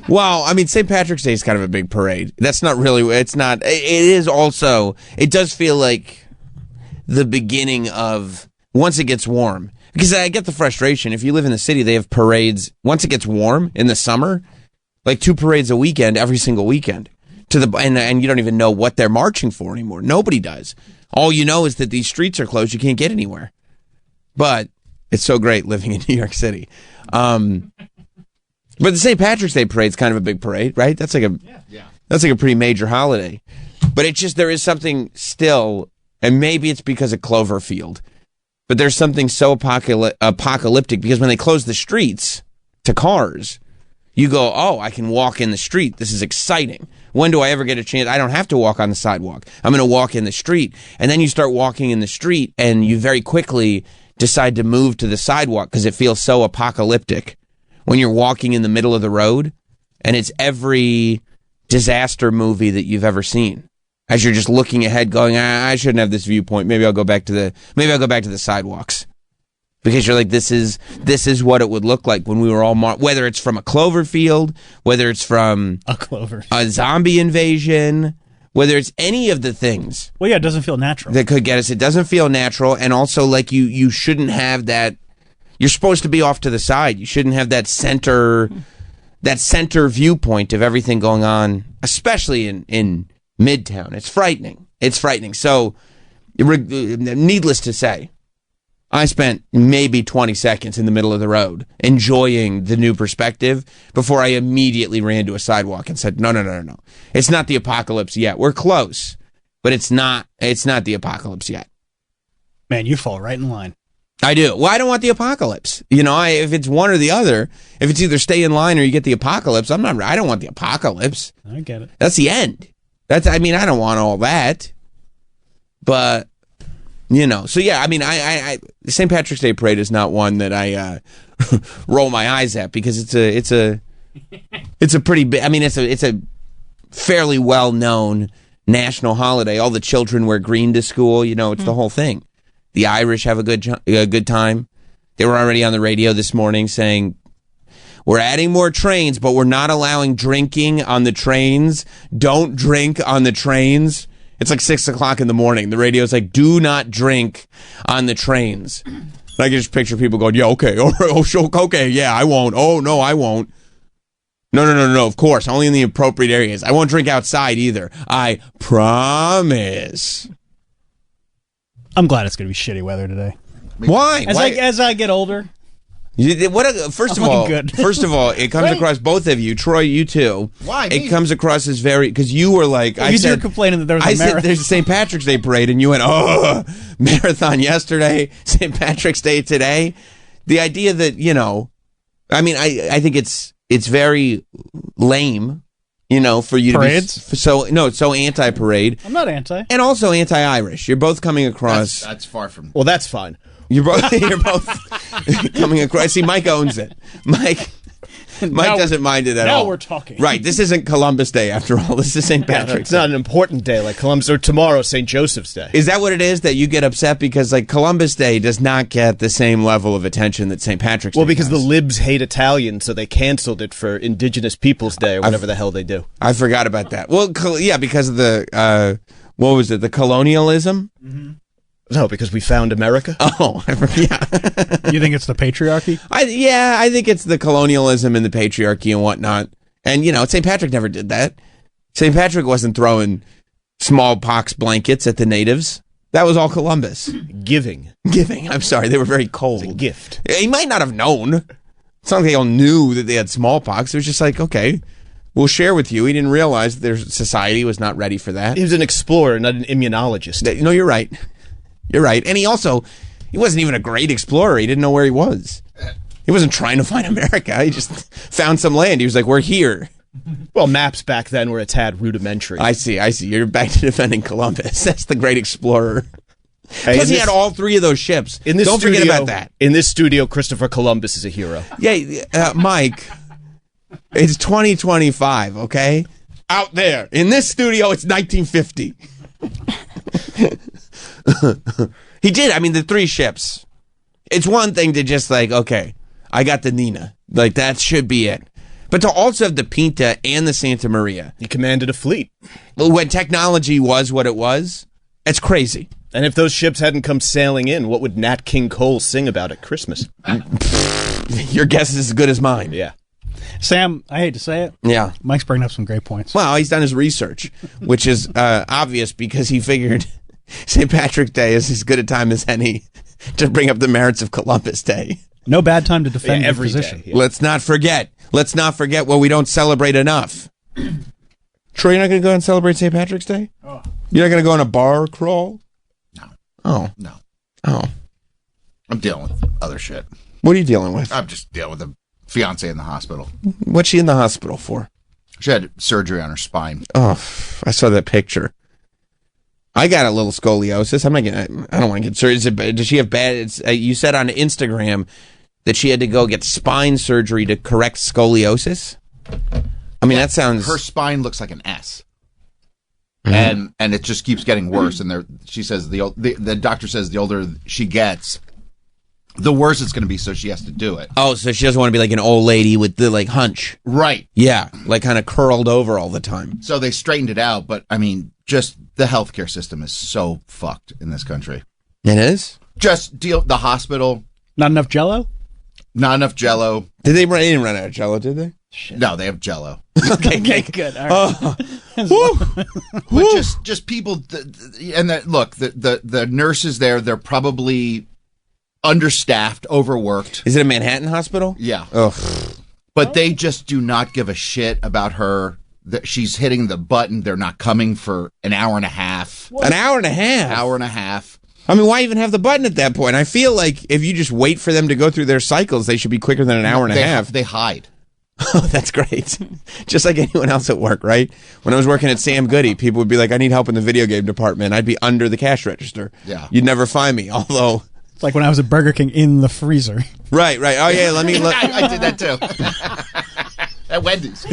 Well, I mean, St. Patrick's Day is kind of a big parade. That's not really, it's not, it is also, it does feel like the beginning of, once it gets warm. Because I get the frustration. If you live in the city, they have parades, once it gets warm in the summer, like 2 parades a weekend, every single weekend. And you don't even know what they're marching for anymore. Nobody does. All you know is that these streets are closed. You can't get anywhere. But it's so great living in New York City. But the St. Patrick's Day parade's kind of a big parade, right? That's like a pretty major holiday. But it's just, there is something still, and maybe it's because of Cloverfield, but there's something so apocalyptic because when they close the streets to cars, you go, oh, I can walk in the street. This is exciting. When do I ever get a chance? I don't have to walk on the sidewalk. I'm going to walk in the street. And then you start walking in the street and you very quickly decide to move to the sidewalk because it feels so apocalyptic. When you're walking in the middle of the road, and it's every disaster movie that you've ever seen. As you're just looking ahead, going, I shouldn't have this viewpoint. Maybe I'll go back to the sidewalks, because you're like, this is what it would look like when we were all whether it's from a Cloverfield, whether it's from a zombie invasion, whether it's any of the things. Well, yeah, it doesn't feel natural. That could get us. It doesn't feel natural, and also like you shouldn't have that. You're supposed to be off to the side. You shouldn't have that center viewpoint of everything going on, especially in Midtown. It's frightening. So, needless to say, I spent maybe 20 seconds in the middle of the road enjoying the new perspective before I immediately ran to a sidewalk and said, no. It's not the apocalypse yet. We're close, but it's not the apocalypse yet. Man, you fall right in line. I do. Well, I don't want the apocalypse. If it's one or the other, if it's either stay in line or you get the apocalypse, I don't want the apocalypse. I get it. That's the end. I don't want all that. But, so yeah, I St. Patrick's Day parade is not one that I roll my eyes at, because it's a pretty big, it's a fairly well-known national holiday. All the children wear green to school, it's the whole thing. The Irish have a good time. They were already on the radio this morning saying, we're adding more trains, but we're not allowing drinking on the trains. Don't drink on the trains. It's like 6 o'clock in the morning. The radio's like, do not drink on the trains. I can just picture people going, yeah, okay. Okay, yeah, I won't. Oh, no, I won't. No, of course. Only in the appropriate areas. I won't drink outside either. I promise. I'm glad it's going to be shitty weather today. Why? As I get older. First of all, it comes across, both of you, Troy, you too. Why? It comes across as very, because you were like, you were complaining that there was a marathon. I said there's a St. Patrick's Day parade, and you went, oh, marathon yesterday, St. Patrick's Day today. The idea that, I think it's very lame. For you Parades? to be so anti-parade. I'm not anti. And also anti-Irish. You're both coming across. That's far from. Well, that's fine. You're both coming across. See, Mike owns it. Mike doesn't mind it at all. Now we're talking. Right. This isn't Columbus Day after all. This is St. Patrick's. It's not an important day like Columbus, or tomorrow, St. Joseph's Day. Is that what it is, that you get upset because Columbus Day does not get the same level of attention that St. Patrick's Day Well, because does? the libs hate Italians, so they canceled it for Indigenous Peoples Day or whatever the hell they do. I forgot about that. Well, yeah, because of the, what was it, the colonialism? Mm-hmm. No, because we found America. Oh, yeah. You think it's the patriarchy? I think it's the colonialism and the patriarchy and whatnot. And, St. Patrick never did that. St. Patrick wasn't throwing smallpox blankets at the natives. That was all Columbus. Giving. I'm sorry. They were very cold. It's a gift. He might not have known. It's not like they all knew that they had smallpox. It was just like, okay, we'll share with you. He didn't realize that their society was not ready for that. He was an explorer, not an immunologist. No, you're right. You're right. And he wasn't even a great explorer. He didn't know where he was. He wasn't trying to find America. He just found some land. He was like, we're here. Well, maps back then were a tad rudimentary. I see. You're back to defending Columbus. That's the great explorer. Plus, he had all 3 of those ships. Don't forget about that. In this studio, Christopher Columbus is a hero. Yeah, Mike, it's 2025, okay? Out there. In this studio, it's 1950. He did. The 3 ships. It's one thing to just okay, I got the Nina. That should be it. But to also have the Pinta and the Santa Maria, He commanded a fleet. when technology was what it was, it's crazy. And if those ships hadn't come sailing in, what would Nat King Cole sing about at Christmas? Your guess is as good as mine. Yeah. Sam, I hate to say it. Yeah. Mike's bringing up some great points. Well, he's done his research, which is obvious because he figured St. Patrick's Day is as good a time as any to bring up the merits of Columbus Day. No bad time to defend your every position. day. Yeah. Let's not forget what we don't celebrate enough. Troy, you're not going to go and celebrate St. Patrick's Day? Oh. You're not going to go on a bar crawl? No. Oh. No. Oh. I'm dealing with other shit. What are you dealing with? I'm just dealing with a fiance in the hospital. What's she in the hospital for? She had surgery on her spine. Oh, I saw that picture. I got a little scoliosis. I don't want to get surgery. Does she have bad? You said on Instagram that she had to go get spine surgery to correct scoliosis. I mean, that sounds. Her spine looks like an S. And it just keeps getting worse. And she says the doctor says the older she gets, the worse it's going to be. So she has to do it. Oh, so she doesn't want to be like an old lady with the like hunch. Right. Yeah, like kind of curled over all the time. So they straightened it out. But I mean, just the healthcare system is so fucked in this country. It is. Just the hospital, Not enough Jell-O? not enough Jell-O. They didn't run out of Jello, did they? No, they have Jell-O. Okay, good. All right. But just people, and look, the nurses there, they're probably understaffed, overworked. Is it a Manhattan hospital? Yeah. Ugh. But they just do not give a shit about her. She's hitting the button. They're not coming for an hour and a half. An hour and a half. Hour and a half. I mean, why even have the button at that point? I feel like if you just wait for them to go through their cycles, they should be quicker than an hour and a half. They hide. Oh, that's great. Just like anyone else at work, right? When I was working at Sam Goody, people would be like, I need help in the video game department. I'd be under the cash register. Yeah. You'd never find me, although... It's like when I was at Burger King in the freezer. Right. Oh, yeah, let me... I did that too. At Wendy's.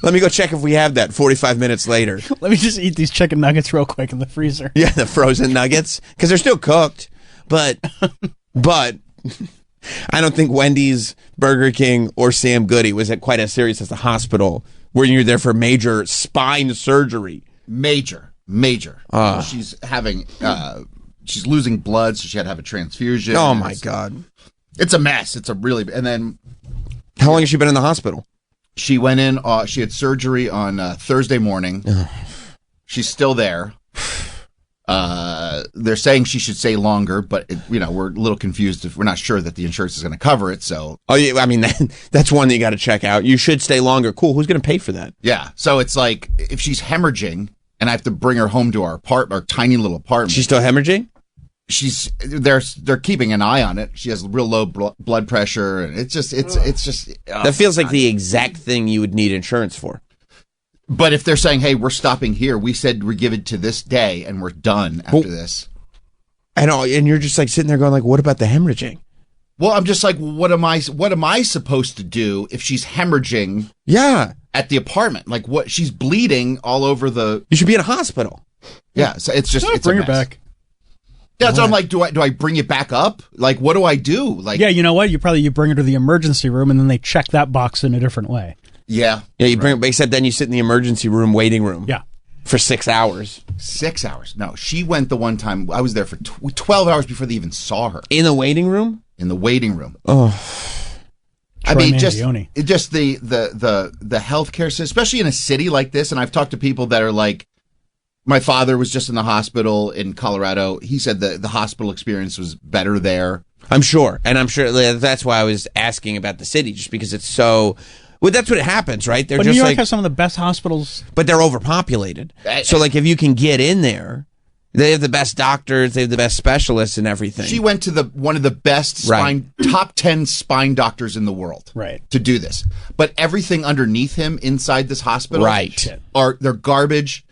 Let me go check if we have that 45 minutes later. Let me just eat these chicken nuggets real quick in the freezer. Yeah, the frozen nuggets. Because they're still cooked. But I don't think Wendy's, Burger King, or Sam Goody was at quite as serious as the hospital where you're there for major spine surgery. Major. She's having... she's losing blood, so she had to have a transfusion. Oh, my God. It's a mess. It's a really... And then... How long has she been in the hospital? She went in, she had surgery on Thursday morning. She's still there. They're saying she should stay longer, but we're a little confused if we're not sure that the insurance is going to cover it. So, oh yeah, I mean that's one that you got to check out. You should stay longer. Cool. Who's going to pay for that? Yeah. So it's like if she's hemorrhaging and I have to bring her home to our tiny little apartment. She's still hemorrhaging? They're keeping an eye on it. She has real low blood pressure, and it's just that feels like the exact thing you would need insurance for. But if they're saying, "Hey, we're stopping here," we said we're given to this day, and we're done after this. I know, and you're just like sitting there going, like, "What about the hemorrhaging?" Well, I'm just like, what am I supposed to do if she's hemorrhaging? Yeah, at the apartment, like what? She's bleeding all over the. You should be in a hospital. Yeah, so it's just bring her back. Yeah, so I'm like, do I bring it back up? Like, what do I do? Like, yeah, you know what? You bring her to the emergency room, and then they check that box in a different way. Yeah, you bring it, except then you sit in the emergency room waiting room. Yeah, for 6 hours. 6 hours? No, she went the one time I was there for 12 hours before they even saw her in the waiting room. In the waiting room. Oh, I mean, just the healthcare system, especially in a city like this. And I've talked to people that are like. My father was just in the hospital in Colorado. He said the hospital experience was better there. I'm sure. And I'm sure that's why I was asking about the city, just because it's so... Well, that's what happens, right? But New York has some of the best hospitals. But they're overpopulated. So, like, if you can get in there, they have the best doctors, they have the best specialists and everything. She went to one of the best top 10 spine doctors in the world to do this. But everything underneath him inside this hospital they're garbage.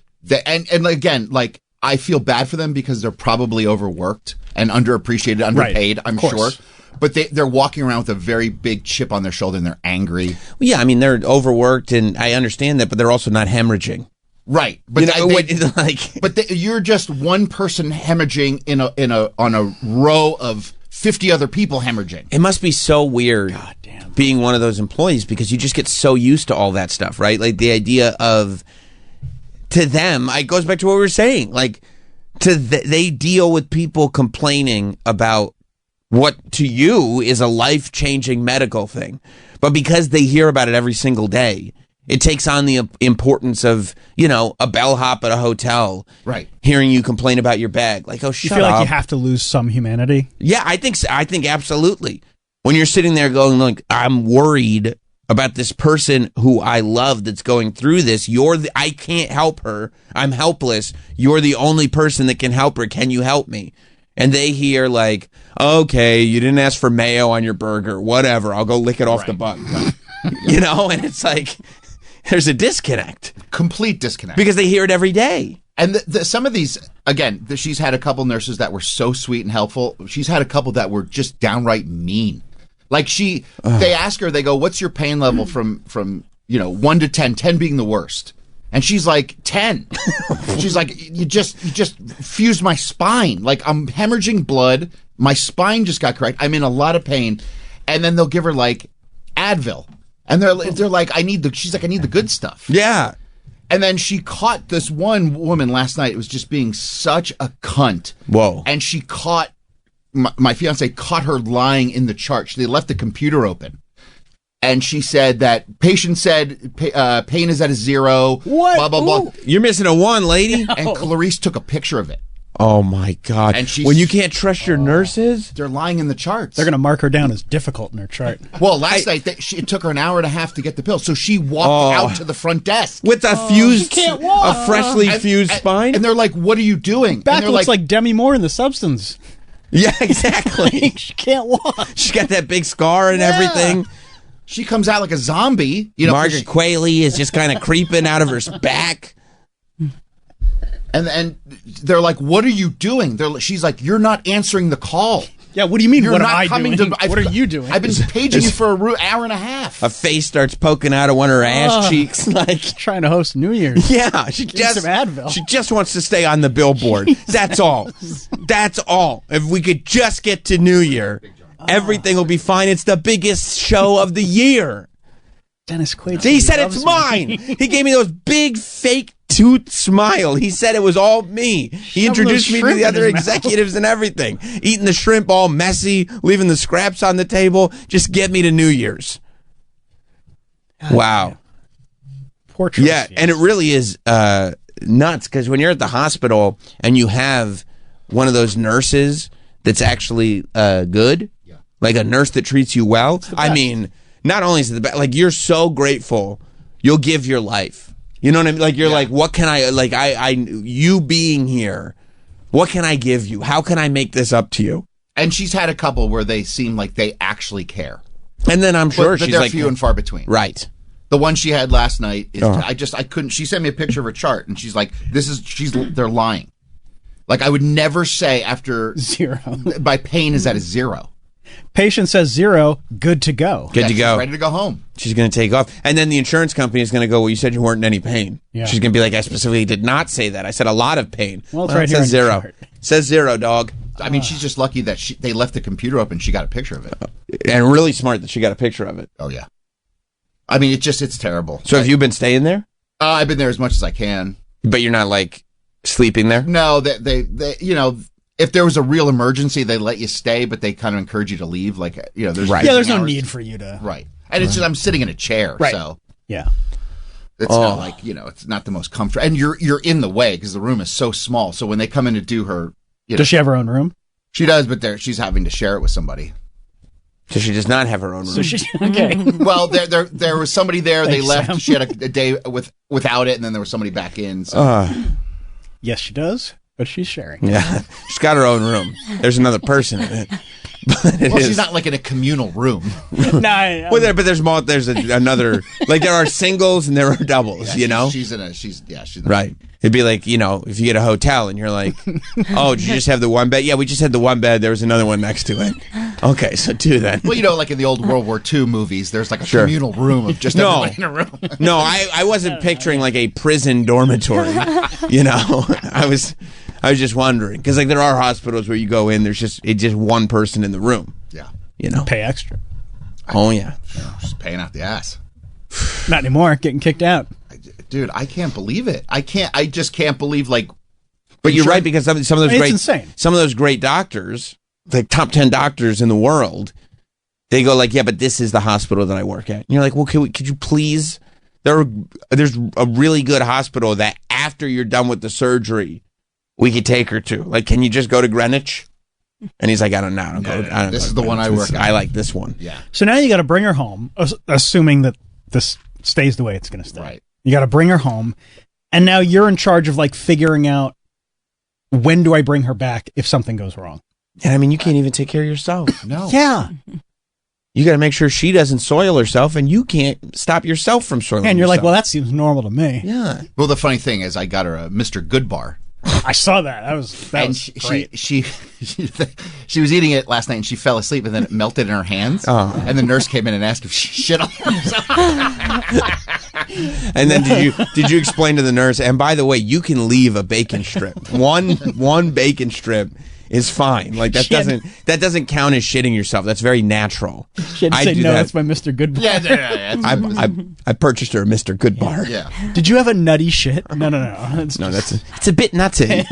And again, like, I feel bad for them because they're probably overworked and underappreciated, underpaid, I'm sure. But they're walking around with a very big chip on their shoulder and they're angry. Well, yeah, I mean, they're overworked and I understand that, but they're also not hemorrhaging. Right. But you're just one person hemorrhaging on a row of 50 other people hemorrhaging. It must be so weird being one of those employees because you just get so used to all that stuff, right? Like the idea of, to them, it goes back to what we were saying. Like, they deal with people complaining about what to you is a life-changing medical thing. But because they hear about it every single day, it takes on the importance of, a bellhop at a hotel. Right. Hearing you complain about your bag. Like, oh, shut up. You feel like you have to lose some humanity? Yeah, I think so. I think absolutely. When you're sitting there going, like, I'm worried about this person who I love that's going through this. I can't help her. I'm helpless. You're the only person that can help her. Can you help me? And they hear like, okay, you didn't ask for mayo on your burger. Whatever. I'll go lick it off the bun. And it's like, there's a disconnect. Complete disconnect. Because they hear it every day. And some of these, again, she's had a couple nurses that were so sweet and helpful. She's had a couple that were just downright mean. Like they ask her, they go, what's your pain level from 1 to 10, 10 being the worst? And she's like, 10. She's like, you just fused my spine. Like, I'm hemorrhaging blood. My spine just got cracked. I'm in a lot of pain. And then they'll give her like Advil. And they're like, she's like, I need the good stuff. Yeah. And then she caught this one woman last night. It was just being such a cunt. Whoa. And she caught, my fiance caught her lying in the chart. They left the computer open. And she said that patient said pain is at a 0. What? Blah, blah, blah. Ooh. You're missing a 1, lady. And Clarice took a picture of it. Oh, my God. And when you can't trust your nurses? They're lying in the charts. They're going to mark her down as difficult in her chart. Well, last night, it took her an hour and a half to get the pill. So she walked out to the front desk. With a freshly fused spine? And they're like, what are you doing? Back and looks like Demi Moore in The Substance. Yeah, exactly. She can't walk. She's got that big scar and everything. She comes out like a zombie. Margaret Qualley is just kind of creeping out of her back. And they're like, what are you doing? She's like, you're not answering the call. Yeah, what do you mean? You're what not am I coming doing? to. What are you doing? I've been paging you for an hour and a half. A face starts poking out of one of her ass cheeks, like trying to host New Year's. Yeah, she some Advil. She just wants to stay on the billboard. That's all. That's all. If we could just get to New Year, everything will be fine. It's the biggest show of the year. Dennis Quaid. He said it's mine. He gave me those big fake tooth smile. He said it was all me. He introduced me to the other executives and everything. Eating the shrimp all messy, leaving the scraps on the table. Just get me to New Year's. Wow. Poor choice. Yeah, and it really is nuts because when you're at the hospital and you have one of those nurses that's actually good, like a nurse that treats you well. I mean, not only is it the best, like you're so grateful, you'll give your life. You know what I mean? Like you're like, what can I, like you being here, what can I give you? How can I make this up to you? And she's had a couple where they seem like they actually care. And then I'm sure she's they're like few and far between. Right. The one she had last night is I couldn't. She sent me a picture of her chart, and she's like, they're lying. Like I would never say after 0. My pain is at a 0. Patient says 0, good to go. Good to go. She's ready to go home. She's going to take off. And then the insurance company is going to go, well, you said you weren't in any pain. Yeah. She's going to be like, I specifically did not say that. I said a lot of pain. Well, it's right here says on your 0. chart. Says 0, dog. I mean, she's just lucky that they left the computer open. She got a picture of it. And really smart that she got a picture of it. Oh, yeah. I mean, it's terrible. So have you been staying there? I've been there as much as I can. But you're not, like, sleeping there? No, they you know, if there was a real emergency, they let you stay, but they kind of encourage you to leave. Like, you know, there's there's no need for you to. Right. And it's just, I'm sitting in a chair, so. Yeah. It's not like, you know, it's not the most comfortable. And you're in the way because the room is so small. So when they come in to do her, does she have her own room? She does, but she's having to share it with somebody. So she does not have her own room. So she, okay. Well, there was somebody there. Thanks, they left. Sam. She had a day without it, and then there was somebody back in. So. Yes, she does, but she's sharing. Yeah. She's got her own room. There's another person in it. But she's not like in a communal room. No, but there's another, like there are singles and there are doubles, you know? She's in right. It'd be like, you know, if you get a hotel and you're like, oh, did you just have the one bed? Yeah, we just had the one bed. There was another one next to it. Okay, so 2 then. Well, you know, like in the old World War II movies, there's like a communal room of just everybody in a room. No, I wasn't picturing like a prison dormitory, you know? I was just wondering because like there are hospitals where you go in, there's just one person in the room. Yeah, pay extra. Oh yeah, just paying out the ass. Not anymore. Getting kicked out. Dude, I can't believe it. I just can't believe like. But you're right because some of those insane. Some of those great doctors, like top 10 doctors in the world, they go like, yeah, but this is the hospital that I work at. And you're like, well, could you please? There's a really good hospital that after you're done with the surgery, we could take her to. Like, can you just go to Greenwich? And he's like, I don't know. This is the one I work at. I like this one. Yeah. So now you got to bring her home, assuming that this stays the way it's going to stay. Right. You got to bring her home, and now you're in charge of like figuring out when do I bring her back if something goes wrong. And I mean, you can't even take care of yourself. No. Yeah. You got to make sure she doesn't soil herself, and you can't stop yourself from soiling. And you're yourself. like, well, that seems normal to me. Yeah. Well, the funny thing is, I got her a Mr. Goodbar. I saw that. That was great. She was eating it last night and she fell asleep and then it melted in her hands. Oh. And the nurse came in and asked if she shit on herself. And then did you explain to the nurse? And by the way, you can leave a bacon strip. One bacon strip is fine. Like that doesn't count as shitting yourself. That's very natural. She had to say no. That's my Mr. Goodbar. Yeah. I purchased her a Mr. Goodbar. Yeah. Did you have a nutty shit? No. It's a bit nutty.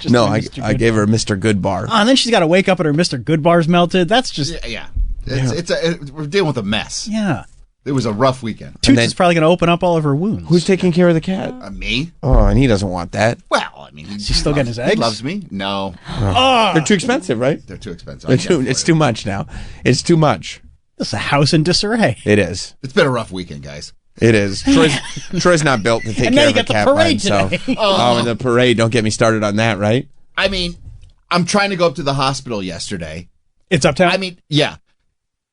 No, I gave her a Mr. Goodbar. Oh, and then she's got to wake up and her Mr. Goodbar's melted. That's just yeah. We're dealing with a mess. Yeah. It was a rough weekend. Toots is probably going to open up all of her wounds. Who's taking care of the cat? Me. Oh, and he doesn't want that. Well, I mean, he's still getting his eggs. He loves me. No. They're too expensive, right? They're too expensive. It's too much now. It's too much. It's a house in disarray. It is. It's been a rough weekend, guys. It is. Troy's not built to take care of a cat by himself. And the parade. Don't get me started on that, right? I mean, I'm trying to go up to the hospital yesterday. It's uptown? I mean, yeah.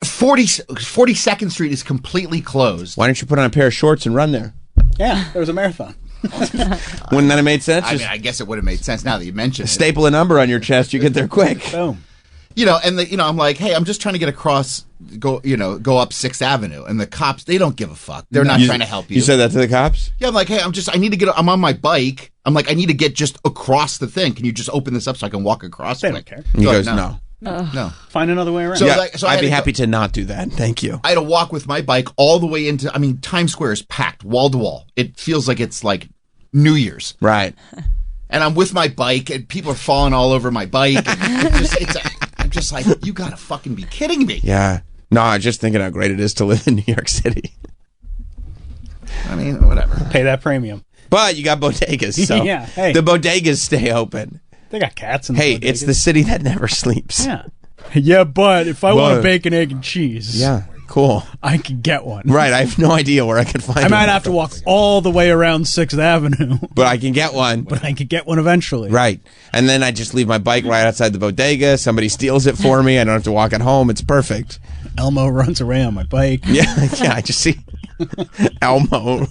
42nd Street is completely closed. Why don't you put on a pair of shorts and run there? Yeah, there was a marathon. Wouldn't that have made sense? I mean, I guess it would have made sense now that you mentioned it. Staple a number on your chest, you get there quick. Boom. I'm like, hey, I'm just trying to get across, go up 6th Avenue. And the cops, they don't give a fuck. They're not trying to help you. You said that to the cops? Yeah, I'm like, hey, I'm on my bike. I'm like, I need to get just across the thing. Can you just open this up so I can walk across? They don't care. He goes, no. No. Find another way around. So I'd be happy to not do that. Thank you. I had to walk with my bike all the way into, Times Square is packed, wall to wall. It feels like it's like New Year's. Right. And I'm with my bike and people are falling all over my bike. I'm just like, you gotta fucking be kidding me. Yeah. No, I'm just thinking how great it is to live in New York City. I mean, whatever. Pay that premium. But you got bodegas, so yeah, hey. The bodegas stay open. They got cats in the bodegas. It's the city that never sleeps. Yeah. Yeah, but if I want a bacon, egg, and cheese, yeah, cool, I can get one. Right, I have no idea where I can find. I might have to walk all the way around 6th Avenue, but I can get one. But I can get one eventually. Right, and then I just leave my bike right outside the bodega. Somebody steals it for me. I don't have to walk it home. It's perfect. Elmo runs away on my bike. Yeah. I just see Elmo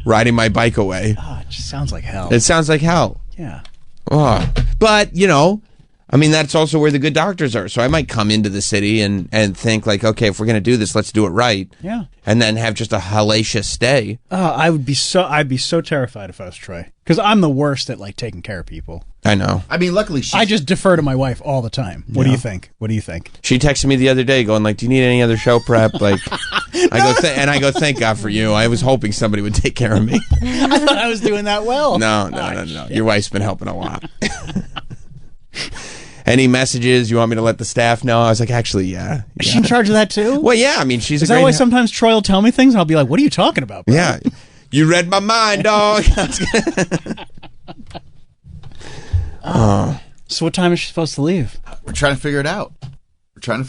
riding my bike away. Oh, it just sounds like hell. It sounds like hell. Yeah. Oh, but that's also where the good doctors are. So I might come into the city and think like, okay, if we're going to do this, let's do it right. Yeah. And then have just a hellacious stay. I'd be so terrified if I was Troy. Because I'm the worst at like taking care of people. I know. I mean, luckily I just defer to my wife all the time. What do you think? She texted me the other day going like, do you need any other show prep? Like, I go, thank God for you. I was hoping somebody would take care of me. I thought I was doing that well. No. Your wife's been helping a lot. Any messages you want me to let the staff know? I was like, actually, yeah. Is she in charge of that too? Well, yeah. I mean, she's Is that why sometimes Troy will tell me things and I'll be like, what are you talking about, bro? Yeah. You read my mind, dog. So what time is she supposed to leave? We're trying to figure it out. So,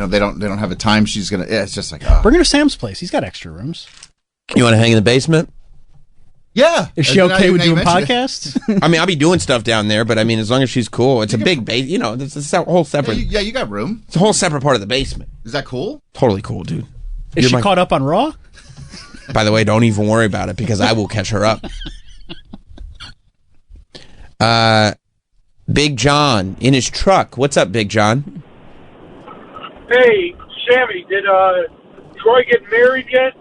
they don't have a time she's going to, it's just like, Bring her to Sam's place. He's got extra rooms. You want to hang in the basement? Yeah. Is she okay with doing podcasts? I mean, I'll be doing stuff down there, but I mean, as long as she's cool. It's a big base, it's a whole separate. Yeah, you got room. It's a whole separate part of the basement. Is that cool? Totally cool, dude. Is she caught up on Raw? By the way, don't even worry about it because I will catch her up. Big John in his truck. What's up, Big John? Hey, Sammy, did Troy get married yet?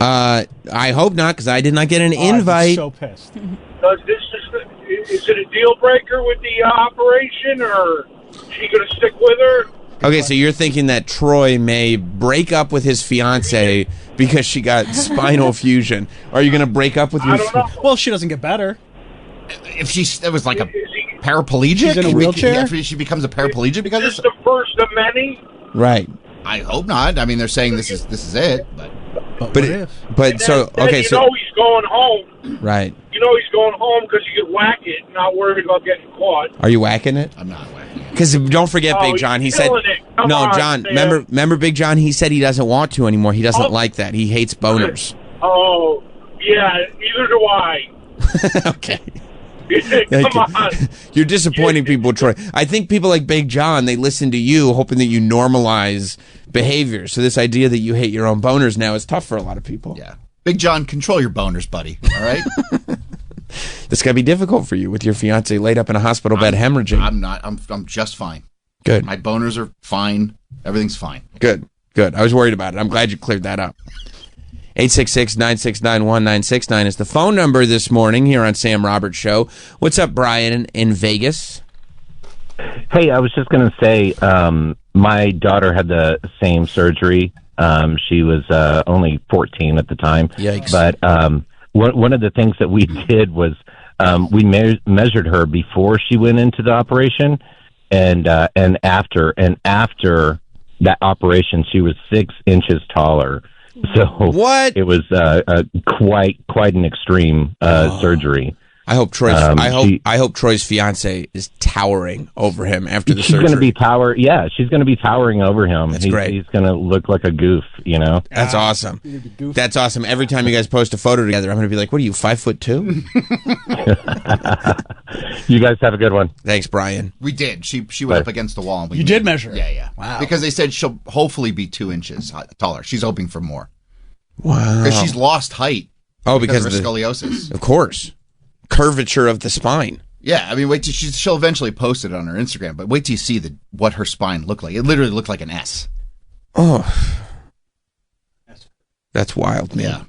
I hope not, because I did not get an invite. I'm so pissed. Is it a deal breaker with the operation, or is she going to stick with her? Okay, so you're thinking that Troy may break up with his fiance because she got spinal fusion. Are you going to break up with your? I don't know. Well, she doesn't get better. If it was like a paraplegic, she's in a wheelchair. If she becomes a paraplegic because is this the first of many? Right. I hope not. I mean, they're saying this is it, but what if? But so okay, so he's going home. Right. You know he's going home because you can whack it, not worried about getting caught. Are you whacking it? I'm not whacking it. Because don't forget, Big John. He said, "No, John. Remember, Big John. He said he doesn't want to anymore. He doesn't like that. He hates boners." Oh, yeah. Neither do I. Okay. Come on. You're disappointing people, Troy. I think people like Big John, they listen to you hoping that you normalize behavior. So this idea that you hate your own boners now is tough for a lot of people. Yeah. Big John, control your boners, buddy. All right? This gotta be difficult for you with your fiance laid up in a hospital bed hemorrhaging. I'm not. I'm just fine. Good. My boners are fine. Everything's fine. Good. I was worried about it. I'm glad you cleared that up. 866-969-1969 is the phone number this morning here on Sam Roberts Show. What's up, Brian, in Vegas? Hey, I was just going to say, my daughter had the same surgery. She was only 14 at the time. Yikes. But one of the things that we did was we measured her before she went into the operation and after. And after that operation, she was 6 inches taller. So what? It was quite an extreme surgery. I hope Troy's I hope Troy's fiance is towering over him after the surgery. She's going to be towering over him. That's great. He's going to look like a goof, you know. That's awesome. That's awesome. Every time you guys post a photo together, I'm going to be like, "What are you, 5'2"?" You guys have a good one. Thanks, Brian. We did. She went up against the wall. And you did measure. Yeah. Wow. Because they said she'll hopefully be 2 inches taller. She's hoping for more. Wow. Because she's lost height. Because of her scoliosis. Of course. Curvature of the spine. Yeah, I mean, wait till she'll eventually post it on her Instagram, but wait till you see what her spine looked like. It literally looked like an S. Oh, that's wild, man. Yeah.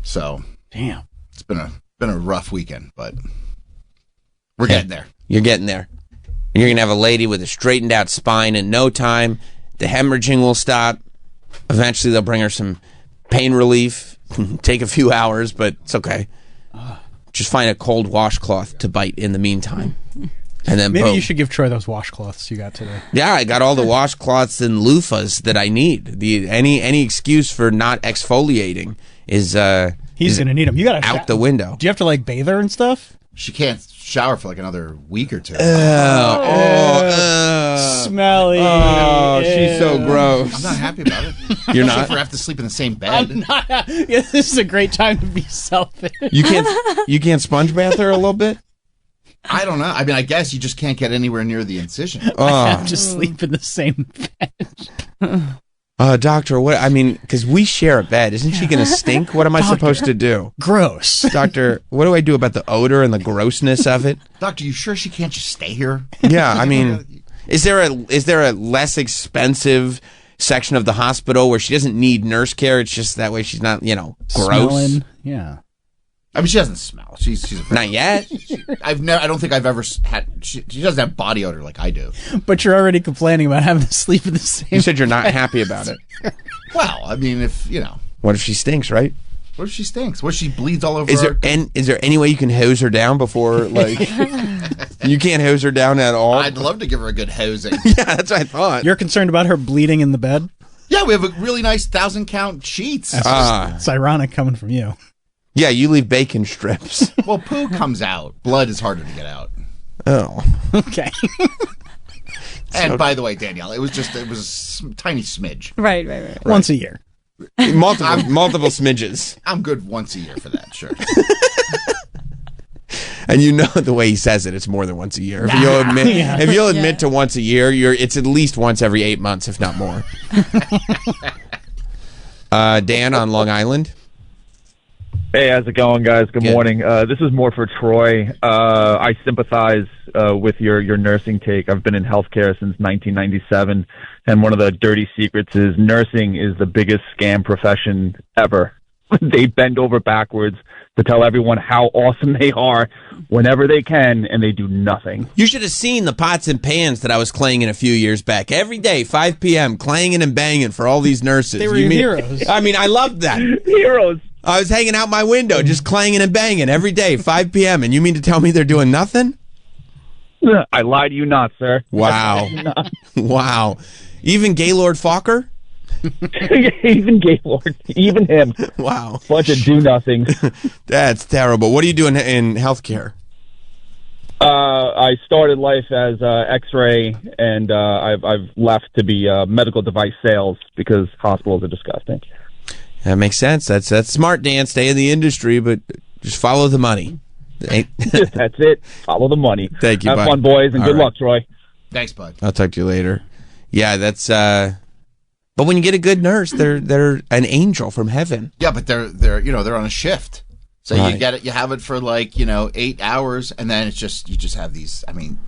So, damn, it's been a rough weekend, but we're getting there. You're getting there. And you're gonna have a lady with a straightened out spine in no time. The hemorrhaging will stop. Eventually, they'll bring her some pain relief. Take a few hours, but it's okay. Just find a cold washcloth to bite in the meantime. And then maybe boom. You should give Troy those washcloths you got today. Yeah, I got all the washcloths and loofahs that I need. Any excuse for not exfoliating is he's going to need them. You got out the window. Do you have to like bathe her and stuff? She can't shower for like another week or two. Smelly. Oh, she's so gross. I'm not happy about it. You're not? If we have to sleep in the same bed. I'm not. Yeah, this is a great time to be selfish. You can't sponge bath her a little bit? I don't know. I mean, I guess you just can't get anywhere near the incision. I have to sleep in the same bed. Doctor, what? I mean, because we share a bed. Isn't she going to stink? What am I supposed to do? Gross. Doctor, what do I do about the odor and the grossness of it? Doctor, you sure she can't just stay here? Yeah, I mean, is there a less expensive section of the hospital where she doesn't need nurse care? It's just that way she's not, gross. Smelling. Yeah. I mean, she doesn't smell. She's not yet. I don't think I've ever had. She doesn't have body odor like I do. But you're already complaining about having to sleep in the same. You said you're not happy about it. Well, I mean, what if she stinks? Right? What if she stinks? What if she bleeds all over? Is there any way you can hose her down before you can't hose her down at all? I'd love to give her a good hosing. Yeah, that's what I thought. You're concerned about her bleeding in the bed? Yeah, we have a really nice 1,000-count sheets. It's ironic coming from you. Yeah, you leave bacon strips. Well, poo comes out. Blood is harder to get out. Oh. Okay. And by the way, Danielle, it was a tiny smidge. Right. Once a year. Multiple smidges. I'm good once a year for that, sure. And you know the way he says it, it's more than once a year. If you'll admit to once a year, it's at least once every 8 months, if not more. Dan on Long Island. Hey, how's it going, guys? Good morning. This is more for Troy. I sympathize with your nursing take. I've been in healthcare since 1997, and one of the dirty secrets is nursing is the biggest scam profession ever. they bend over backwards to tell everyone how awesome they are whenever they can, and they do nothing. You should have seen the pots and pans that I was clanging a few years back. Every day, 5 p.m., clanging and banging for all these nurses. They were heroes. I mean, I loved that. Heroes. I was hanging out my window, just clanging and banging every day, 5 p.m., and you mean to tell me they're doing nothing? I lie to you not, sir. Wow. Wow. Even Gaylord Fokker? Even Gaylord. Even him. Wow. Bunch of do-nothing. That's terrible. What are you doing in healthcare? I started life as X-ray, and I've left to be medical device sales because hospitals are disgusting. That makes sense. That's smart, Dan. Stay in the industry, but just follow the money. That's it. Follow the money. Thank you, Have bud. fun, boys, and good luck, Troy. Thanks, bud. I'll talk to you later. Yeah, that's. But when you get a good nurse, they're an angel from heaven. Yeah, but they're on a shift, so Right. you get it. You have it for 8 hours, and then it's just you just have these. I mean,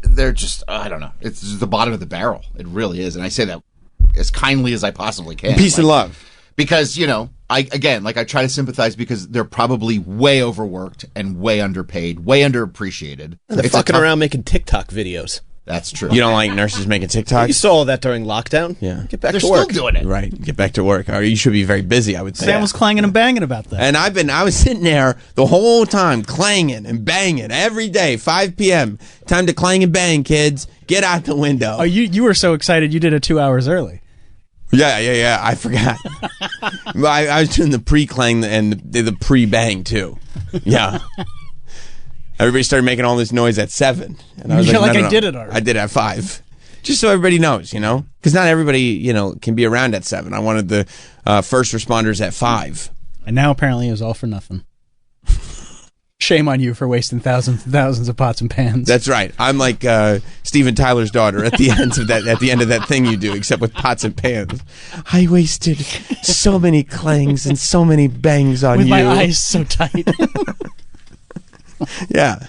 they're just I don't know. It's just the bottom of the barrel. It really is, and I say that as kindly as I possibly can. Peace and love. Because I try to sympathize because they're probably way overworked and way underpaid, way underappreciated. They're fucking around making TikTok videos. That's true. You don't like nurses making TikToks? You saw that during lockdown. Yeah. Get back They're to work. still doing it. Right. Get back to work. Or you should be very busy, I would say. Sam was clanging and banging about that. And I was sitting there the whole time clanging and banging every day, 5 p.m. Time to clang and bang, kids. Get out the window. Oh, you were so excited you did it 2 hours early. Yeah. I forgot. I was doing the pre-clang and the pre-bang, too. Yeah. Everybody started making all this noise at 7. And I was You're like, like, no. I did it already. I did it at 5. Just so everybody knows, Because not everybody, can be around at 7. I wanted the first responders at 5. And now apparently it was all for nothing. Shame on you for wasting thousands and thousands of pots and pans. That's right. I'm like Steven Tyler's daughter at the end of that thing you do, except with pots and pans. I wasted so many clangs and so many bangs on with you. my eyes so tight. Yeah.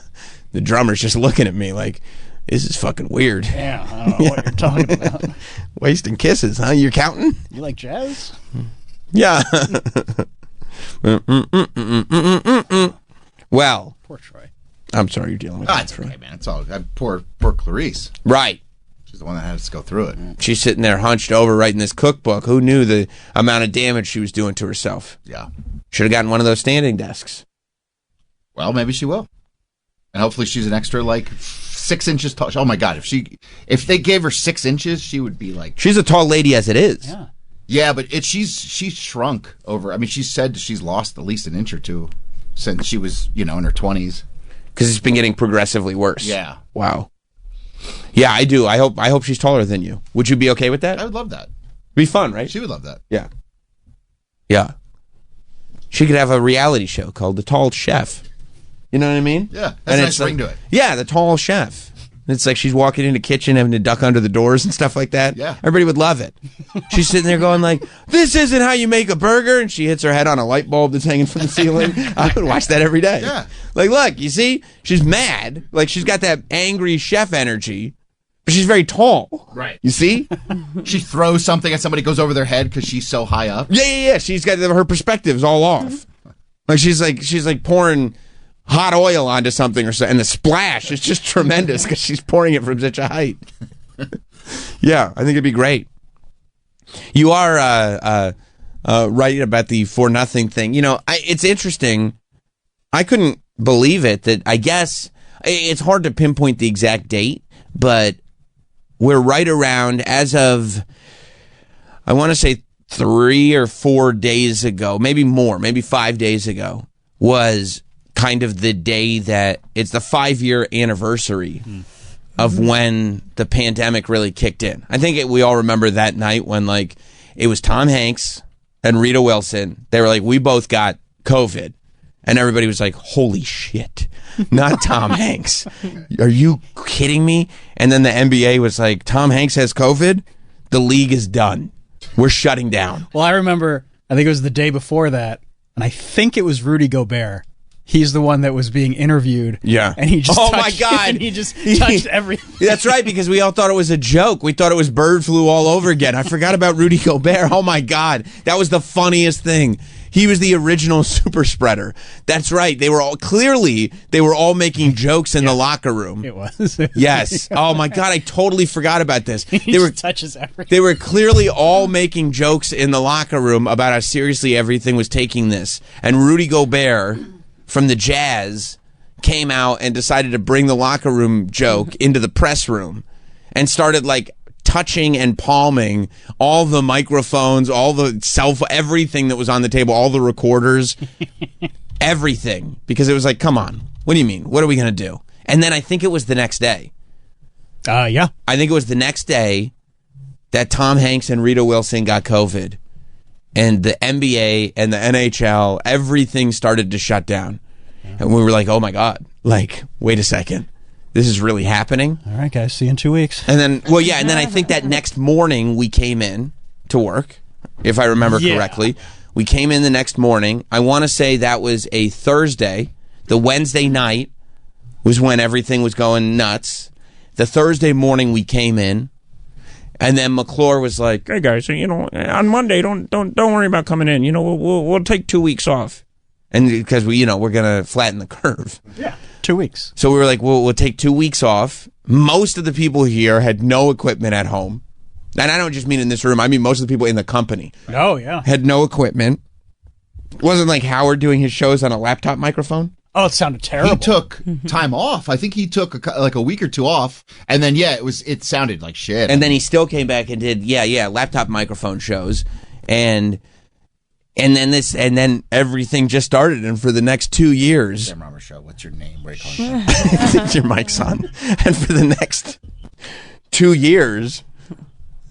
The drummer's just looking at me like, this is fucking weird. Yeah, I don't know what you're talking about. Wasting kisses, huh? You're counting? You like jazz? Yeah. Well. Poor Troy. I'm sorry you're dealing with that, It's Troy. okay, man. It's all poor Clarice. Right. She's the one that had us go through it. She's sitting there hunched over writing this cookbook. Who knew the amount of damage she was doing to herself? Yeah. Should have gotten one of those standing desks. Well, maybe she will. And hopefully she's an extra 6 inches tall. Oh my God. If they gave her 6 inches, she would be like. She's a tall lady as it is. Yeah. Yeah, but she's shrunk over. I mean, she said she's lost at least an inch or two since she was, in her 20s. Because it's been getting progressively worse. Yeah. Wow. Yeah, I do. I hope she's taller than you. Would you be okay with that? I would love that. Be fun, right? She would love that. Yeah. Yeah. She could have a reality show called The Tall Chef. You know what I mean? Yeah. That's a nice ring to it. Yeah, The Tall Chef. It's like she's walking in the kitchen having to duck under the doors and stuff like that. Yeah. Everybody would love it. She's sitting there going like, this isn't how you make a burger. And she hits her head on a light bulb that's hanging from the ceiling. I would watch that every day. Yeah. Like, look, you see? She's mad. Like, she's got that angry chef energy. But she's very tall. Right. You see? She throws something and somebody goes over their head because she's so high up. Yeah. She's got her perspectives all off. Like she's like pouring hot oil onto something or so, and the splash is just tremendous because she's pouring it from such a height. Yeah, I think it'd be great. You are right about the for nothing thing. It's interesting. I couldn't believe it. That I guess it's hard to pinpoint the exact date, but we're right around as of, I want to say 3 or 4 days ago, maybe more, maybe 5 days ago, was kind of the day that it's the 5-year anniversary of when the pandemic really kicked in. I think we all remember that night when it was Tom Hanks and Rita Wilson. They were like, we both got COVID. And everybody was like, holy shit, not Tom Hanks. Are you kidding me? And then the NBA was like, Tom Hanks has COVID. The league is done. We're shutting down. Well, I remember, I think it was the day before that, and I think it was Rudy Gobert he's the one that was being interviewed. Yeah. And he just my God. And he just touched everything. That's right, because we all thought it was a joke. We thought it was bird flu all over again. I forgot about Rudy Gobert. Oh my God. That was the funniest thing. He was the original super spreader. That's right. They were all making jokes in the locker room. It was. Yes. Oh my God. I totally forgot about this. He touches everything. They were clearly all making jokes in the locker room about how seriously everything was taking this. And Rudy Gobert from the Jazz came out and decided to bring the locker room joke into the press room and started like touching and palming all the microphones, all the everything that was on the table, all the recorders, everything. Because it was like, come on, what do you mean? What are we going to do? And then I think it was the next day. Yeah. I think it was the next day that Tom Hanks and Rita Wilson got COVID. And the NBA and the NHL, everything started to shut down. Yeah. And we were like, oh my God, like, wait a second. This is really happening. All right, guys. See you in 2 weeks. And then, and then I think that next morning we came in to work, if I remember correctly. We came in the next morning. I want to say that was a Thursday. The Wednesday night was when everything was going nuts. The Thursday morning we came in, and then McClure was like, "Hey guys, on Monday, don't worry about coming in. We'll take 2 weeks off, and because we're gonna flatten the curve." Yeah. 2 weeks. So we were like, we'll take 2 weeks off. Most of the people here had no equipment at home. And I don't just mean in this room. I mean most of the people in the company. Oh, yeah. Had no equipment. It wasn't like Howard doing his shows on a laptop microphone. Oh, it sounded terrible. He took time off. I think he took a week or two off. And then, it sounded like shit. And then he still came back and did, laptop microphone shows. And then everything just started, and for the next 2 years, Sam Romer Show. What's your name? Where are you calling from? it's your mic's on. And for the next 2 years,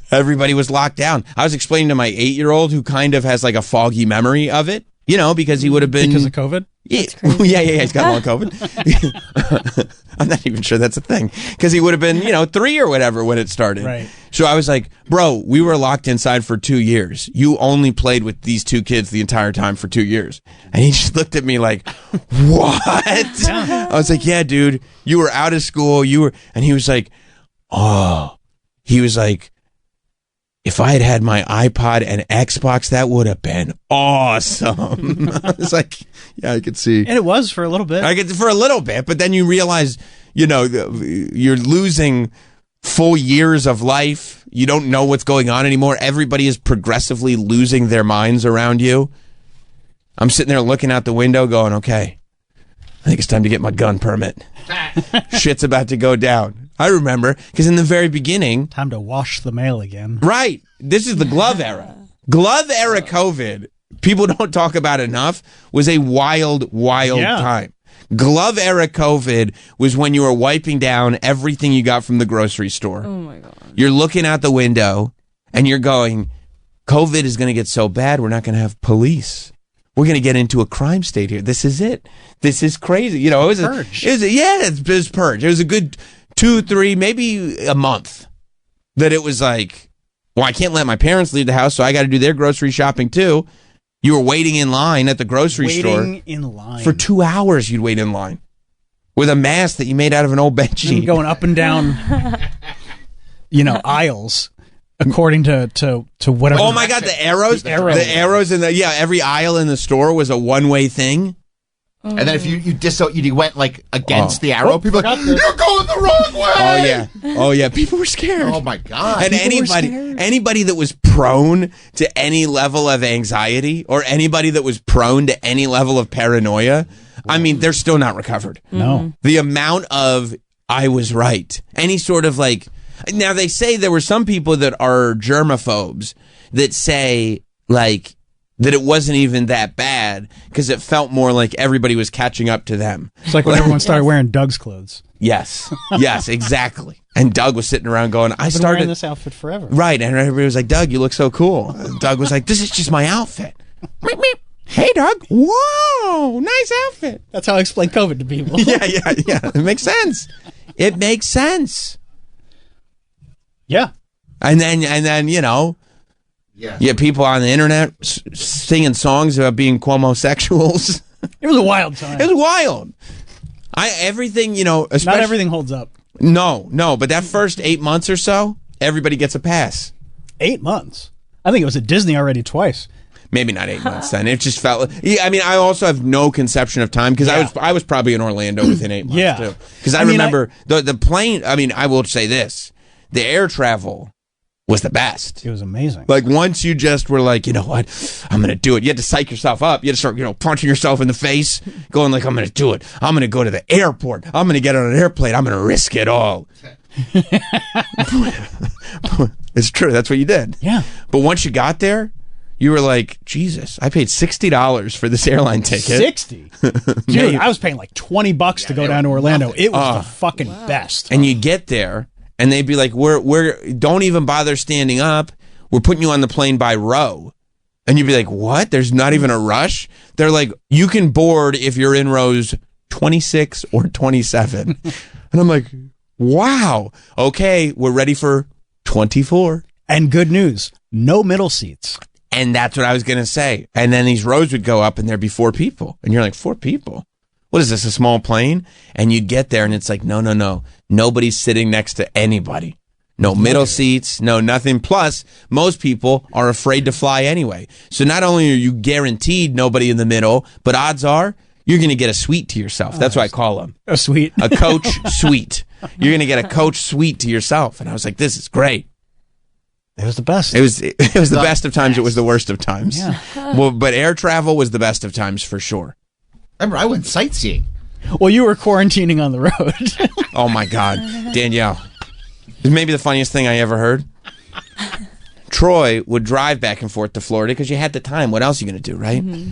everybody was locked down. I was explaining to my 8-year-old who kind of has like a foggy memory of it, because he would have been because of COVID. Yeah, he's got long COVID. I'm not even sure that's a thing because he would have been, 3 or whatever when it started. Right. So I was like, bro, we were locked inside for 2 years. You only played with these two kids the entire time for 2 years. And he just looked at me like, what? I was like, yeah, dude, you were out of school. And he was like, if I had had my iPod and Xbox, that would have been awesome. I was like, yeah, I could see. And it was for a little bit. For a little bit, but then you realize, you're losing full years of life. You don't know what's going on anymore. Everybody is progressively losing their minds around you. I'm sitting there looking out the window going, okay, I think it's time to get my gun permit. Shit's about to go down. I remember, because in the very beginning... Time to wash the mail again. Right. This is the glove era. Glove era COVID, people don't talk about enough, was a wild time. Glove era COVID was when you were wiping down everything you got from the grocery store. Oh, my God. You're looking out the window, and you're going, COVID is going to get so bad, we're not going to have police. We're going to get into a crime state here. This is it. This is crazy. It was Purge. It was Purge. It was a good 2, 3, maybe a month that it was like, well, I can't let my parents leave the house, so I got to do their grocery shopping too. You were waiting in line at the grocery store. Waiting in line. For 2 hours, you'd wait in line with a mask that you made out of an old bed sheet. Going up and down, aisles. According to whatever. Oh my God, the arrows. The arrows in every aisle in the store was a one-way thing. And then if you went like against the arrow, people were like, you're going the wrong way. Oh yeah, people were scared. Oh my God. And anybody that was prone to any level of anxiety or anybody that was prone to any level of paranoia, I mean, they're still not recovered. No. The amount of I was right. Any sort of like, now they say there were some people that are germaphobes that say like that it wasn't even that bad because it felt more like everybody was catching up to them. It's like when everyone started wearing Doug's clothes. Yes, exactly. And Doug was sitting around going, I've been wearing this outfit forever. Right, and everybody was like, Doug, you look so cool. Doug was like, this is just my outfit. Meep, meep. Hey, Doug. Whoa, nice outfit. That's how I explain COVID to people. Yeah. It makes sense. It makes sense. Yeah. And then Yeah, people on the internet singing songs about being Cuomo-sexuals. It was a wild time. It was wild. Everything, not everything holds up. No, but that first 8 months or so, everybody gets a pass. 8 months? I think it was at Disney already twice. Maybe not 8 months then. It just felt. I mean, I also have no conception of time because I was probably in Orlando within 8 months too. Because I remember the plane. I mean, I will say this: the air travel was the best. It was amazing. Like once you just were like, you know what, I'm gonna do it. You had to psych yourself up. You had to start, punching yourself in the face, going like, I'm gonna do it. I'm gonna go to the airport. I'm gonna get on an airplane. I'm gonna risk it all. It's true. That's what you did. Yeah. But once you got there, you were like, Jesus, I paid $60 for this airline ticket. 60? Dude, I was paying like $20 to go down to Orlando. It was the fucking best. And you get there, and they'd be like, we're don't even bother standing up. We're putting you on the plane by row. And you'd be like, what? There's not even a rush? They're like, you can board if you're in rows 26 or 27. And I'm like, wow. Okay, we're ready for 24. And good news, no middle seats. And that's what I was going to say. And then these rows would go up and there'd be 4 people. And you're like, 4 people? What is this, a small plane? And you'd get there and it's like, no. Nobody's sitting next to anybody. No middle seats, no nothing. Plus, most people are afraid to fly anyway. So not only are you guaranteed nobody in the middle, but odds are you're going to get a suite to yourself. That's what I call them. A suite. A coach suite. You're going to get a coach suite to yourself. And I was like, this is great. It was the best. It was the best of times. It was the worst of times. Yeah. Well, but air travel was the best of times for sure. Remember, I went sightseeing. Well, you were quarantining on the road. Oh my God, Danielle. This may be the funniest thing I ever heard. Troy would drive back and forth to Florida because you had the time. What else are you going to do, right? Mm-hmm.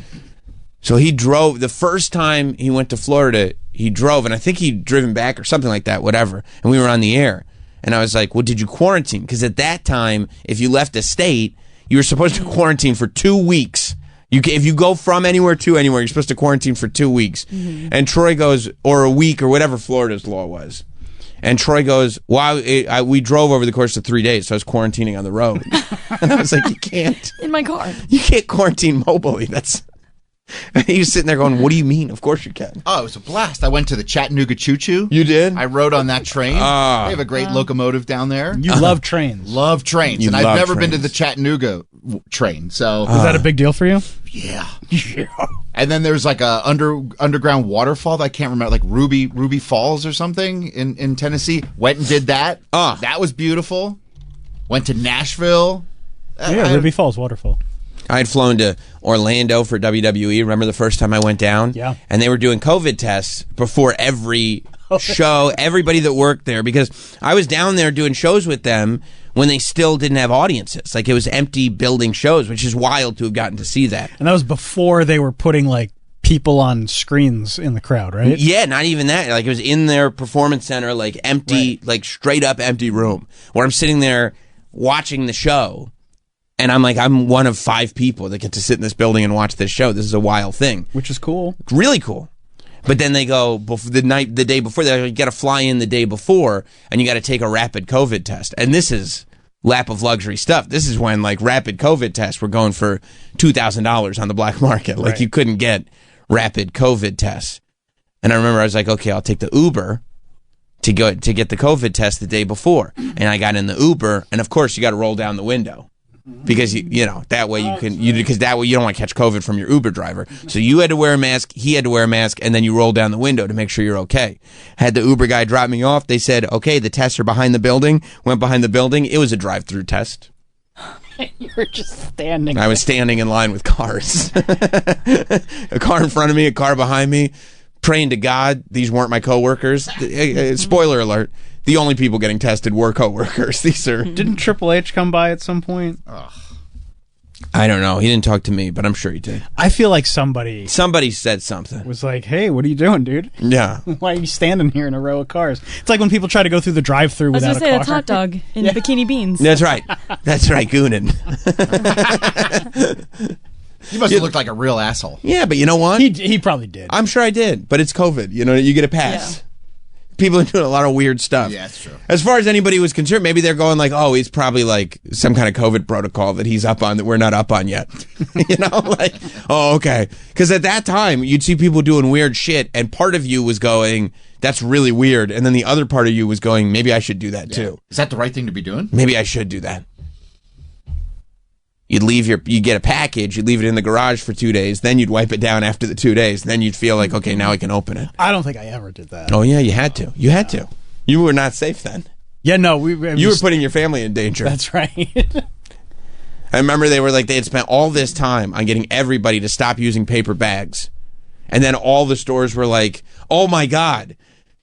So he drove. The first time he went to Florida, he drove, and I think he'd driven back or something like that, whatever. And we were on the air. And I was like, well, did you quarantine? Because at that time, if you left a state, you were supposed to quarantine for 2 weeks. If you go from anywhere to anywhere, you're supposed to quarantine for 2 weeks. Mm-hmm. And Troy goes, or a week, or whatever Florida's law was. And Troy goes, well, we drove over the course of 3 days, so I was quarantining on the road. And I was like, you can't. In my car. You can't quarantine mobily. He was sitting there going, what do you mean? Of course you can. Oh, it was a blast. I went to the Chattanooga Choo Choo. You did? I rode on that train. They have a great locomotive down there. You love trains. Love trains. And I've never been to the Chattanooga train. So was that a big deal for you? Yeah. And then there's like a underground waterfall that I can't remember, like Ruby Falls or something in Tennessee. Went and did that. That was beautiful. Went to Nashville. Ruby Falls waterfall. I had flown to Orlando for WWE. Remember the first time I went down? Yeah. And they were doing COVID tests before every show, everybody that worked there, because I was down there doing shows with them when they still didn't have audiences. Like, it was empty building shows, which is wild to have gotten to see that. And that was before they were putting, like, people on screens in the crowd, right? Yeah, not even that. Like, it was in their performance center, like, empty, like, straight up empty room, where I'm sitting there watching the show. And I'm like, I'm one of 5 people that get to sit in this building and watch this show. This is a wild thing. Which is cool. Really cool. But then they go, the day before, you got to fly in the day before, and you got to take a rapid COVID test. And this is lap of luxury stuff. This is when, like, rapid COVID tests were going for $2,000 on the black market. Like, you couldn't get rapid COVID tests. And I remember I was like, okay, I'll take the Uber to get the COVID test the day before. And I got in the Uber, and of course, you got to roll down the window. Because you know that way because that way you don't want to catch COVID from your Uber driver. So you had to wear a mask, he had to wear a mask, and then you roll down the window to make sure you're okay. Had the Uber guy drop me off. They said, okay, the tests are behind the building. Went behind the building. It was a drive-through test. You were just standing. I was standing in line with cars. A car in front of me, a car behind me, praying to God these weren't my coworkers. Spoiler alert. The only people getting tested were coworkers. These are. Didn't Triple H come by at some point? I don't know. He didn't talk to me, but I'm sure he did. I feel like somebody said something. Was like, "Hey, what are you doing, dude? Yeah. Why are you standing here in a row of cars?" It's like when people try to go through the drive-thru without a car. I was going to say, that's hot dog in bikini beans. That's right. That's right, Goonin. You must have looked like a real asshole. Yeah, but you know what? He probably did. I'm sure I did, but it's COVID. You know, you get a pass. People are doing a lot of weird stuff. Yeah, that's true. As far as anybody was concerned, maybe they're going like, oh, he's probably like some kind of COVID protocol that he's up on that we're not up on yet. You know, like, oh, okay. Because at that time, you'd see people doing weird shit, and part of you was going, that's really weird. And then the other part of you was going, maybe I should do that too. Is that the right thing to be doing? Maybe I should do that. You get a package, you'd leave it in the garage for 2 days, then you'd wipe it down after the 2 days, then you'd feel like, okay, now I can open it. I don't think I ever did that. Oh yeah, you had to. You had to. You were not safe then. Yeah, no, you were putting your family in danger. That's right. I remember they had spent all this time on getting everybody to stop using paper bags. And then all the stores were like, oh my God,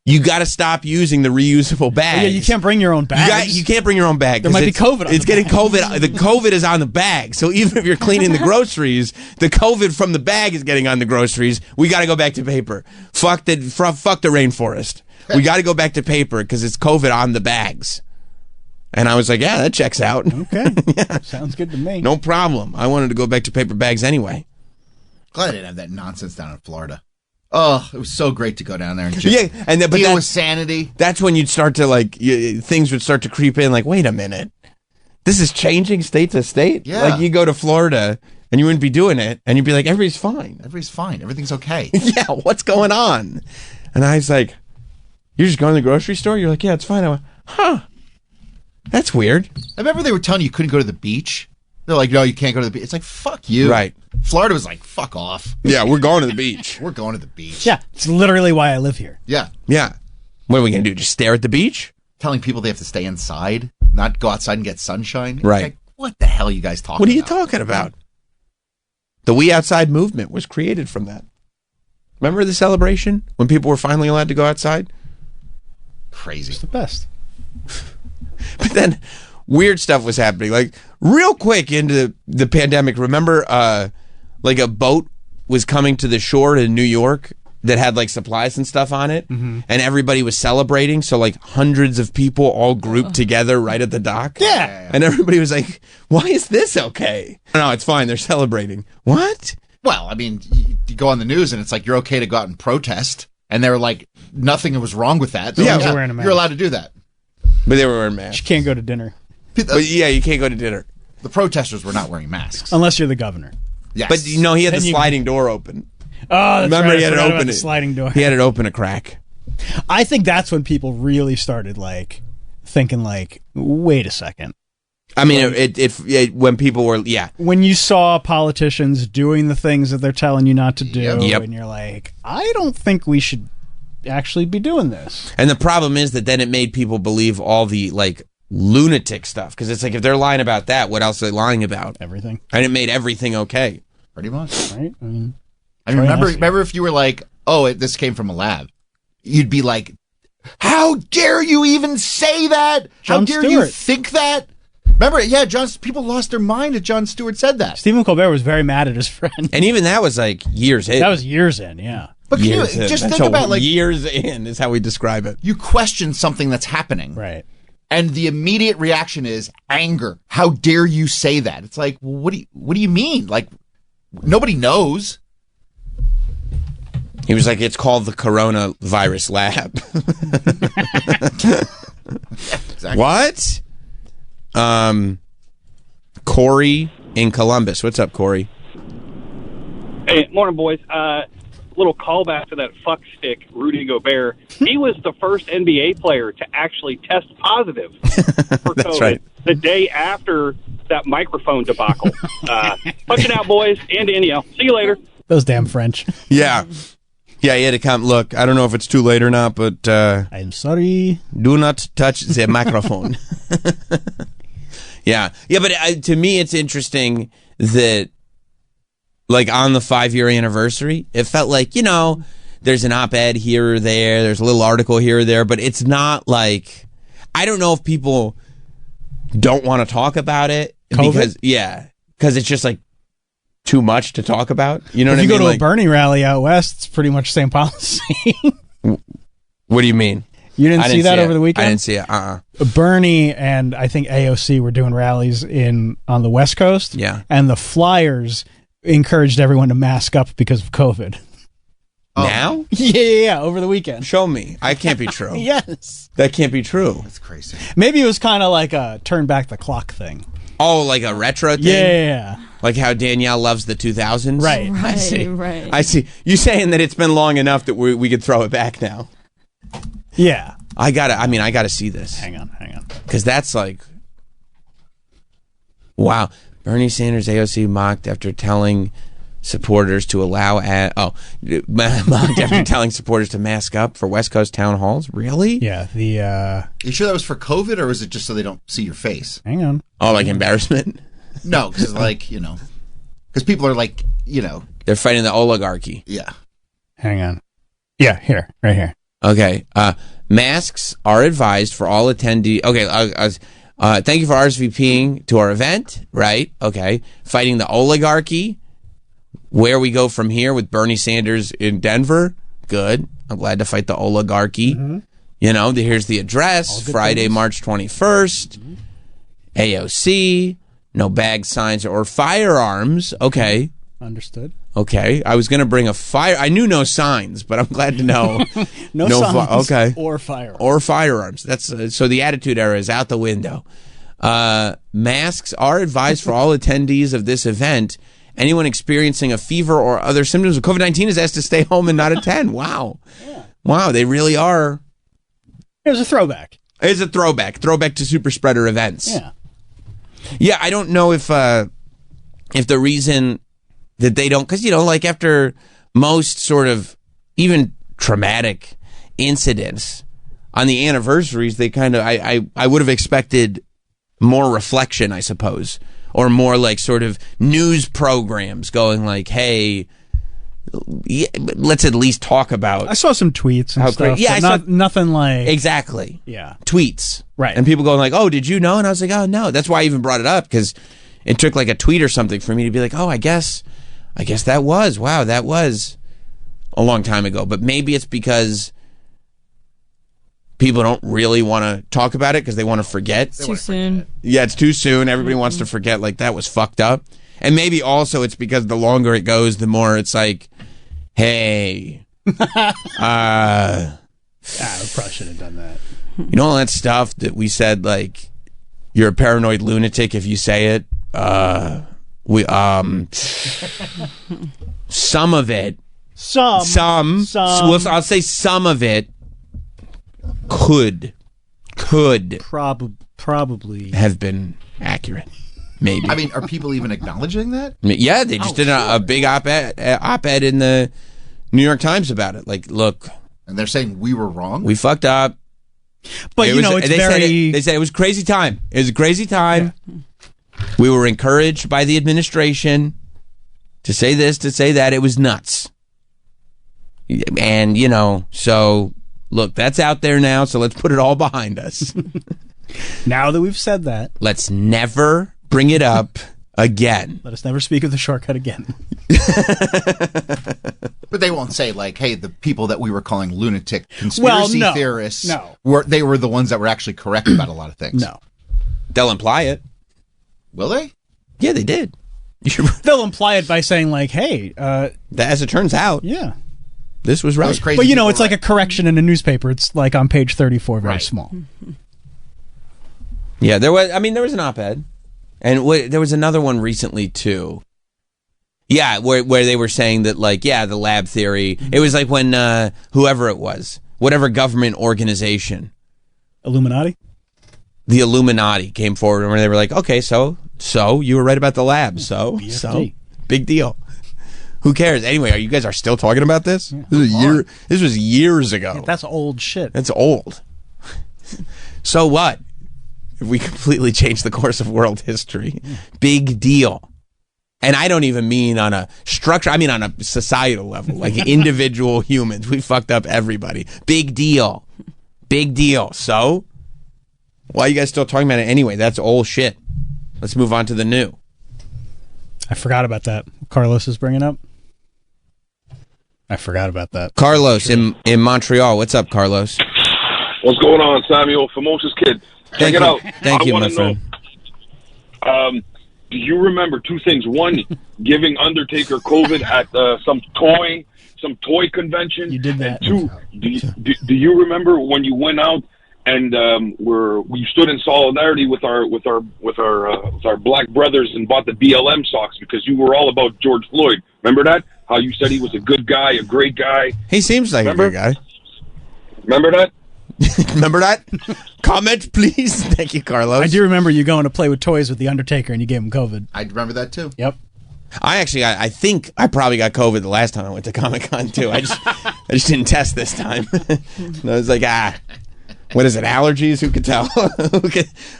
you got to stop using the reusable bags. Yeah, you can't bring your own bags. You can't bring your own bag. There might be COVID on It's getting COVID. The COVID is on the bag. So even if you're cleaning the groceries, the COVID from the bag is getting on the groceries. We got to go back to paper. Fuck the rainforest. We got to go back to paper because it's COVID on the bags. And I was like, yeah, that checks out. Okay. Yeah. Sounds good to me. No problem. I wanted to go back to paper bags anyway. Glad I didn't have that nonsense down in Florida. Oh, it was so great to go down there and just deal with sanity. That's when you'd start to things would start to creep in. Like, wait a minute, this is changing state to state. Yeah. Like you go to Florida and you wouldn't be doing it, and you'd be like, everybody's fine. Everybody's fine. Everything's okay. Yeah, what's going on? And I was like, you're just going to the grocery store? You're like, yeah, it's fine. I went, huh? That's weird. I remember they were telling you couldn't go to the beach. They're like, no, you can't go to the beach. It's like, fuck you. Right. Florida was like, fuck off. Yeah, we're going to the beach. We're going to the beach. Yeah, it's literally why I live here. Yeah. Yeah. What are we going to do? Just stare at the beach? Telling people they have to stay inside, not go outside and get sunshine. Right. Like, what the hell are you guys talking about? What are you talking about? The We Outside movement was created from that. Remember the celebration when people were finally allowed to go outside? Crazy. It's the best. But then weird stuff was happening. Like real quick into the pandemic, remember like a boat was coming to the shore in New York that had like supplies and stuff on it, and everybody was celebrating. So like hundreds of people all grouped together right at the dock. Yeah. And everybody was like, why is this okay? No, it's fine. They're celebrating. What? Well, I mean, you go on the news and it's like you're okay to go out and protest, and they're like, nothing was wrong with that. So, yeah, wearing a mask. You're allowed to do that. But they were wearing masks. You can't go to dinner. But yeah, you can't go to dinner. The protesters were not wearing masks. Unless you're the governor. Yes. But he had the sliding door open. Oh, that's Remember, right. he had it open. The sliding door. He had it open a crack. I think that's when people really started like thinking like, wait a second. I mean, it when people were, when you saw politicians doing the things that they're telling you not to do, Yep. and you're like, I don't think we should actually be doing this. And the problem is that then it made people believe all the like lunatic stuff, because it's like if they're lying about that, what else are they lying about? Everything. And it made everything okay. Pretty much. Right? I mean, remember if you were like, oh, this came from a lab, you'd be like, how dare you even say that? How dare you think that? Remember, yeah, people lost their mind that Jon Stewart said that. Stephen Colbert was very mad at his friend. And even that was like years in. That was years in, yeah. But can you just think about like years in is how we describe it. You question something that's happening. Right. And the immediate reaction is anger. How dare you say that? It's like, well, what do you mean? Like, nobody knows. He was like, it's called the coronavirus lab. Exactly. What? Corey in Columbus. What's up, Corey? Hey, morning, boys. Little callback to that fuck stick, Rudy Gobert. He was the first NBA player to actually test positive for That's COVID right. the day after that microphone debacle. Punching out, boys, and Danielle. See you later. Those damn French. Yeah. Yeah, he had to come. Look, I don't know if it's too late or not, but I'm sorry. Do not touch the microphone. Yeah. But to me, it's interesting that, like, on the 5-year anniversary, it felt like, there's an op-ed here or there, there's a little article here or there, but it's not like, I don't know if people don't want to talk about it COVID? because it's just like too much to talk about. You know what I mean? If you go to a Bernie rally out west, it's pretty much the same policy. What do you mean? You didn't see that over the weekend? I didn't see it. Bernie and I think AOC were doing rallies on the West Coast. Yeah. And the flyers encouraged everyone to mask up because of COVID. Now? Yeah, over the weekend. Show me. I can't be true. Yes. That can't be true. That's crazy. Maybe it was kind of like a turn back the clock thing. Oh, like a retro thing? Yeah. Like how Danielle loves the 2000s? Right. I see. Right. I see. You saying that it's been long enough that we could throw it back now? Yeah. I gotta see this. Hang on. Because that's like, wow. Bernie Sanders AOC mocked after telling supporters to mocked after telling supporters to mask up for West Coast town halls. Really? Yeah. You sure that was for COVID, or was it just so they don't see your face? Hang on. Oh, like embarrassment? No, because because people are like, They're fighting the oligarchy. Yeah. Hang on. Yeah, right here. Okay. Masks are advised for all attendees. Okay. Thank you for RSVPing to our event. Right. Okay. Fighting the oligarchy. Where we go from here with Bernie Sanders in Denver. Good. I'm glad to fight the oligarchy. Mm-hmm. Here's the address. Friday, things. March 21st. Mm-hmm. AOC. No bag signs or firearms. Okay. Understood. Okay. I was going to bring a fire. I knew no signs, but I'm glad to know. no signs okay. or firearms. Or firearms. That's so the attitude era is out the window. Masks are advised for all attendees of this event. Anyone experiencing a fever or other symptoms of COVID-19 is asked to stay home and not attend. Wow. Yeah. Wow, they really are. It was a throwback. It's a throwback. Throwback to super spreader events. Yeah. Yeah, I don't know if the reason that they don't, because, like after most sort of even traumatic incidents on the anniversaries, they kind of, I would have expected more reflection, I suppose. Or more like sort of news programs going like, hey, let's at least talk about. I saw some tweets and stuff. Yeah, I saw nothing like. Exactly. Yeah. Tweets. Right. And people going like, oh, did you know? And I was like, oh, no. That's why I even brought it up, because it took like a tweet or something for me to be like, oh, I guess that was a long time ago. But maybe it's because people don't really want to talk about it because they want to forget. It's too soon. Yeah, it's too soon. Everybody wants to forget like that was fucked up. And maybe also it's because the longer it goes, the more it's like, hey, I probably shouldn't have done that. You know all that stuff that we said, like, you're a paranoid lunatic if you say it? Some of it. Some. I'll say some of it could probably have been accurate. Maybe. I mean, are people even acknowledging that? Yeah, they just did a big op-ed in the New York Times about it. Like, look, and they're saying we were wrong. We fucked up. But they said it was a crazy time. It was a crazy time. Yeah. We were encouraged by the administration to say this, to say that. It was nuts. And so. Look, that's out there now, so let's put it all behind us. Now that we've said that. Let's never bring it up again. Let us never speak of the shortcut again. But they won't say, like, hey, the people that we were calling lunatic conspiracy theorists, they were the ones that were actually correct about a lot of things. No. They'll imply it. Will they? Yeah, they did. They'll imply it by saying, like, hey. As it turns out. Yeah. This was right. But it's like a correction in a newspaper. It's like on page 34, very small. Yeah, there was an op-ed. And there was another one recently too. Yeah, where they were saying that, like, the lab theory. It was like when whoever it was, whatever government organization. Illuminati? The Illuminati came forward and they were like, okay, so you were right about the lab. So big deal. Who cares? Anyway, you guys are still talking about this? Yeah. This was years ago. Yeah, that's old shit. That's old. So what? If we completely change the course of world history. Yeah. Big deal. And I don't even mean on a structure. I mean on a societal level. Like individual humans. We fucked up everybody. Big deal. Big deal. So? Why are you guys still talking about it anyway? That's old shit. Let's move on to the new. I forgot about that. Carlos is bringing up. I forgot about that. Carlos in Montreal. What's up, Carlos? What's going on, Samuel? Famous kid. Check it out. Thank you, my friend. do you remember two things? One, giving Undertaker COVID at some toy convention. You did that. And two, do you remember when you went out and we stood in solidarity with our black brothers and bought the BLM socks because you were all about George Floyd? Remember that? How you said he was a good guy, a great guy. He seems like a good guy. Remember that? Remember that? Comment, please. Thank you, Carlos. I do remember you going to play with toys with the Undertaker and you gave him COVID. I remember that too. Yep. I think I probably got COVID the last time I went to Comic-Con too. I just didn't test this time. And I was like, what is it? Allergies? Who could tell?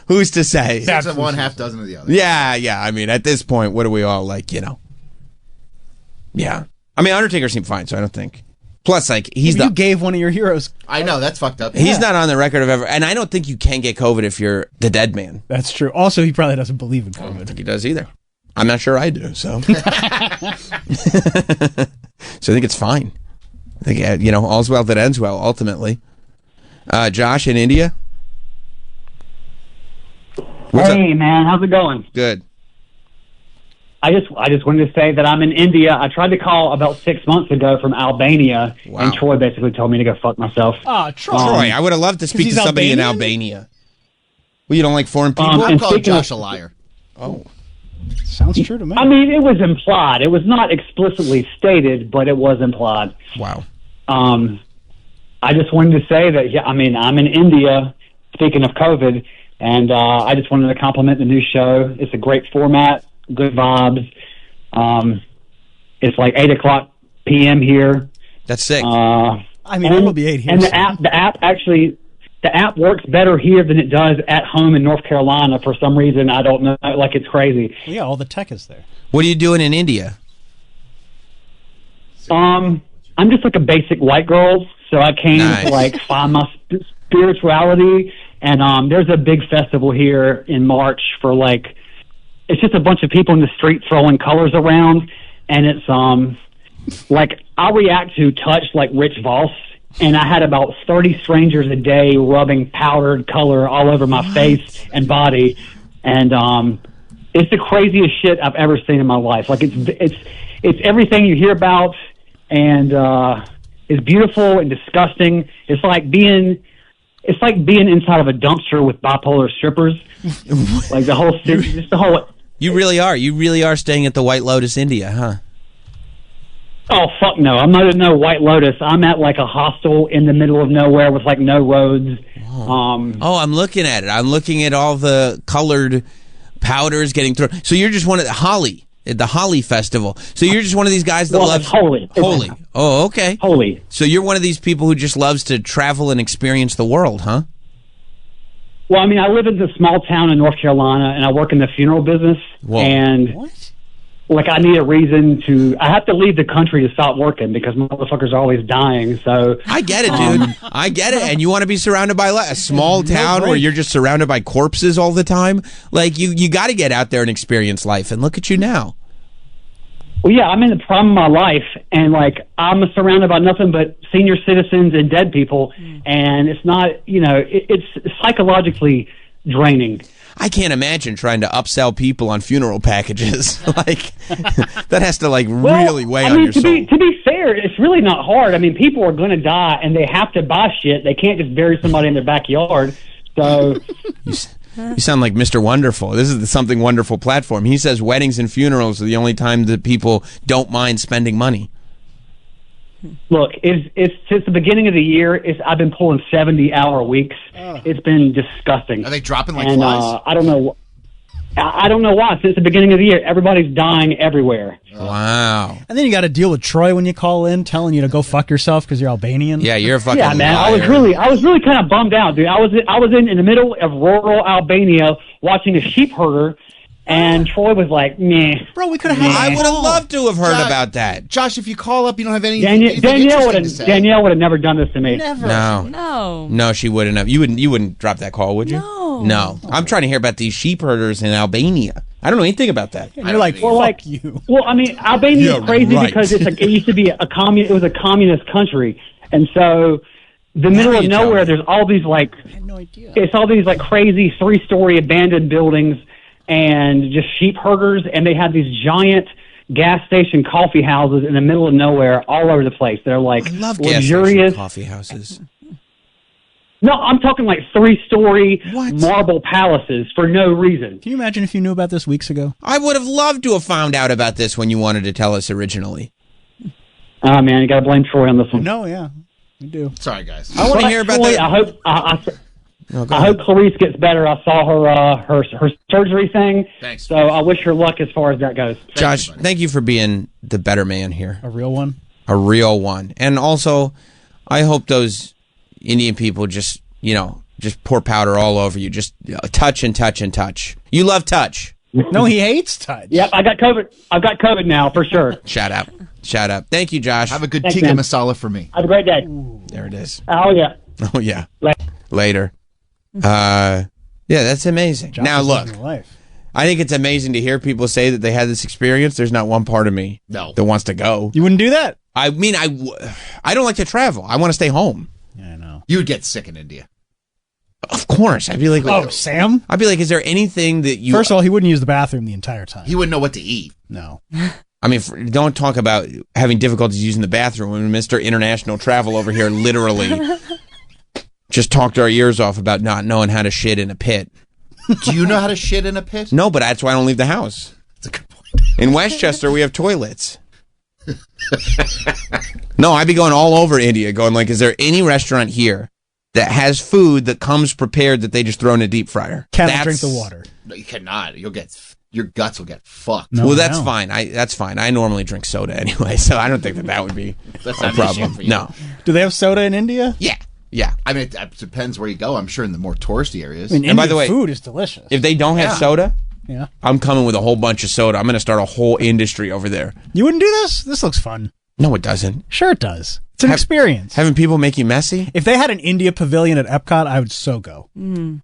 Who's to say? That's one half dozen of the other. Yeah. I mean, at this point, what are we all like? Yeah. I mean, Undertaker seemed fine, so I don't think. Plus, like, you gave one of your heroes. I know, that's fucked up. He's not on the record of ever, and I don't think you can get COVID if you're the dead man. That's true. Also, he probably doesn't believe in COVID. I don't think he does either. I'm not sure I do, so. So I think it's fine. I think, all's well that ends well, ultimately. Josh in India? Hey, man, how's it going? Good. I just wanted to say that I'm in India. I tried to call about 6 months ago from Albania, and Troy basically told me to go fuck myself. Troy. I would have loved to speak to somebody in Albania. Well, you don't like foreign people? I'll call Josh a liar. Oh. Sounds true to me. I mean, it was implied. It was not explicitly stated, but it was implied. Wow. I just wanted to say that, I'm in India, speaking of COVID, and I just wanted to compliment the new show. It's a great format. Good vibes. It's like 8:00 p.m. here. That's sick. It will be 8 here. And the app works better here than it does at home in North Carolina for some reason. I don't know. Like, it's crazy. Well, yeah, all the tech is there. What are you doing in India? I'm just like a basic white girl, so I came to find my spirituality. And there's a big festival here in March for it's just a bunch of people in the street throwing colors around, and it's I react to touch like Rich Voss, and I had about 30 strangers a day rubbing powdered color all over my face and body, and it's the craziest shit I've ever seen in my life. Like it's everything you hear about, and it's beautiful and disgusting. It's like being inside of a dumpster with bipolar strippers. Like the whole city, just the whole. You really are staying at the White Lotus, India, huh? Oh, fuck no. I'm not at no White Lotus. I'm at a hostel in the middle of nowhere with no roads. I'm looking at it. I'm looking at all the colored powders getting thrown. So you're just one of the Holi Festival. So you're just one of these guys that loves Holy. Oh, okay. Holy. So you're one of these people who just loves to travel and experience the world, huh? Well, I live in a small town in North Carolina, and I work in the funeral business. Whoa. And I need a reason I have to leave the country to stop working because motherfuckers are always dying. So I get it, dude. I get it. And you want to be surrounded by a small town where you're just surrounded by corpses all the time. You got to get out there and experience life. And look at you now. Well, yeah, I'm in the prime of my life, and I'm surrounded by nothing but senior citizens and dead people, and it's not, it's psychologically draining. I can't imagine trying to upsell people on funeral packages. That has to really weigh on your soul. To be fair, it's really not hard. People are going to die, and they have to buy shit. They can't just bury somebody in their backyard. So. You sound like Mr. Wonderful. This is the Something Wonderful platform. He says weddings and funerals are the only time that people don't mind spending money. Look, it's since the beginning of the year. I've been pulling 70-hour weeks. It's been disgusting. Are they dropping like flies? I don't know. I don't know why. Since the beginning of the year, everybody's dying everywhere. Wow. And then you got to deal with Troy when you call in, telling you to go fuck yourself because you're Albanian. Yeah, you're a fucking man. liar. I was really kind of bummed out, dude. I was in the middle of rural Albania watching a sheep herder, and Troy was like, meh. Bro, we could have. I would have loved to have heard about that. Josh, if you call up, you don't have anything Danielle interesting to say. Danielle would have never done this to me. Never. No, she wouldn't have. You wouldn't drop that call, would you? No. I'm trying to hear about these sheep herders in Albania. I don't know anything about that. And you're like, fuck you. Well, Albania is crazy because it used to be it was a communist country, and so the middle of nowhere, there's all these I had no idea. It's all these crazy 3-story abandoned buildings, and just sheep herders, and they have these giant gas station coffee houses in the middle of nowhere all over the place. They're like I love luxurious coffee houses. No, I'm talking like 3-story marble palaces for no reason. Can you imagine if you knew about this weeks ago? I would have loved to have found out about this when you wanted to tell us originally. Oh, man, you got to blame Troy on this one. No, yeah, we do. Sorry, guys. I want to hear about Troy, that. I hope Clarice gets better. I saw her surgery thing. Thanks. So I wish her luck as far as that goes. Josh, thank you for being the better man here. A real one? A real one. And also, I hope those Indian people just pour powder all over you. Just touch and touch and touch. You love touch. No, he hates touch. Yep, I got COVID. I've got COVID now for sure. Shut up. Thank you, Josh. Have a good Thanks, tikka man. masala for me. Have a great day. There it is. Oh, yeah. Oh, yeah. Later. Yeah, that's amazing. Josh now, is look. living life. I think it's amazing to hear people say that they had this experience. There's not one part of me that wants to go. You wouldn't do that? I mean, I don't like to travel. I want to stay home. Yeah, I know. You would get sick in India. Of course. I'd be like, oh, Sam? I'd be like, is there anything that you... First of all, he wouldn't use the bathroom the entire time. He wouldn't know what to eat. No. I mean, don't talk about having difficulties using the bathroom when Mr. International Travel over here literally just talked our ears off about not knowing how to shit in a pit. Do you know how to shit in a pit? No, but that's why I don't leave the house. That's a good point. In Westchester, we have toilets. No, I'd be going all over India, going like, is there any restaurant here that has food that comes prepared that they just throw in a deep fryer? Cannot drink the water. No, you cannot. Your guts will get fucked. No, well, that's fine. That's fine. I normally drink soda anyway, so I don't think that would be That's a not an problem. issue for you. No. Do they have soda in India? Yeah. I mean, it depends where you go. I'm sure in the more touristy areas. I mean, And by Indian the way, food is delicious. If they don't have soda, Yeah. I'm coming with a whole bunch of soda. I'm going to start a whole industry over there. You wouldn't do this? This looks fun. No, it doesn't. Sure it does. It's an experience. Having people make you messy? If they had an India pavilion at Epcot, I would so go. No,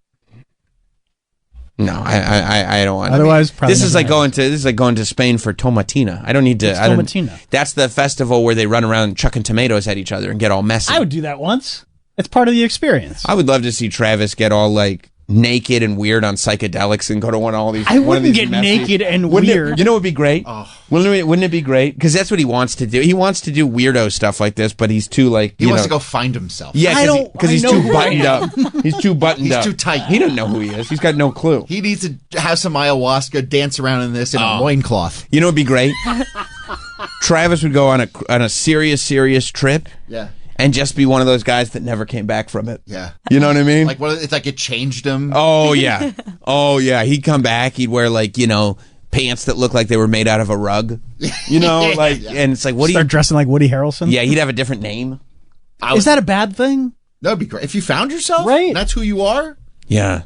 I don't want. Otherwise, probably this is never like going to Spain for Tomatina. I don't need to. What's I don't, Tomatina? That's the festival where they run around chucking tomatoes at each other and get all messy. I would do that once. It's part of the experience. I would love to see Travis get all like naked and weird on psychedelics and go to one of these. I wouldn't get naked and weird. You know what would be great? Oh. Wouldn't it be great? Because that's what he wants to do. He wants to do weirdo stuff like this, but he's too like. He wants to go find himself. Yeah, because he's too buttoned up. He's too buttoned up. He's too tight. He doesn't know who he is. He's got no clue. He needs to have some ayahuasca, dance around in this in a loincloth. You know what'd be great? Travis would go on a serious trip. Yeah. And just be one of those guys that never came back from it. Yeah. You know what I mean? Like it's like it changed him. Oh yeah. Oh yeah. He'd come back. He'd wear like, pants that looked like they were made out of a rug. And it's like, what do you start dressing like Woody Harrelson? Yeah, he'd have a different name. Is that a bad thing? That'd be great. If you found yourself, right? That's who you are. Yeah.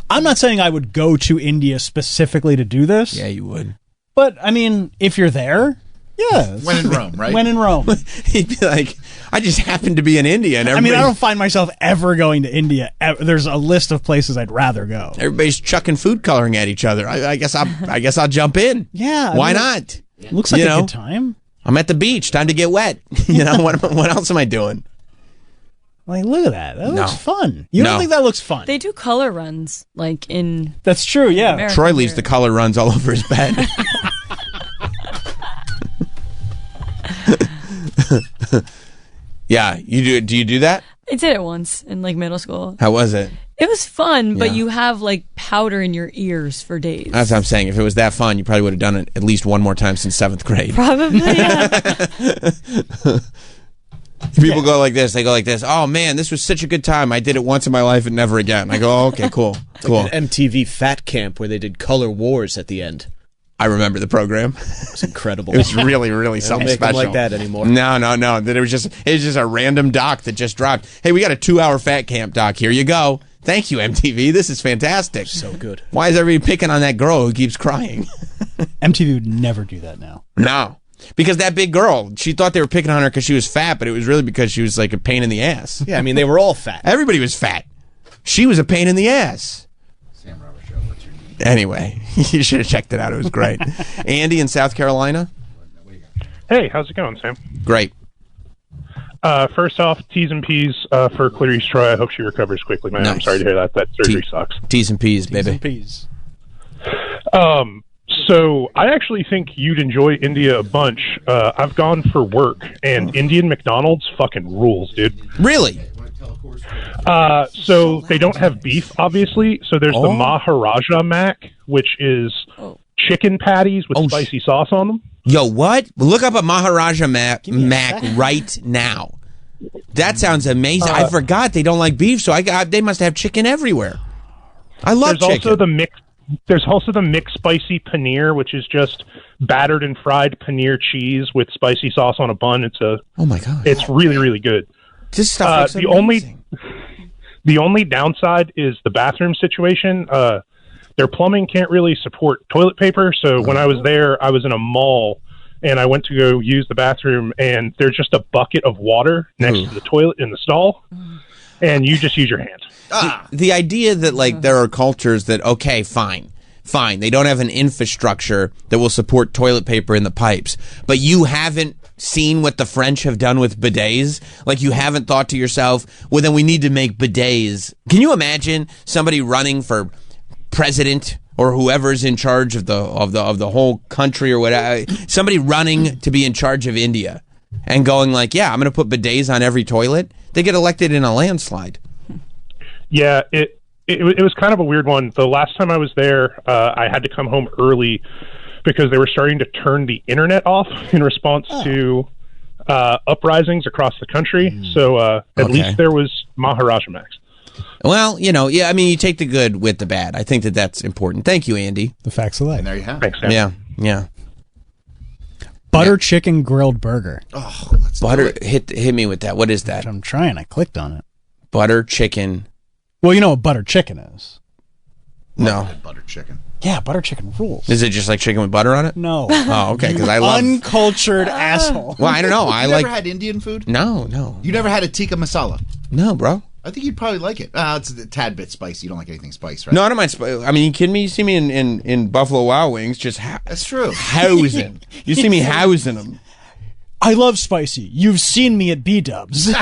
I'm not saying I would go to India specifically to do this. Yeah, you would. But I mean, if you're there, yeah. When in Rome, right? When in Rome. He'd be like, I just happened to be in India. And I mean, I don't find myself ever going to India. There's a list of places I'd rather go. Everybody's chucking food coloring at each other. I guess I'll jump in. Yeah. Why not? Looks like a good time. I'm at the beach. Time to get wet. What else am I doing? Like, look at that. That looks fun. You don't think that looks fun? They do color runs, like in. That's true. Yeah. America Troy leaves the color runs all over his bed. Yeah, you do. Do you do that? I did it once in like middle school. How was it? It was fun, but Yeah. you have like powder in your ears for days. That's what I'm saying. If it was that fun, you probably would have done it at least one more time since 7th grade. Probably, yeah. People go like this. They go like this. Oh man, this was such a good time. I did it once in my life and never again. I go, oh, okay, cool, cool. Like an MTV Fat Camp where they did Color Wars at the end. I remember the program. It was incredible. It was really, really They don't something make them special. like that anymore. No. That it was just a random doc that just dropped. Hey, we got a 2-hour Fat Camp doc. Here you go. Thank you, MTV. This is fantastic. So good. Why is everybody picking on that girl who keeps crying? MTV would never do that now. No. Because that big girl, she thought they were picking on her because she was fat, but it was really because she was like a pain in the ass. Yeah, I mean, they were all fat. Everybody was fat. She was a pain in the ass. Anyway, you should have checked it out. It was great. Andy in South Carolina. Hey, how's it going, Sam? Great. First off, T's and P's for Clarice Troy. I hope she recovers quickly, man. Nice. I'm sorry to hear that. That surgery sucks. T's and P's, baby. T's and P's. So I actually think you'd enjoy India a bunch. I've gone for work, and Indian McDonald's fucking rules, dude. Really? So they don't have beef, obviously. So there's the Maharaja Mac, which is chicken patties with spicy sauce on them. Yo, what? Look up a Maharaja Mac right now. That sounds amazing. I forgot they don't like beef, so they must have chicken everywhere. I love chicken. There's also the mixed spicy paneer, which is just battered and fried paneer cheese with spicy sauce on a bun. Oh my god! It's really, really good. This stuff looks amazing. The only downside is the bathroom situation. Their plumbing can't really support toilet paper. So when I was there, I was in a mall and I went to go use the bathroom, and there's just a bucket of water next to the toilet in the stall, and you just use your hands. The idea that like there are cultures that fine, they don't have an infrastructure that will support toilet paper in the pipes, but you haven't seen what the French have done with bidets. Like, you haven't thought to yourself, well, then we need to make bidets. Can you imagine somebody running for president or whoever's in charge of the whole country or whatever, somebody running to be in charge of India and going like, yeah, I'm going to put bidets on every toilet? They get elected in a landslide. Yeah, it was kind of a weird one. The last time I was there, I had to come home early because they were starting to turn the internet off in response to uprisings across the country. So at least there was Maharaja Max. Well, you take the good with the bad. I think that's important. Thank you, Andy. The facts of life. And there you have it. Thanks, Yeah. Butter chicken grilled burger. Oh, let's butter. Hit me with that. What is that? I'm trying. I clicked on it. Butter chicken. Well, you know what butter chicken is. No. Butter chicken. Yeah, butter chicken rules. Is it just like chicken with butter on it? No. Oh, okay. Because I love uncultured asshole. Well, I don't know. You never had Indian food? No. You never had a tikka masala? No, bro. I think you'd probably like it. It's a tad bit spicy. You don't like anything spicy, right? No, I don't mind spicy. I mean, you kidding me? You see me in Buffalo Wild Wings, just that's true. Housing. You see me housing them. I love spicy. You've seen me at B-dubs.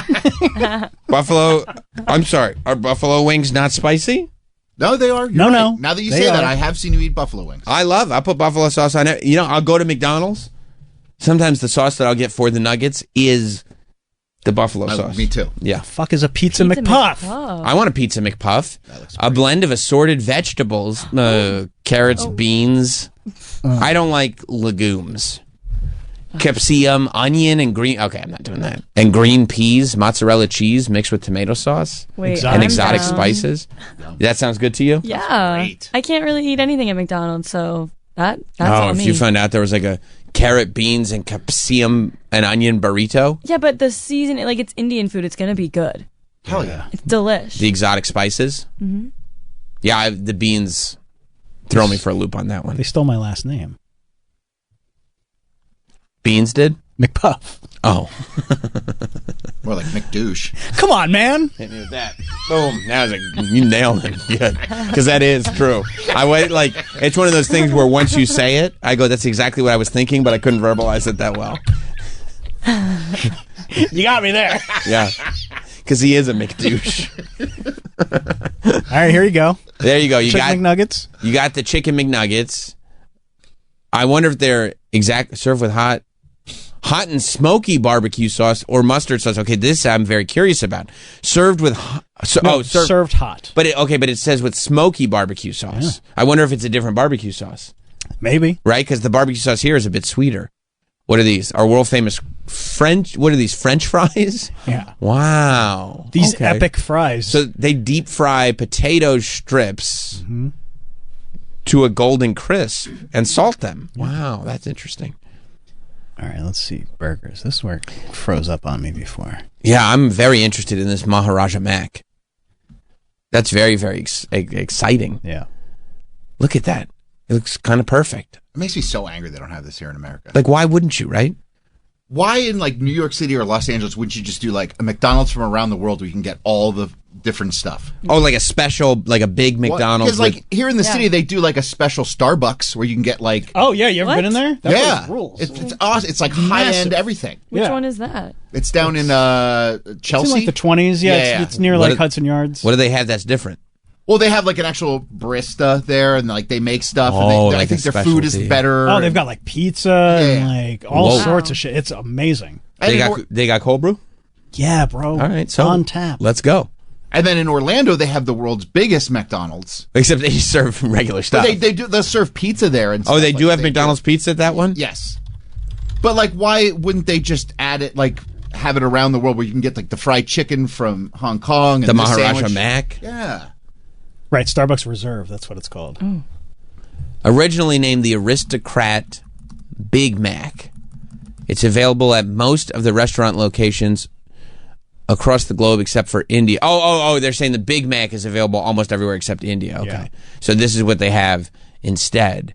Buffalo. I'm sorry. Are Buffalo wings not spicy? No, they are. No. Now that you say that, I have seen you eat buffalo wings. I put buffalo sauce on it. I'll go to McDonald's. Sometimes the sauce that I'll get for the nuggets is the buffalo sauce. Me too. Yeah. Fuck is a pizza McPuff? I want a pizza McPuff. A blend of assorted vegetables, carrots, beans. I don't like legumes. Capsicum, onion, and green. Okay, I'm not doing that. And green peas, mozzarella cheese mixed with tomato sauce and exotic spices. That sounds good to you? Yeah. Great. I can't really eat anything at McDonald's, so that's all if me. you found out there was like a carrot, beans, and capsicum and onion burrito. Yeah, but the season, like, it's Indian food. It's gonna be good. Hell yeah. It's delish. The exotic spices. Mm-hmm. Yeah, the beans throw me for a loop on that one. They stole my last name. Beans did? McPuff. Oh. More like McDouche. Come on, man. Hit me with that. Boom. Now you nailed it. Good. Because that is true. It's one of those things where once you say it, I go, that's exactly what I was thinking, but I couldn't verbalize it that well. You got me there. Yeah. Because he is a McDouche. All right, here you go. There you go. You chicken got McNuggets. You got the chicken McNuggets. I wonder if they're served with hot and smoky barbecue sauce or mustard sauce. Okay, this I'm very curious about. Served with served hot. But it says with smoky barbecue sauce. Yeah. I wonder if it's a different barbecue sauce. Maybe. Right? Because the barbecue sauce here is a bit sweeter. What are these? Our world famous French. What are these? French fries? Yeah. Wow. These epic fries. So they deep fry potato strips to a golden crisp and salt them. Wow, that's interesting. All right, let's see. Burgers. This work froze up on me before. Yeah, I'm very interested in this Maharaja Mac. That's very, very exciting. Yeah. Look at that. It looks kind of perfect. It makes me so angry they don't have this here in America. Like, why wouldn't you, right? Why in like New York City or Los Angeles wouldn't you just do like a McDonald's from around the world where you can get all the different stuff? Oh, like a special, like a big McDonald's. Because like here in the city, they do like a special Starbucks where you can get like. Oh yeah, you ever been in there? That rules. It's awesome. It's like high end everything. Which one is that? It's down in Chelsea. It's in like the 20s. Yeah, it's near like Hudson Yards. What do they have that's different? Well, they have like an actual barista there, and like they make stuff. Oh, and like I think a their food is specialty. better. Oh, they've got like pizza and like all Whoa. sorts of shit. It's amazing. They got cold brew? Yeah, bro. All right, so on tap. let's go. And then in Orlando, they have the world's biggest McDonald's. Except they serve regular stuff. But they'll serve pizza there. And they stuff do like have McDonald's pizza at that one? Yes. But like, why wouldn't they just add it, like have it around the world where you can get like the fried chicken from Hong Kong and The this Maharaja sandwich? Mac? Yeah. Right, Starbucks Reserve. That's what it's called. Originally named the Aristocrat Big Mac. It's available at most of the restaurant locations across the globe except for India. Oh, they're saying the Big Mac is available almost everywhere except India. Okay. Yeah. So this is what they have instead.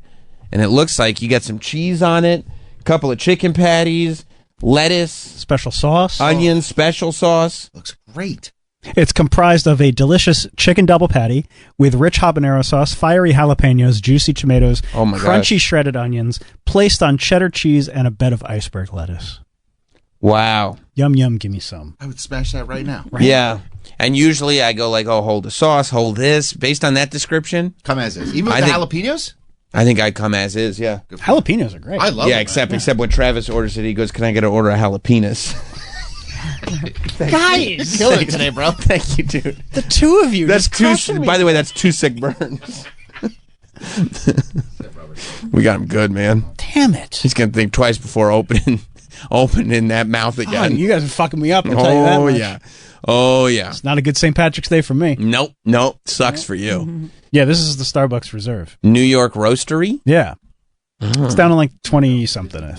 And it looks like you got some cheese on it, a couple of chicken patties, lettuce, special sauce, onions, special sauce. Looks great. It's comprised of a delicious chicken double patty with rich habanero sauce, fiery jalapenos, juicy tomatoes, crunchy shredded onions, placed on cheddar cheese and a bed of iceberg lettuce. Wow. Yum, yum, give me some. I would smash that right now. Right? Yeah. And usually I go like, hold the sauce, hold this. Based on that description. Come as is. Even with the jalapenos? I think I come as is, yeah. Jalapenos are great. I love them. Yeah, except when Travis orders it, he goes, "Can I get an order of jalapenos?" Guys! Killing it today, bro. Thank you, dude. The two of you. That's just two. crushing me. By the way, that's 2 sick burns. We got him good, man. Damn it. He's gonna think twice before opening that mouth again. You guys are fucking me up, I'll tell you that much. Yeah. Oh, yeah. It's not a good St. Patrick's Day for me. Nope. Sucks for you. Yeah, this is the Starbucks Reserve. New York Roastery? Yeah. It's down on like 20-something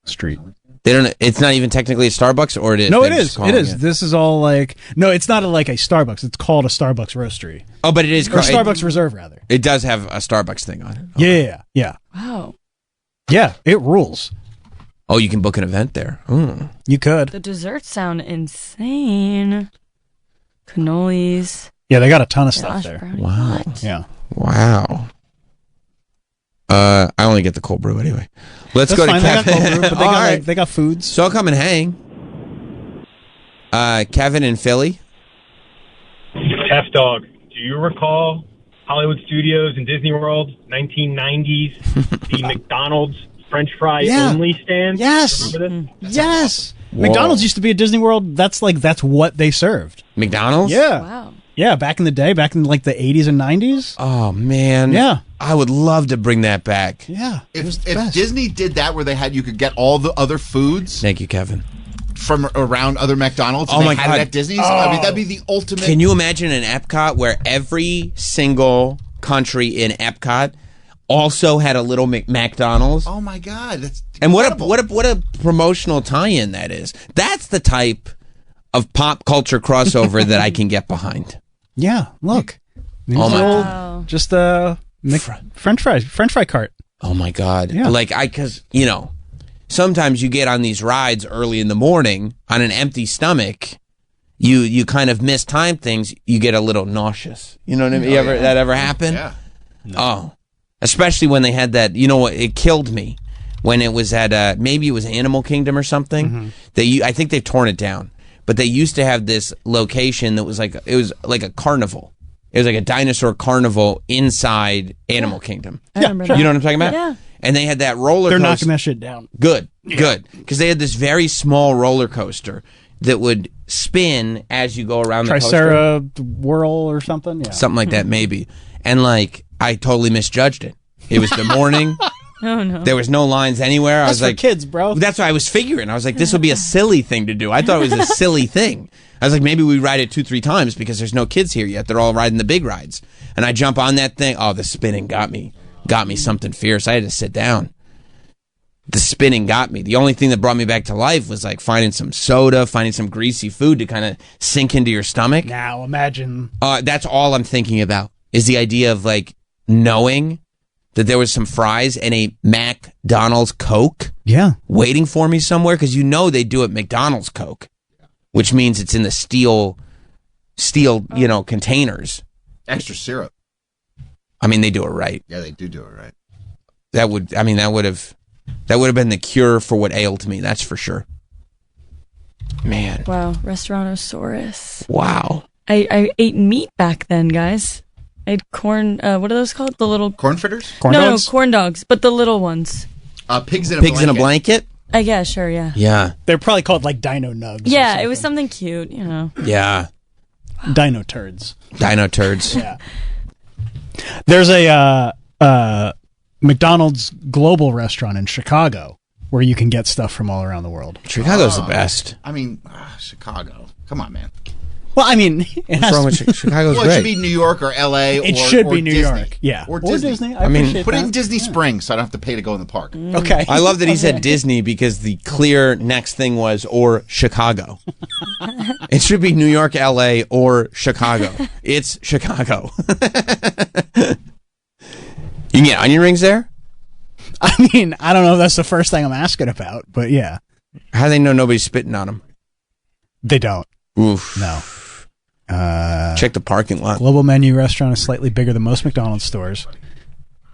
street. They don't. It's not even technically a Starbucks, or it is? No, it They're is. just calling It is. This is all like... No, it's not like a Starbucks. It's called a Starbucks Roastery. Oh, but it is... Or Starbucks Reserve, rather. It does have a Starbucks thing on it. Yeah. Wow. Yeah, it rules. Oh, you can book an event there. You could. The desserts sound insane. Cannolis. Yeah, they got a ton of stuff there. Brownie. Wow. What? Yeah. Wow. I only get the cold brew anyway. Let's That's go to fine. They got Kevin. cold brew, but they All got, right. they got foods. So I'll come and hang. Kevin in Philly. F Dog, do you recall Hollywood Studios and Disney World, 1990s, the McDonald's French fry only stand? Yes. Remember this? Yes. Whoa. McDonald's used to be at Disney World. That's what they served. McDonald's? Yeah. Wow. Yeah, back in the day, back in like the 80s and 90s. Oh, man. Yeah. I would love to bring that back. Yeah. If Disney did that where you could get all the other foods Thank you, Kevin. from around other McDonald's, Oh and my they had God. it at Disney's, I mean, that'd be the ultimate. Can you imagine an Epcot where every single country in Epcot also had a little McDonald's? Oh my God, that's and incredible. what a promotional tie-in that is. That's the type of pop culture crossover that I can get behind. Yeah, look. Oh my Wow. Just French fry cart. Oh my God. Yeah. Like because sometimes you get on these rides early in the morning on an empty stomach. You kind of mistime things. You get a little nauseous. You know what I mean? That ever happen? Yeah. Oh, especially when they had that. You know what? It killed me when it was at maybe it was Animal Kingdom or something. I think they've torn it down, but they used to have this location that was like a carnival. It was like a dinosaur carnival inside Animal Kingdom. I remember sure. that. You know what I'm talking about? Yeah. And they had that roller They're coaster. knocking that shit down. Good. Because they had this very small roller coaster that would spin as you go around the coaster. Tricera whirl or something. Yeah. Something like that, maybe. And I totally misjudged it. It was the morning. Oh no. There was no lines anywhere. I That's was for like, kids, bro. That's what I was figuring. I was like, this would be a silly thing to do. I thought it was a silly thing. I was like, maybe we ride it 2-3 times because there's no kids here yet. They're all riding the big rides. And I jump on that thing. Oh, the spinning got me something fierce. I had to sit down. The spinning got me. The only thing that brought me back to life was like finding some soda, finding some greasy food to kind of sink into your stomach. Now imagine. That's all I'm thinking about is the idea of like knowing that there was some fries and a McDonald's Coke waiting for me somewhere, because they do it McDonald's Coke, which means it's in the steel containers. Extra syrup. I mean, they do it right. Yeah, they do it right. That would have been the cure for what ailed me. That's for sure. Man. Wow. Restaurantosaurus. Wow. I ate meat back then, guys. I had corn. What are those called? The little corn fritters? No, corn dogs, but the little ones. Pigs in a blanket. I guess, sure, yeah. Yeah. They're probably called like Dino Nugs. Yeah, it was something cute, Yeah. Dino Turds. Dino Turds. Yeah. There's a McDonald's global restaurant in Chicago where you can get stuff from all around the world. Chicago's the best. I mean, Chicago. Come on, man. Well, I mean, what's wrong with Chicago's well, great. it should be New York or L.A. It should be New Disney. York, yeah, or Disney. I mean, put it in Disney Springs, so I don't have to pay to go in the park. Okay. I love that he said Disney because the clear next thing was or Chicago. It should be New York, L.A. or Chicago. It's Chicago. You can get onion rings there? I mean, I don't know if that's the first thing I'm asking about, but yeah. How do they know nobody's spitting on them? They don't. Oof. No. Check the parking lot. Global menu restaurant is slightly bigger than most McDonald's stores.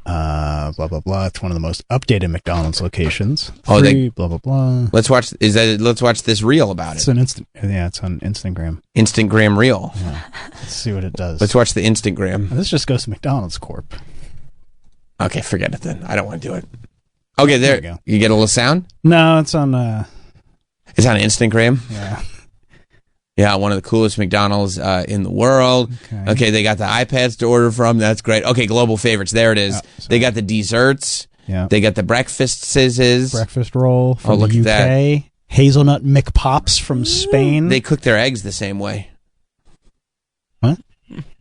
Blah blah blah. It's one of the most updated McDonald's locations. Free, blah blah blah. Let's watch. Let's watch this reel about it's it. It's on Instagram. Instagram reel. Yeah. Let's see what it does. Let's watch the Instagram. This just goes to McDonald's Corp. Okay, forget it then. I don't want to do it. Okay, there you go. You get a little sound? No, it's on. It's on Instagram. Yeah. Yeah, one of the coolest McDonald's in the world. Okay, they got the iPads to order from. That's great. Okay, global favorites. There it is. They got the desserts. Yeah. They got the breakfast roll from the UK. That. Hazelnut McPops from Spain. They cook their eggs the same way. What?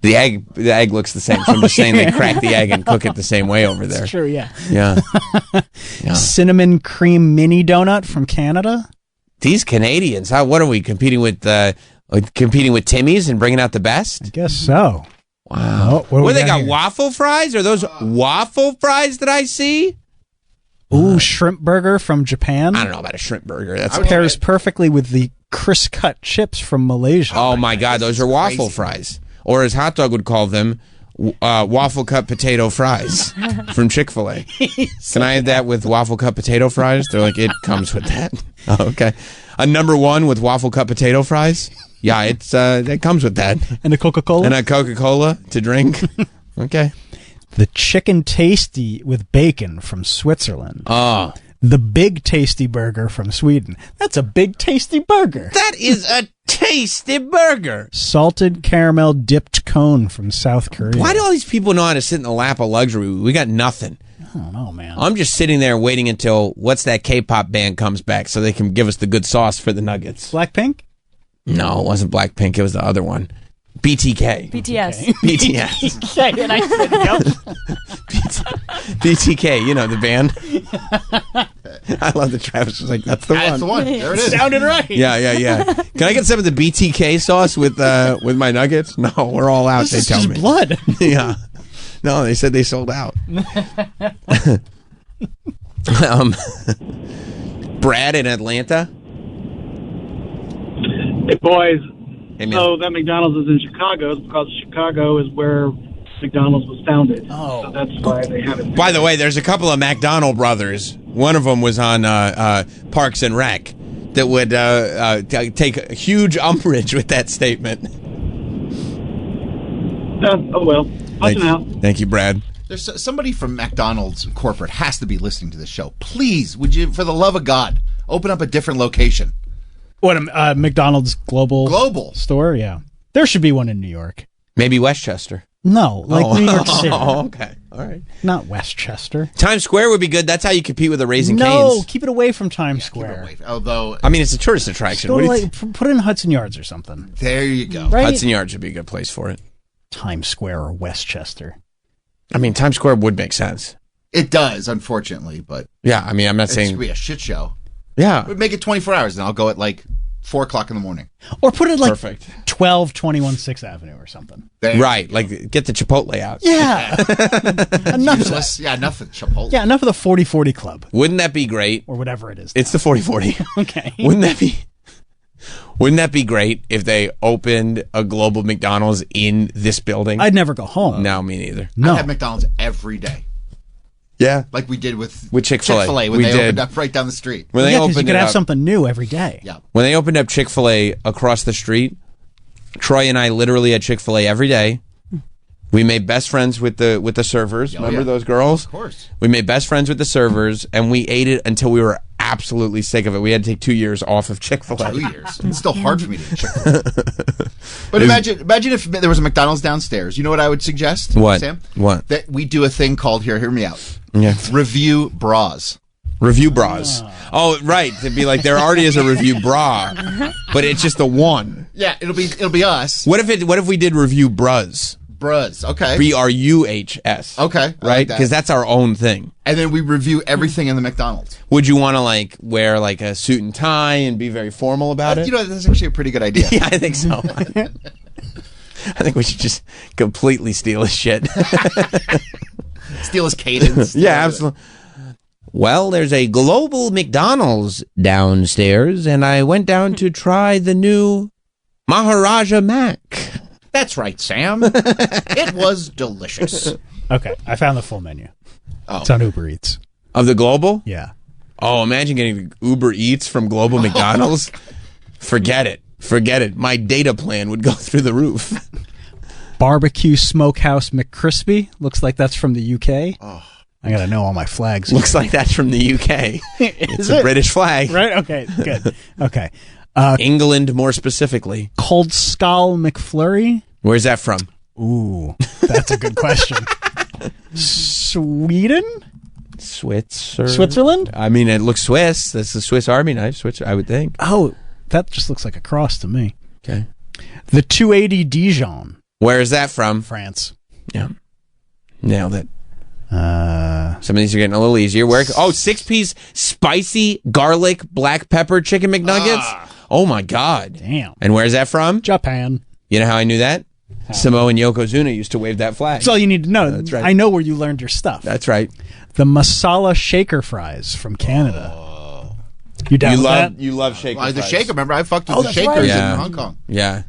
The egg looks the same. So I'm just saying they crack the egg and cook it the same way over there. That's true, yeah. Yeah. Cinnamon cream mini donut from Canada. These Canadians, what are we competing with? Timmy's and bringing out the best? I guess so. Wow. What they got waffle fries? Are those waffle fries that I see? Ooh, shrimp burger from Japan. I don't know about a shrimp burger. That pairs perfectly with the crisp cut chips from Malaysia. Oh my God, those are waffle fries, or as Hot Dog would call them, waffle cut potato fries from Chick-fil-A. Can I have that with waffle cut potato fries? They're like, it comes with that. Oh, okay. A number one with waffle cut potato fries? Yeah, it comes with that. And a Coca-Cola? And a Coca-Cola to drink? Okay. The Chicken Tasty with bacon from Switzerland. Oh. The Big Tasty Burger from Sweden. That's a big tasty burger. That is a tasty burger. Salted caramel dipped cone from South Korea. Why do all these people know how to sit in the lap of luxury? We got nothing. I don't know, man. I'm just sitting there waiting until what's that K-pop band comes back so they can give us the good sauce for the nuggets. Blackpink? No, it wasn't Blackpink. It was the other one. BTK. BTS. BTS. BTK, and I said no. BTK, you know the band. I love that Travis was like, that's the one. That's the one. There it is. Sounded right. Yeah. Can I get some of the BTK sauce with my nuggets? No, we're all out, This they is tell just me. blood. Yeah. No, they said they sold out. Brad in Atlanta. Hey, boys. Hey, so that McDonald's is in Chicago because Chicago is where McDonald's was founded. Oh. So that's why they have it. By the way, there's a couple of McDonald brothers. One of them was on Parks and Rec that would take huge umbrage with that statement. Oh, well. Thank you, Brad. There's somebody from McDonald's corporate has to be listening to the show. Please, would you, for the love of God, open up a different location? What, McDonald's global store? Yeah. There should be one in New York. Maybe Westchester. No, like New York City. Oh, okay. All right. Not Westchester. Times Square would be good. That's how you compete with the Raising Cane's. No, keep it away from Times Square. Although, I mean, it's a tourist attraction. Go to put it in Hudson Yards or something. There you go. Right? Hudson Yards would be a good place for it. Times Square or Westchester. I mean, Times Square would make sense. It does, unfortunately, but yeah, I mean, I'm not saying it should be a shit show. Yeah, we'd make it 24 hours, and I'll go at like 4:00 in the morning, or put it like perfect 1221 6th Avenue or something. Right, like get the Chipotle out. Yeah, enough of that. Yeah, enough of Chipotle. Yeah, enough of the 40/40 Club. Wouldn't that be great? Or whatever it is. It's the 40/40. Okay. Wouldn't that be great if they opened a global McDonald's in this building? I'd never go home. No, me neither. No. I'd have McDonald's every day. Yeah, like we did with Chick-fil-A when they opened up right down the street. When they opened you could have something new every day. Yeah. When they opened up Chick-fil-A across the street, Troy and I literally had Chick-fil-A every day. We made best friends with the servers. Remember those girls? Of course. We made best friends with the servers, and we ate it until we were absolutely sick of it. We had to take 2 years off of Chick-fil-A. 2 years. It's still hard for me to eat Chick-fil-A. But imagine if there was a McDonald's downstairs. You know what I would suggest, What? Sam? What? That we do a thing called, hear me out. Yeah. Review bras. Review bras. Oh, right. To be like, there already is a review bra, but it's just the one. Yeah, it'll be us. What if we did review bras? Bras, okay. BRUHS. Okay. Right? Because that's our own thing. And then we review everything in the McDonald's. Would you want to like wear like a suit and tie and be very formal about it? You know, that's actually a pretty good idea. Yeah, I think so. I think we should just completely steal his shit. Steal his cadence. Yeah, absolutely. Well, there's a global McDonald's downstairs, and I went down to try the new Maharaja Mac. That's right, Sam. It was delicious. Okay, I found the full menu. Oh. It's on Uber Eats. Of the Global? Yeah. Oh, imagine getting Uber Eats from Global McDonald's. Forget it. Forget it. My data plan would go through the roof. Barbecue Smokehouse McCrispy. Looks like that's from the UK. Oh. I gotta know all my flags. Looks like that's from the UK. It's a British flag. Right? Okay, good. Okay. England, more specifically. Cold Skull McFlurry. Where's that from? Ooh, that's a good question. Sweden? Switzerland? I mean, it looks Swiss. That's the Swiss Army knife, I would think. Oh, that just looks like a cross to me. Okay. The 280 Dijon. Where is that from? France. Yeah. Nailed it. Some of these are getting a little easier. 6-piece spicy garlic black pepper chicken McNuggets. Oh my God. Damn. And where's that from? Japan. You know how I knew that? Samoa and Yokozuna used to wave that flag. That's all you need to know. That's right. I know where you learned your stuff. That's right. The masala shaker fries from Canada. Oh. You down with that? You love shaker fries. The shaker, remember? I fucked with the shakers in Hong Kong. Yeah.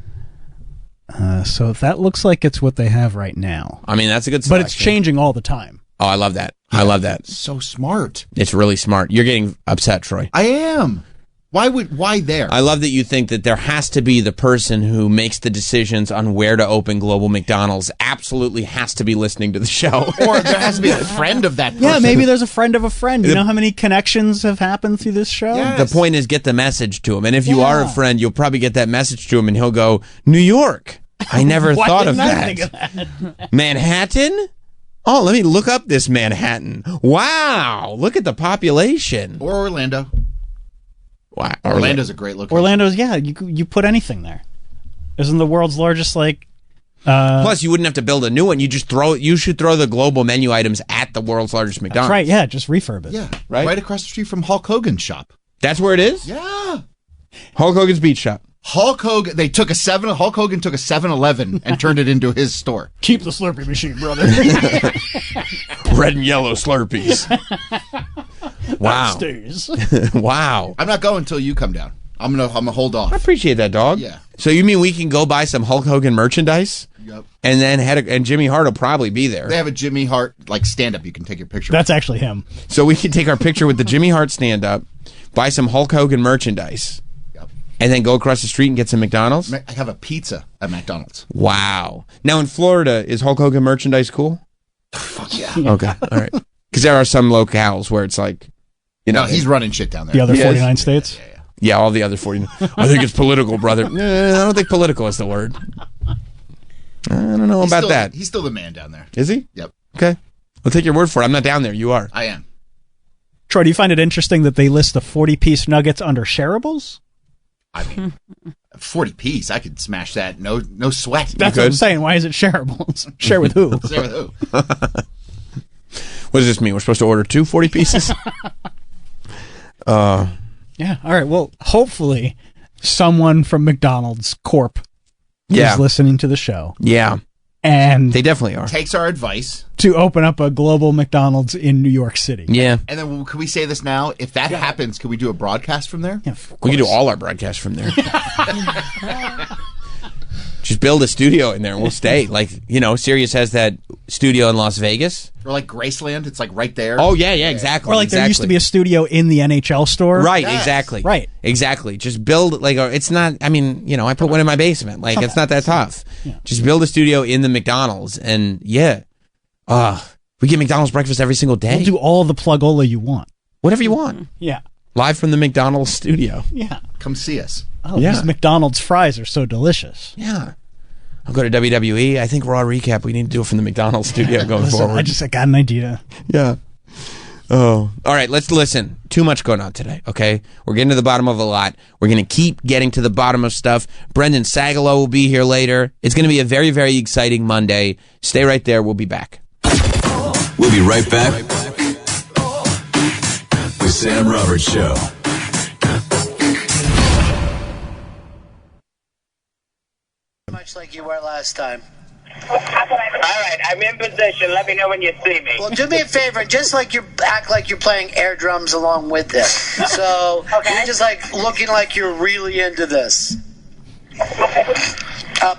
So that looks like it's what they have right now. I mean, that's a good selection. But it's changing all the time. Oh, I love that. I love that. So smart. It's really smart. You're getting upset, Troy. I am. Why there? I love that you think that there has to be the person who makes the decisions on where to open Global McDonald's absolutely has to be listening to the show. Or there has to be a friend of that person. Yeah, maybe there's a friend of a friend. You know how many connections have happened through this show? Yes. The point is get the message to him. And if you are a friend, you'll probably get that message to him and he'll go, New York. I never thought of that. Manhattan? Oh, let me look up this Manhattan. Wow. Look at the population. Or Orlando. Wow. Orlando's a great location. Orlando's, you put anything there. Isn't the world's largest, Plus, you wouldn't have to build a new one. You should throw the global menu items at the world's largest McDonald's. That's right, yeah, just refurb it. Yeah, right across the street from Hulk Hogan's shop. That's where it is? Yeah. Hulk Hogan's Beach Shop. Hulk Hogan took a 7-Eleven and turned it into his store. Keep the Slurpee machine, brother. Red and yellow Slurpees. Wow. Wow. I'm not going until you come down. I'm gonna hold off. I appreciate that, dog. Yeah. So you mean we can go buy some Hulk Hogan merchandise? Yep. And then and Jimmy Hart will probably be there. They have a Jimmy Hart stand up. You can take your picture. That's actually him. So we can take our picture with the Jimmy Hart stand up, buy some Hulk Hogan merchandise. And then go across the street and get some McDonald's? I have a pizza at McDonald's. Wow. Now in Florida, is Hulk Hogan merchandise cool? Fuck yeah. Okay, all right. Because there are some locales where it's like, he's running shit down there. The other 49 states? Yeah, all the other 49. I think it's political, brother. I don't think political is the word. I don't know about that. He's still the man down there. Is he? Yep. Okay. I'll take your word for it. I'm not down there. You are. I am. Troy, do you find it interesting that they list the 40-piece nuggets under shareables? I mean, 40-piece, I could smash that. No sweat. That's what I'm saying. Why is it shareables? Share with who? Share with who? What does this mean? We're supposed to order 2 40 pieces? Yeah. All right. Well, hopefully someone from McDonald's Corp is listening to the show. Yeah. And they definitely are. Takes our advice to open up a global McDonald's in New York City. Yeah. And then can we say this now? If that happens, can we do a broadcast from there? Yeah, we can do all our broadcasts from there. Just build a studio in there and we'll stay. Like, Sirius has that studio in Las Vegas. Or like Graceland, it's like right there. Oh, yeah, exactly. Or like there used to be a studio in the NHL store. Right, exactly. Right. Exactly. Just build, like, it's not, I mean, I put one in my basement. Like, it's not that tough. Yeah. Just build a studio in the McDonald's, and we get McDonald's breakfast every single day. We'll do all the plugola you want. Whatever you want. Yeah. Live from the McDonald's studio. Yeah. Come see us. Oh, these McDonald's fries are so delicious. Yeah. I'll go to WWE. I think Raw Recap, we need to do it from the McDonald's studio going forward. I got an idea. Yeah. Oh. All right, let's listen. Too much going on today, okay? We're getting to the bottom of a lot. We're going to keep getting to the bottom of stuff. Brendan Sagalow will be here later. It's going to be a very, very exciting Monday. Stay right there. We'll be back. We'll be right back. The Sam Roberts Show. Much like you were last time. All right, I'm in position. Let me know when you see me. Well, do me a favor, just like you act like you're playing air drums along with this. So you're just like looking like you're really into this.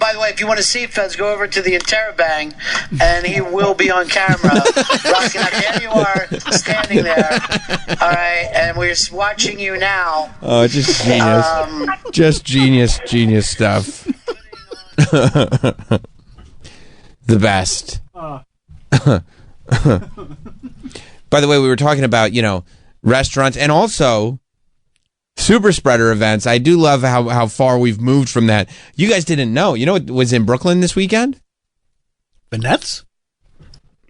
By the way, if you want to see Fez, go over to the Interrobang, and he will be on camera. Rocking up. There you are, standing there. All right, and we're watching you now. Oh, just genius. Just genius stuff. The best. By the way, we were talking about, restaurants and also super spreader events. I do love how far we've moved from that. You guys didn't know. You know what was in Brooklyn this weekend? The Nets?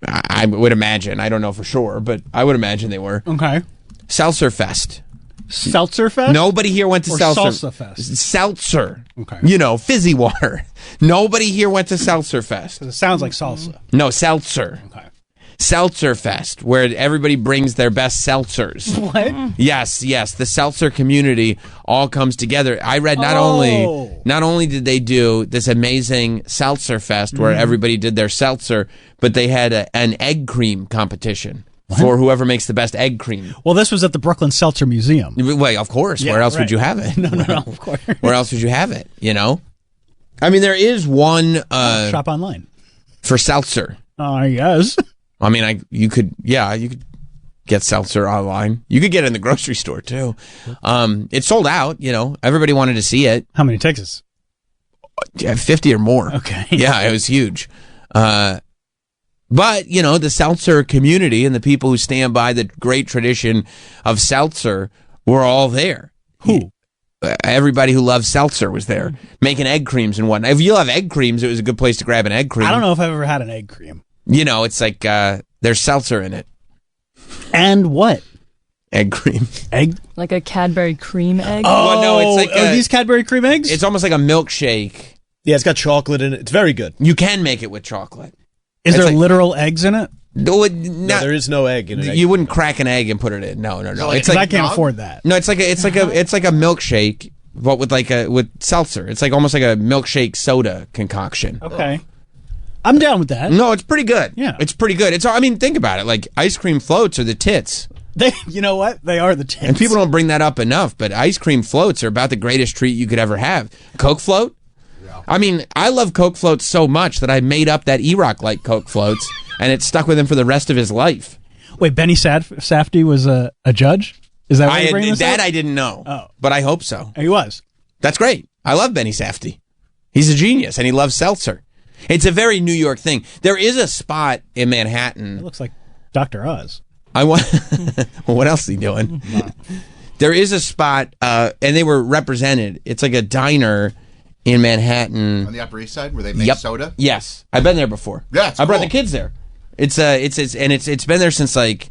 I would imagine. I don't know for sure, but I would imagine they were. Okay. Seltzer Fest. Seltzer Fest? Nobody here went to Seltzer. Salsa Fest. Seltzer. Okay. Fizzy water. Nobody here went to Seltzer Fest. It sounds like salsa. No, seltzer. Okay. Seltzer Fest, where everybody brings their best seltzers. What? Yes. The seltzer community all comes together. I read not only did they do this amazing Seltzer Fest where everybody did their seltzer, but they had an egg cream competition. What? For whoever makes the best egg cream. Well, this was at the Brooklyn Seltzer Museum. Wait, of course. Yeah, where else would you have it? No, of course. Where else would you have it, I mean, there is one... shop online. For seltzer. Yes. I mean, you could get seltzer online. You could get it in the grocery store, too. It sold out, Everybody wanted to see it. How many tickets? 50 or more. Okay. Yeah, it was huge. But, the seltzer community and the people who stand by the great tradition of seltzer were all there. Who? Everybody who loves seltzer was there, making egg creams and whatnot. If you love egg creams, it was a good place to grab an egg cream. I don't know if I've ever had an egg cream. It's like there's seltzer in it. And what? Egg cream. Like a Cadbury cream egg? Oh, well, no, it's like are these Cadbury cream eggs? It's almost like a milkshake. Yeah, it's got chocolate in it. It's very good. You can make it with chocolate. Is there literal eggs in it? No, there is no egg in it. You wouldn't crack an egg and put it in. No. It's like I can't afford that. No, it's like a milkshake, but with seltzer. It's like almost like a milkshake soda concoction. Okay. I'm down with that. No, it's pretty good. Yeah. It's pretty good. Think about it. Like ice cream floats are the tits. You know what? They are the tits. And people don't bring that up enough, but ice cream floats are about the greatest treat you could ever have. Coke float? Yeah. I mean, I love Coke floats so much that I made up that E-Rock like Coke floats, and it stuck with him for the rest of his life. Wait, Benny Safdie was a judge? Is that what you're bringing this up? I didn't know, but I hope so. He was. That's great. I love Benny Safdie. He's a genius, and he loves seltzer. It's a very New York thing. There is a spot in Manhattan. It looks like Dr. Oz. Well, what else is he doing? There is a spot, and they were represented. It's like a diner in Manhattan. On the Upper East Side, where they make soda? Yes. I've been there before. Yeah, I brought the kids there. It's been there since like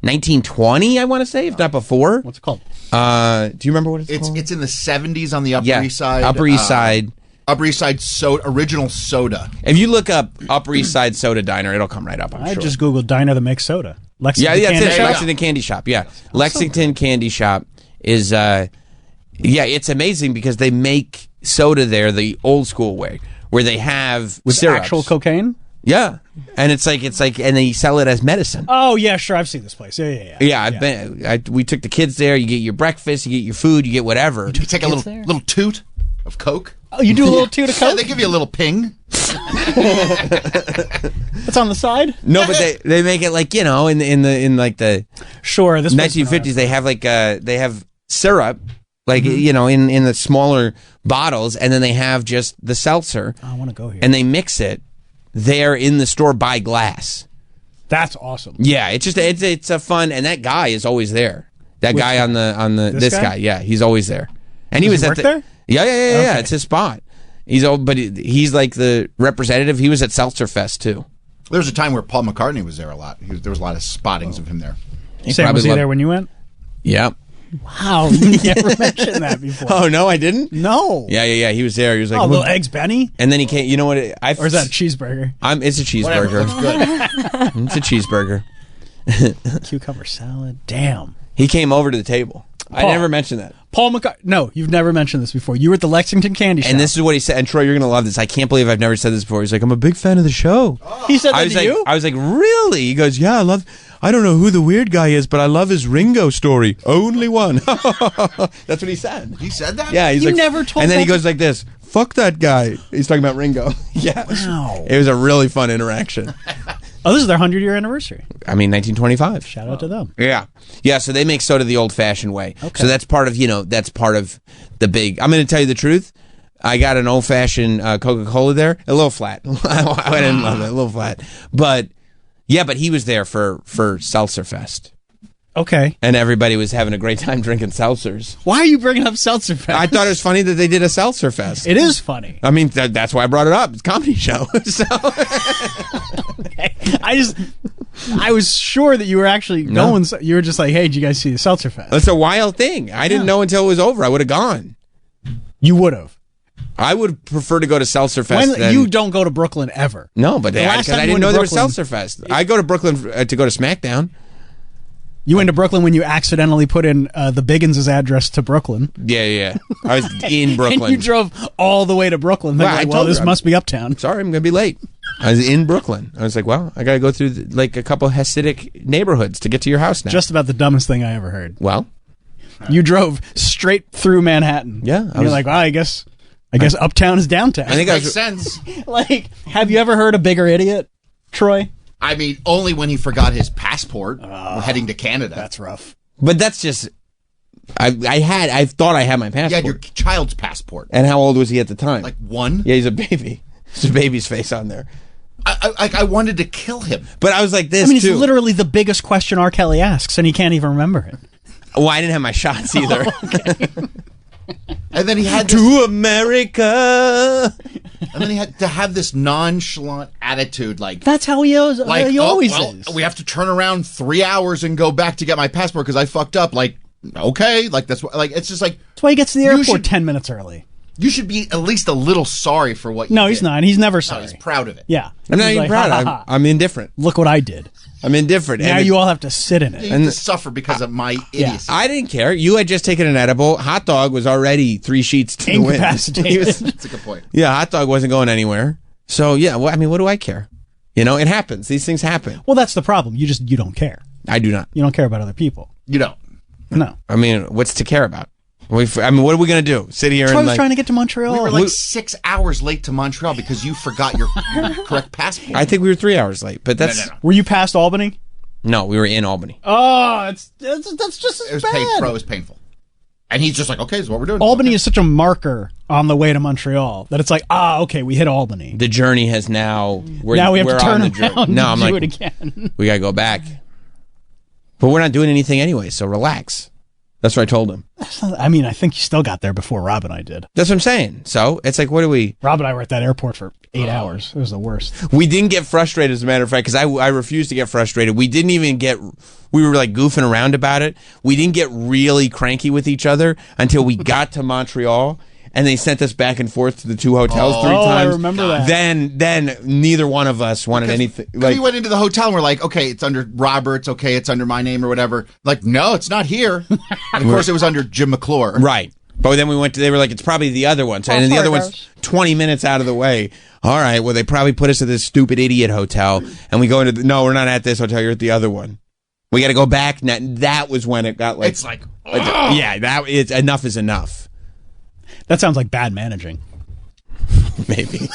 1920, I want to say, if not before. What's it called? Do you remember what it's called? It's in the 70s on the Upper East Side. Upper East Side. Upper East Side original soda. If you look up Upper East Side Soda Diner, it'll come right up, I'm sure. I just Googled diner that makes soda. Lexington Candy Shop, yeah. Lexington Candy Shop is, it's amazing because they make soda there the old school way, where they have with syrups. Actual cocaine? Yeah. And it's like, and they sell it as medicine. Oh, yeah, sure. I've seen this place. Yeah. Yeah, we took the kids there. You get your breakfast, you get your food, you get whatever. You take a little toot of Coke. Oh, you do a little toot of Coke? Yeah, they give you a little ping. It's on the side. No, but they make it like, in like the sure this 1950s. They have like they have syrup. Like, in the smaller bottles, and then they have just the seltzer. I want to go here. And they mix it there in the store by glass. That's awesome. Yeah, it's a fun, and that guy is always there. That guy on this guy, yeah, he's always there. And he was at there? Yeah. Okay. It's his spot. He's like the representative. He was at Seltzer Fest too. There was a time where Paul McCartney was there a lot. There was a lot of spottings of him there. Sam, was he there when you went? Yeah. Wow, you never mentioned that before. Oh, no, I didn't? No. Yeah. He was there. He was like, little eggs Benny? And then he came, you know what? Or is that a cheeseburger? It's a cheeseburger. Whatever, It's a cheeseburger. Cucumber salad. Damn. He came over to the table. Paul, I never mentioned that. Paul McCartney. No, you've never mentioned this before. You were at the Lexington Candy Shop. And this is what he said. And Troy, you're going to love this. I can't believe I've never said this before. He's like, I'm a big fan of the show. He said that to you? I was like, really? He goes, yeah, I don't know who the weird guy is, but I love his Ringo story. Only one. That's what he said. He said that? Yeah. He's you like, never told And then he that goes like this, fuck that guy. He's talking about Ringo. Yeah. Wow. It was a really fun interaction. Oh, this is their 100-year anniversary. I mean, 1925. Shout out to them. Yeah. Yeah, so they make soda the old-fashioned way. Okay. So that's part of, that's part of the big... I'm going to tell you the truth. I got an old-fashioned Coca-Cola there. A little flat. I didn't love it. A little flat. But, yeah, but he was there for Seltzer Fest. Okay. And everybody was having a great time drinking seltzers. Why are you bringing up Seltzer Fest? I thought it was funny that they did a Seltzer Fest. It is funny. I mean, that's why I brought it up. It's a comedy show. So. Okay. I was sure that you were actually going. You were just like, hey, did you guys see the Seltzer Fest? It's a wild thing. I didn't know until it was over. I would have gone. You would have. I would prefer to go to Seltzer Fest. You don't go to Brooklyn ever. No, but I didn't know there was Seltzer Fest. I go to Brooklyn to go to SmackDown. You went to Brooklyn when you accidentally put in the Biggins' address to Brooklyn. Yeah. I was in Brooklyn. And you drove all the way to Brooklyn. Well, this must be uptown. Sorry, I'm going to be late. I was in Brooklyn. I was like, well, I got to go through a couple Hasidic neighborhoods to get to your house now. Just about the dumbest thing I ever heard. Well? You drove straight through Manhattan. Yeah. You're like, well, I guess uptown is downtown. I think makes sense. Like, have you ever heard a bigger idiot, Troy? I mean, only when he forgot his passport heading to Canada. That's rough. But that's just... I thought I had my passport. You had your child's passport. And how old was he at the time? Like 1? Yeah, he's a baby. There's a baby's face on there. I wanted to kill him. But I was like this, too. It's literally the biggest question R. Kelly asks, and he can't even remember it. Well, I didn't have my shots either. Okay. And then he had to America. And then he had to have this nonchalant attitude, like that's how he always is. We have to turn around 3 hours and go back to get my passport because I fucked up. Like, okay, like that's what, like it's just like that's why he gets to the airport 10 minutes early. You should be at least a little sorry for what you did. No, he's not. He's never sorry. No, he's proud of it. Yeah. I'm not even proud. I'm indifferent. Look what I did. I'm indifferent. Now you all have to sit in it. You have to suffer because of my idiocy. I didn't care. You had just taken an edible. Hot dog was already 3 sheets to the wind. That's a good point. Yeah, hot dog wasn't going anywhere. So, yeah, well, I mean, what do I care? It happens. These things happen. Well, that's the problem. You don't care. I do not. You don't care about other people. You don't. No. I mean, what's to care about? What are we going to do? Sit here Troy and was trying to get to Montreal. We were like 6 hours late to Montreal because you forgot your correct passport. I think we were 3 hours late, but that's... No. Were you past Albany? No, we were in Albany. Oh, that's just as bad. It was painful. And he's just like, okay, this is what we're doing. Albany is such a marker on the way to Montreal that it's like, okay, we hit Albany. The journey has now... Now we have to turn around no, I'm do like, it again. We got to go back. But we're not doing anything anyway, so relax. That's what I told him. I mean, I think you still got there before Rob and I did. That's what I'm saying. So it's like, what do we... Rob and I were at that airport for 8 hours. It was the worst. We didn't get frustrated, as a matter of fact, because I refused to get frustrated. We didn't even get... We were like goofing around about it. We didn't get really cranky with each other until we got to Montreal, and they sent us back and forth to the 2 hotels 3 times. I remember that. Then neither one of us wanted anything. We went into the hotel and we're like, okay, it's under Robert's, okay, it's under my name or whatever. Like, no, it's not here. And of course it was under Jim McClure. Right. But then we went to, they were like, it's probably the other one. So, and then the other one's 20 minutes out of the way. All right, well, they probably put us at this stupid idiot hotel, and we go into, no, we're not at this hotel, you're at the other one. We got to go back. Now, that was when it got like... It's like yeah, enough is enough. That sounds like bad managing. Maybe.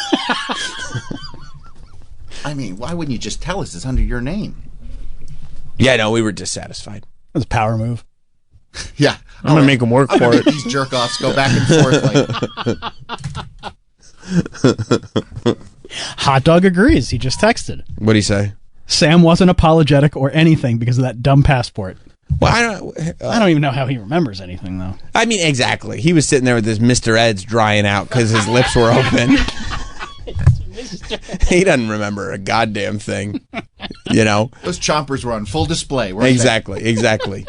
I mean, why wouldn't you just tell us it's under your name? Yeah, no, we were dissatisfied. That was a power move. Yeah. I'm going to make them work for it. These jerk-offs go back and forth. Hot Dog agrees. He just texted. What'd he say? Sam wasn't apologetic or anything because of that dumb passport. Well, I don't even know how he remembers anything, though. I mean, exactly. He was sitting there with his Mr. Ed's drying out because his lips were open. He doesn't remember a goddamn thing. You know? Those chompers were on full display. Exactly.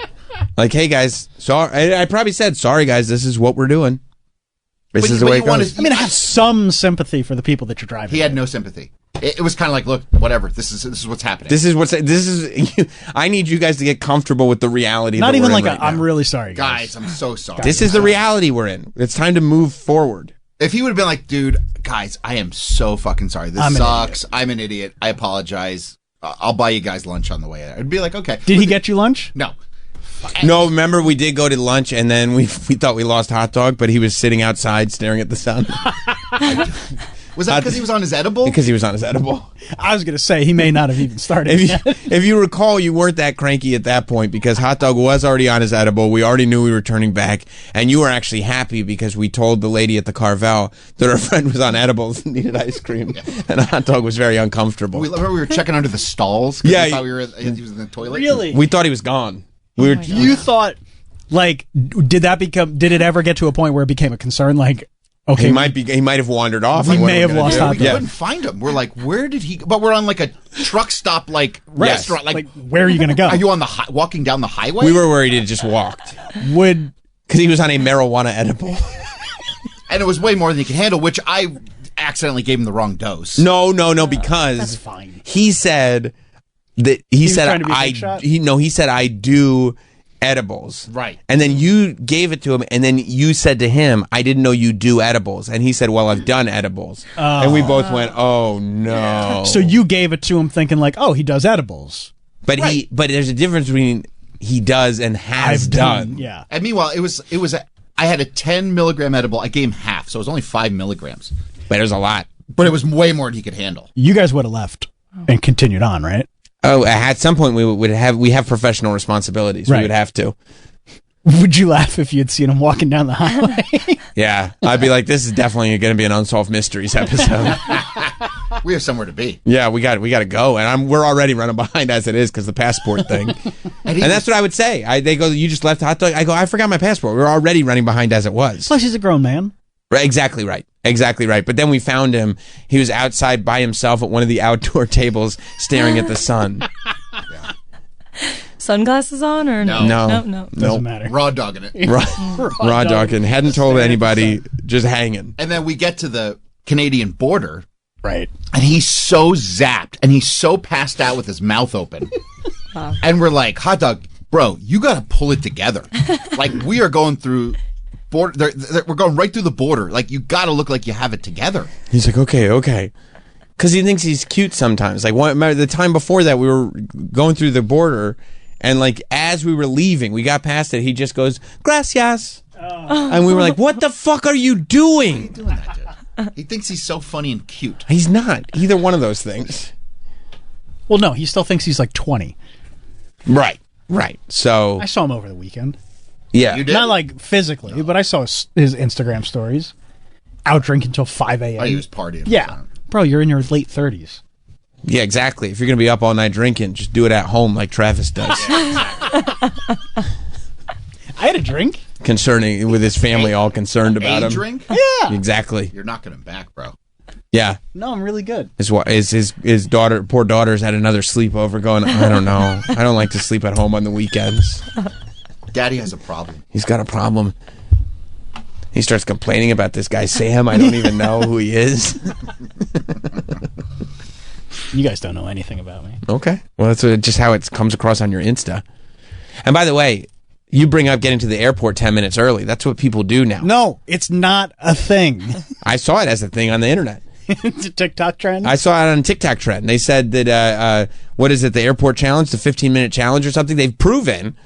Like, hey, guys, sorry. I probably said, sorry, guys, this is what we're doing. This is the way it goes. I have some sympathy for the people that you're driving. He had no sympathy. It was kind of like, look, whatever. This is what's happening. I need you guys to get comfortable with the reality. Not that even we're like in right I'm now. really sorry, guys. I'm so sorry. This is the reality we're in. It's time to move forward. If he would have been like, dude, guys, I am so fucking sorry. This sucks. I'm an idiot. I apologize. I'll buy you guys lunch on the way there. It'd be like, okay. Did he get you lunch? No. No, remember we did go to lunch and then we thought we lost Hot Dog, but he was sitting outside staring at the sun. Was that because he was on his edible? Because he was on his edible. I was going to say he may not have even started yet. If you recall, you weren't that cranky at that point because Hot Dog was already on his edible. We already knew we were turning back, and you were actually happy because we told the lady at the Carvel that our friend was on edibles and needed ice cream, and Hot Dog was very uncomfortable. Remember we were checking under the stalls? Yeah, we thought he was in the toilet. Really? We thought he was gone. You thought, like, did it ever get to a point where it became a concern? Like, okay, he might have wandered off. We may have lost Hot Dog. We couldn't find him. We're like, where did he go? But we're on like a truck stop, like restaurant. Like, where are you going to go? Are you on walking down the highway? We were worried he just walked. Because he was on a marijuana edible. And it was way more than he could handle, which I accidentally gave him the wrong dose. No, because that's fine. He said that he said he said I do edibles. Right. And then you gave it to him and then you said to him, I didn't know you do edibles. And he said, well, I've done edibles. And we both went, oh no. So you gave it to him thinking like, oh, he does edibles. But but there's a difference between he does and has done. Yeah. And meanwhile, I had a 10 milligram edible. I gave him half, so it was only 5 milligrams. But it was a lot. But it was way more than he could handle. You guys would have left and continued on, right? Oh, at some point we have professional responsibilities. Right. We would have to. Would you laugh if you had seen him walking down the highway? Yeah, I'd be like, this is definitely going to be an Unsolved Mysteries episode. We have somewhere to be. Yeah, we got to go, and we're already running behind as it is because the passport thing. and that's what I would say. They go, you just left Hot Dog. I go, I forgot my passport. We're already running behind as it was. Plus, he's a grown man. Right, exactly right. But then we found him. He was outside by himself at one of the outdoor tables staring at the sun. Yeah. Sunglasses on or no? No. Doesn't matter. Raw dogging it. Raw dogging. Hadn't told anybody, just hanging. And then we get to the Canadian border. Right. And he's so zapped and he's so passed out with his mouth open. Wow. And we're like, Hot Dog, bro, you got to pull it together. Like, we are going through... border. We're going right through the border. Like, you got to look like you have it together. He's like, okay. Because he thinks he's cute sometimes. Like, the time before that, we were going through the border, and like as we were leaving, we got past it. He just goes, gracias. And we were like, what the fuck are you doing? Why are you doing that, dude? He thinks he's so funny and cute. He's not. Either one of those things. Well, no, he still thinks he's like 20. Right. So I saw him over the weekend. Yeah. You did? Not like physically, but I saw his Instagram stories. Out drinking until 5 a.m. Oh, he was partying. Yeah. Bro, you're in your late 30s. Yeah, exactly. If you're going to be up all night drinking, just do it at home like Travis does. I had a drink. Concerning, with his family all concerned about him. A drink? Yeah. Exactly. You're knocking him back, bro. Yeah. No, I'm really good. His daughter, poor daughter's had another sleepover going, I don't know. I don't like to sleep at home on the weekends. Daddy has a problem. He's got a problem. He starts complaining about this guy, Sam. I don't even know who he is. You guys don't know anything about me. Okay. Well, that's just how it comes across on your Insta. And by the way, you bring up getting to the airport 10 minutes early. That's what people do now. No, it's not a thing. I saw it as a thing on the internet. It's a TikTok trend? I saw it on TikTok trend. They said that, what is it, the airport challenge, the 15-minute challenge or something? They've proven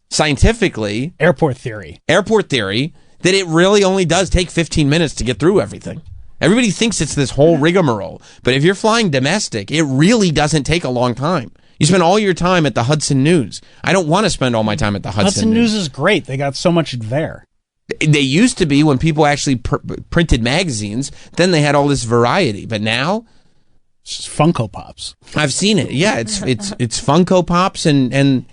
scientifically... Airport theory. That it really only does take 15 minutes to get through everything. Everybody thinks it's this whole rigmarole, but if you're flying domestic, it really doesn't take a long time. You spend all your time at the Hudson News. I don't want to spend all my time at the Hudson News is great. They got so much there. They used to be when people actually printed magazines. Then they had all this variety, but now it's just Funko Pops. I've seen it. Yeah, it's Funko Pops and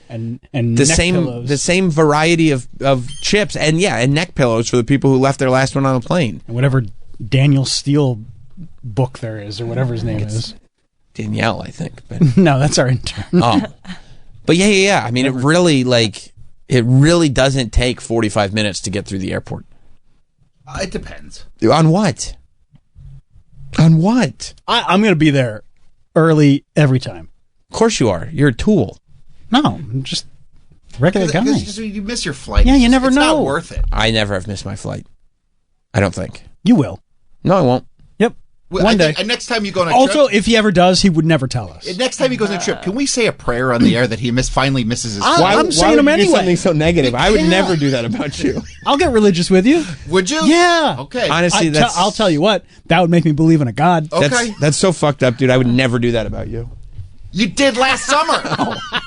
the same variety of chips and neck pillows for the people who left their last one on the plane. And whatever Daniel Steele book there is, or whatever his name is. Danielle, I think. But no, that's our intern. Oh, but yeah. I mean, it really doesn't take 45 minutes to get through the airport. It depends. On what? On what? I'm going to be there early every time. Of course you are. You're a tool. No, I'm just regular guy. You miss your flight. Yeah, you never know. It's not worth it. I never have missed my flight. I don't think. You will. No, I won't. Yep. One day. And next time you go on a also, trip, if he ever does, he would never tell us. Next time he goes on a trip, can we say a prayer on the air that he finally misses his flight? I'm saying him anyway. Something so negative. I would never do that about you. I'll get religious with you. Would you? Yeah. Okay. Honestly, I'll tell you what. That would make me believe in a God. Okay. That's so fucked up, dude. I would never do that about you. You did last summer.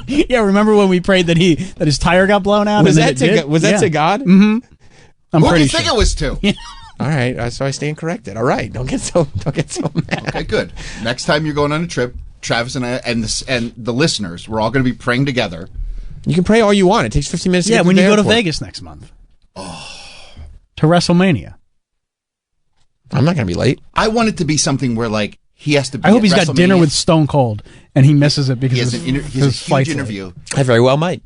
Yeah, remember when we prayed that his tire got blown out? Was that to God? Mm-hmm. Who do you think it was to? All right, so I stand corrected. All right, don't get so mad. Okay, good. Next time you're going on a trip, Travis and I and the listeners, we're all going to be praying together. You can pray all you want. It takes 15 minutes. To get when to you the go airport. to Vegas next month. To WrestleMania. I'm not going to be late. I want it to be something where he has to be. I hope he's got dinner with Stone Cold and he misses it because he has a huge interview. I very well might.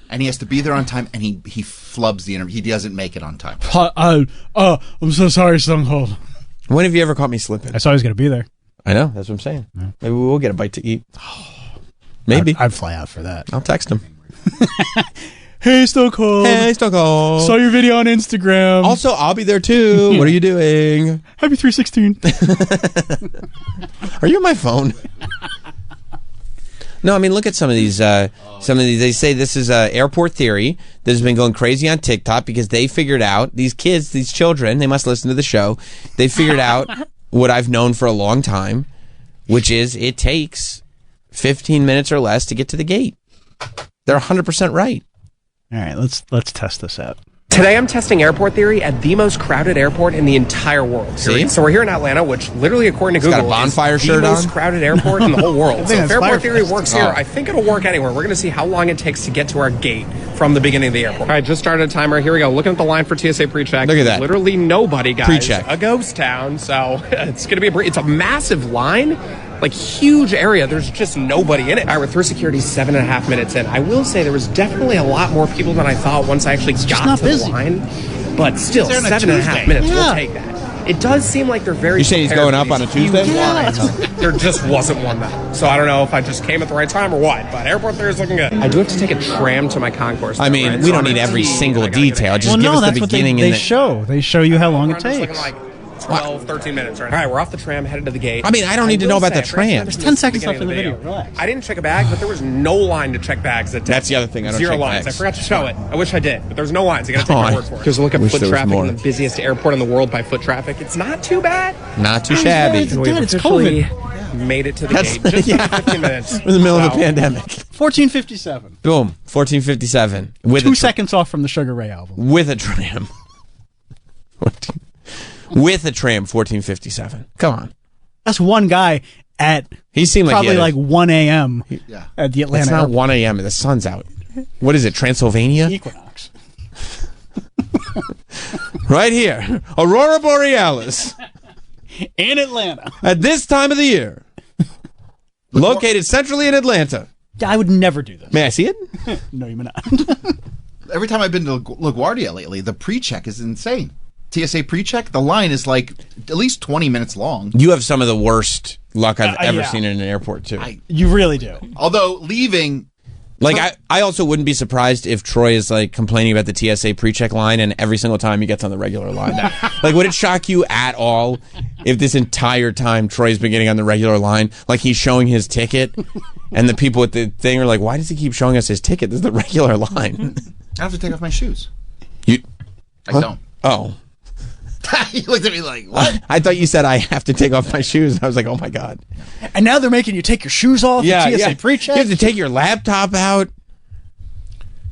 And he has to be there on time, and he flubs the interview. He doesn't make it on time. I'm so sorry, Stone Cold. When have you ever caught me slipping? I saw he was going to be there. I know. That's what I'm saying. Yeah. Maybe we'll get a bite to eat. Maybe. I'd fly out for that. I'll text him. Hey, Stone Cold. Hey, Stone Cold. Saw your video on Instagram. Also, I'll be there too. What are you doing? Happy 316. Are you on my phone? No, I mean, look at some of these. They say this is airport theory that has been going crazy on TikTok because they figured out, these kids, these children, they must listen to the show. They figured out what I've known for a long time, which is it takes 15 minutes or less to get to the gate. They're 100% right. All right, let's test this out. Today I'm testing airport theory at the most crowded airport in the entire world. See? So we're here in Atlanta, which literally, according to Google, got a bonfire is the shirt most on. crowded airport in the whole world. So if airport theory works here, Oh. I think it'll work anywhere. We're going to see how long it takes to get to our gate from the beginning of the airport. All right, just started a timer. Here we go. Looking at the line for TSA pre-check. Look at that. Literally nobody, guys. Pre-check. A ghost town. So it's going to be it's a massive line. Huge area. There's just nobody in it. All right, we're through security 7.5 minutes in. I will say there was definitely a lot more people than I thought once I actually got to the line. But still, 7.5 minutes. Yeah. We'll take that. It does seem like they're very. You saying he's prepared going for up these on a Tuesday? huge lines. There just wasn't one though. So I don't know if I just came at the right time or what. But airport theory is looking good. I do have to take a tram to my concourse. I mean, we don't need every single detail. Just give us the beginning they and the show. They show you how long it takes. 12, 13 minutes. Right? All right, we're off the tram, headed to the gate. I mean, I don't need to know about the tram. There's 10 seconds left in the video. Relax. I didn't check a bag, but there was no line to check bags. That's the other thing. I don't 0 check lines. bags. I forgot to show it. I wish I did, but there's no lines. You got to take my word for it. Here's a look at Wish foot there was traffic more. in the busiest airport in the world by foot traffic. It's not too bad. Not too shabby. It's Officially COVID. made it to the gate. Just yeah. 15 minutes. We're in the middle of a pandemic. 1457. Boom. 1457. With 2 seconds off from the Sugar Ray album. With a tram. With a tram, 1457. Come on. That's one guy at He seemed like probably 1 a.m. at the Atlanta It's not airport. 1 a.m. The sun's out. What is it, Transylvania? Equinox. Right here. Aurora Borealis. In Atlanta. At this time of the year. Located centrally in Atlanta. I would never do this. May I see it? No, you may not. Every time I've been to LaGuardia lately, the pre-check is insane. TSA pre-check, the line is at least 20 minutes long. You have some of the worst luck I've ever yeah. seen in an airport, too. You really do. Although leaving... I also wouldn't be surprised if Troy is complaining about the TSA pre-check line and every single time he gets on the regular line. Would it shock you at all if this entire time Troy's been getting on the regular line, he's showing his ticket and the people at the thing are like, why does he keep showing us his ticket? This is the regular line. I have to take off my shoes. I don't. Oh. He looked at me like, what? I thought you said I have to take off my shoes. I was like, oh my God. And now they're making you take your shoes off. Yeah, TSA pre-check. You have to take your laptop out.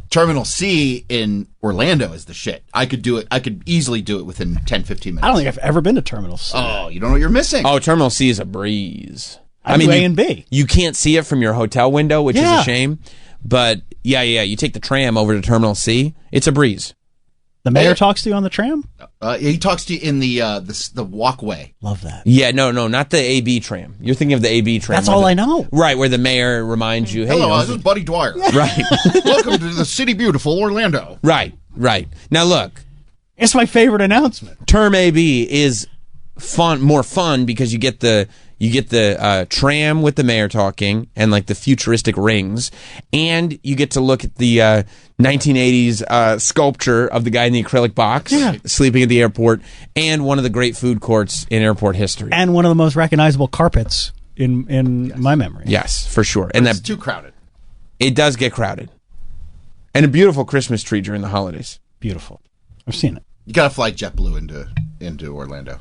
Terminal C in Orlando is the shit. I could do it. I could easily do it within 10, 15 minutes. I don't think I've ever been to Terminal C. Oh, you don't know what you're missing. Oh, Terminal C is a breeze. I mean, A and B. You can't see it from your hotel window, which is a shame. But yeah, you take the tram over to Terminal C. It's a breeze. The mayor talks to you on the tram? He talks to you in the walkway. Love that. Yeah, no, not the AB tram. You're thinking of the AB tram. That's all I know. Right, where the mayor reminds you, hey, hello, this is Buddy Dwyer. Right. Welcome to the city beautiful Orlando. Right. Now look. It's my favorite announcement. Term AB is more fun because you get the tram with the mayor talking and like the futuristic rings, and you get to look at the 1980s sculpture of the guy in the acrylic box sleeping at the airport, and one of the great food courts in airport history, and one of the most recognizable carpets in my memory. Yes, for sure. And it's too crowded. It does get crowded, and a beautiful Christmas tree during the holidays. Beautiful. I've seen it. You got to fly JetBlue into Orlando.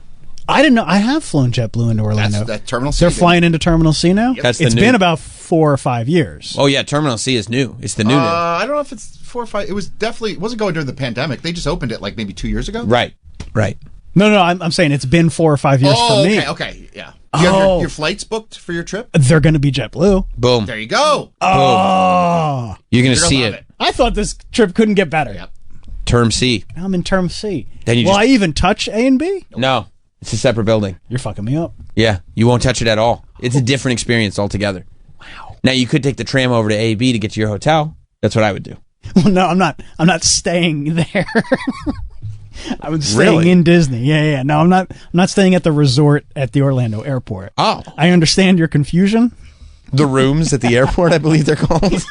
I didn't know. I have flown JetBlue into Orlando. That Terminal C. They're flying into Terminal C now? Yep. It's been about 4 or 5 years. Oh, yeah. Terminal C is new. It's the new. I don't know if it's 4 or 5. It wasn't going during the pandemic. They just opened it like maybe 2 years ago. Right. No, I'm saying it's been 4 or 5 years for me. Okay, yeah. You have your flights booked for your trip? They're going to be JetBlue. Boom. There you go. Oh. You're going to see it. I thought this trip couldn't get better. Yep. Term C. Now I'm in Term C. Then Will I even touch A and B? No. It's a separate building. You're fucking me up. Yeah, you won't touch it at all. It's a different experience altogether. Wow. Now you could take the tram over to AB to get to your hotel. That's what I would do. Well, no, I'm not staying there. I was staying in Disney. Yeah. No, I'm not staying at the resort at the Orlando airport. Oh. I understand your confusion. The rooms at the airport, I believe they're called.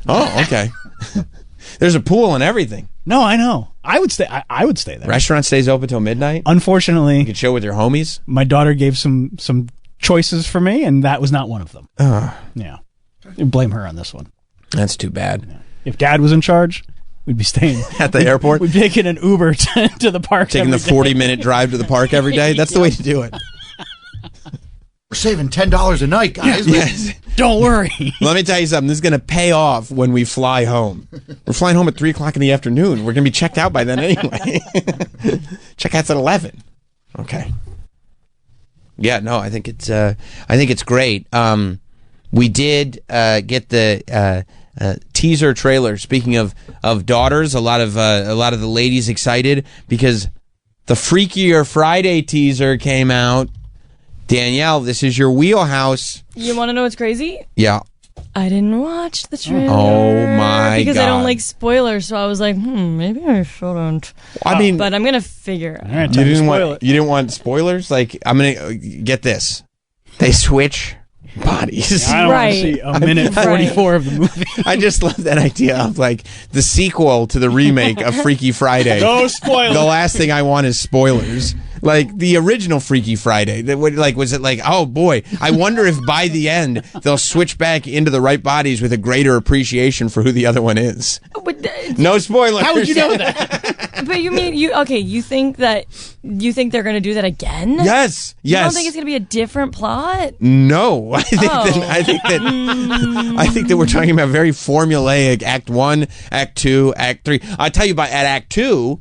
Oh, okay. There's a pool and everything. No, I know. I would stay. I would stay there. Restaurant stays open till midnight. Unfortunately, you can chill with your homies. My daughter gave some choices for me, and that was not one of them. Yeah, blame her on this one. That's too bad. Yeah. If Dad was in charge, we'd be staying at the airport. We'd be taking an Uber to the park. Taking the 40-minute drive to the park every day. That's the way to do it. We're saving $10 a night, guys. Yes. Don't worry. Let me tell you something. This is going to pay off when we fly home. We're flying home at 3 o'clock in the afternoon. We're going to be checked out by then anyway. Checkout's at 11. Okay. Yeah, no, I think it's great. We did get the teaser trailer. Speaking of daughters, a lot of the ladies excited because the Freakier Friday teaser came out. Danielle, this is your wheelhouse. You want to know what's crazy? Yeah. I didn't watch the trailer. Oh my god! Because I don't like spoilers, so I was like, maybe I shouldn't. I mean, but I'm gonna figure it out. You didn't want spoilers? Like, I'm gonna get this. They switch bodies. I don't want to see a minute 44 of the movie. I just love that idea of like the sequel to the remake of Freaky Friday. No spoilers. The last thing I want is spoilers. Like the original Freaky Friday, was it like, oh boy, I wonder if by the end they'll switch back into the right bodies with a greater appreciation for who the other one is. No spoilers. How would you know that? But you mean you think they're going to do that again? Yes. You don't think it's going to be a different plot? No, I think that we're talking about very formulaic Act 1, Act 2, Act 3. I'll tell you at Act 2.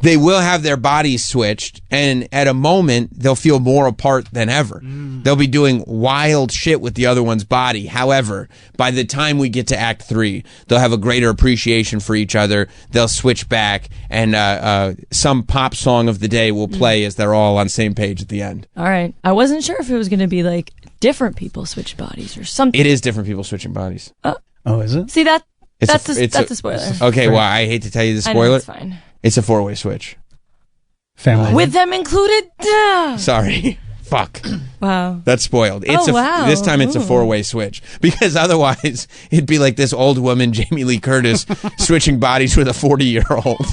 They will have their bodies switched, and at a moment, they'll feel more apart than ever. They'll be doing wild shit with the other one's body. However, by the time we get to Act 3, they'll have a greater appreciation for each other. They'll switch back, and some pop song of the day will play as they're all on the same page at the end. All right. I wasn't sure if it was going to be like different people switch bodies or something. It is different people switching bodies. Oh, is it? See, that's a spoiler. Okay, well, I hate to tell you the spoiler. I know, it's fine. It's a 4-way switch. Family. With them included? Sorry. Fuck. Wow. That's spoiled. Wow. This time it's a 4-way switch. Because otherwise, it'd be like this old woman, Jamie Lee Curtis, switching bodies with a 40-year-old.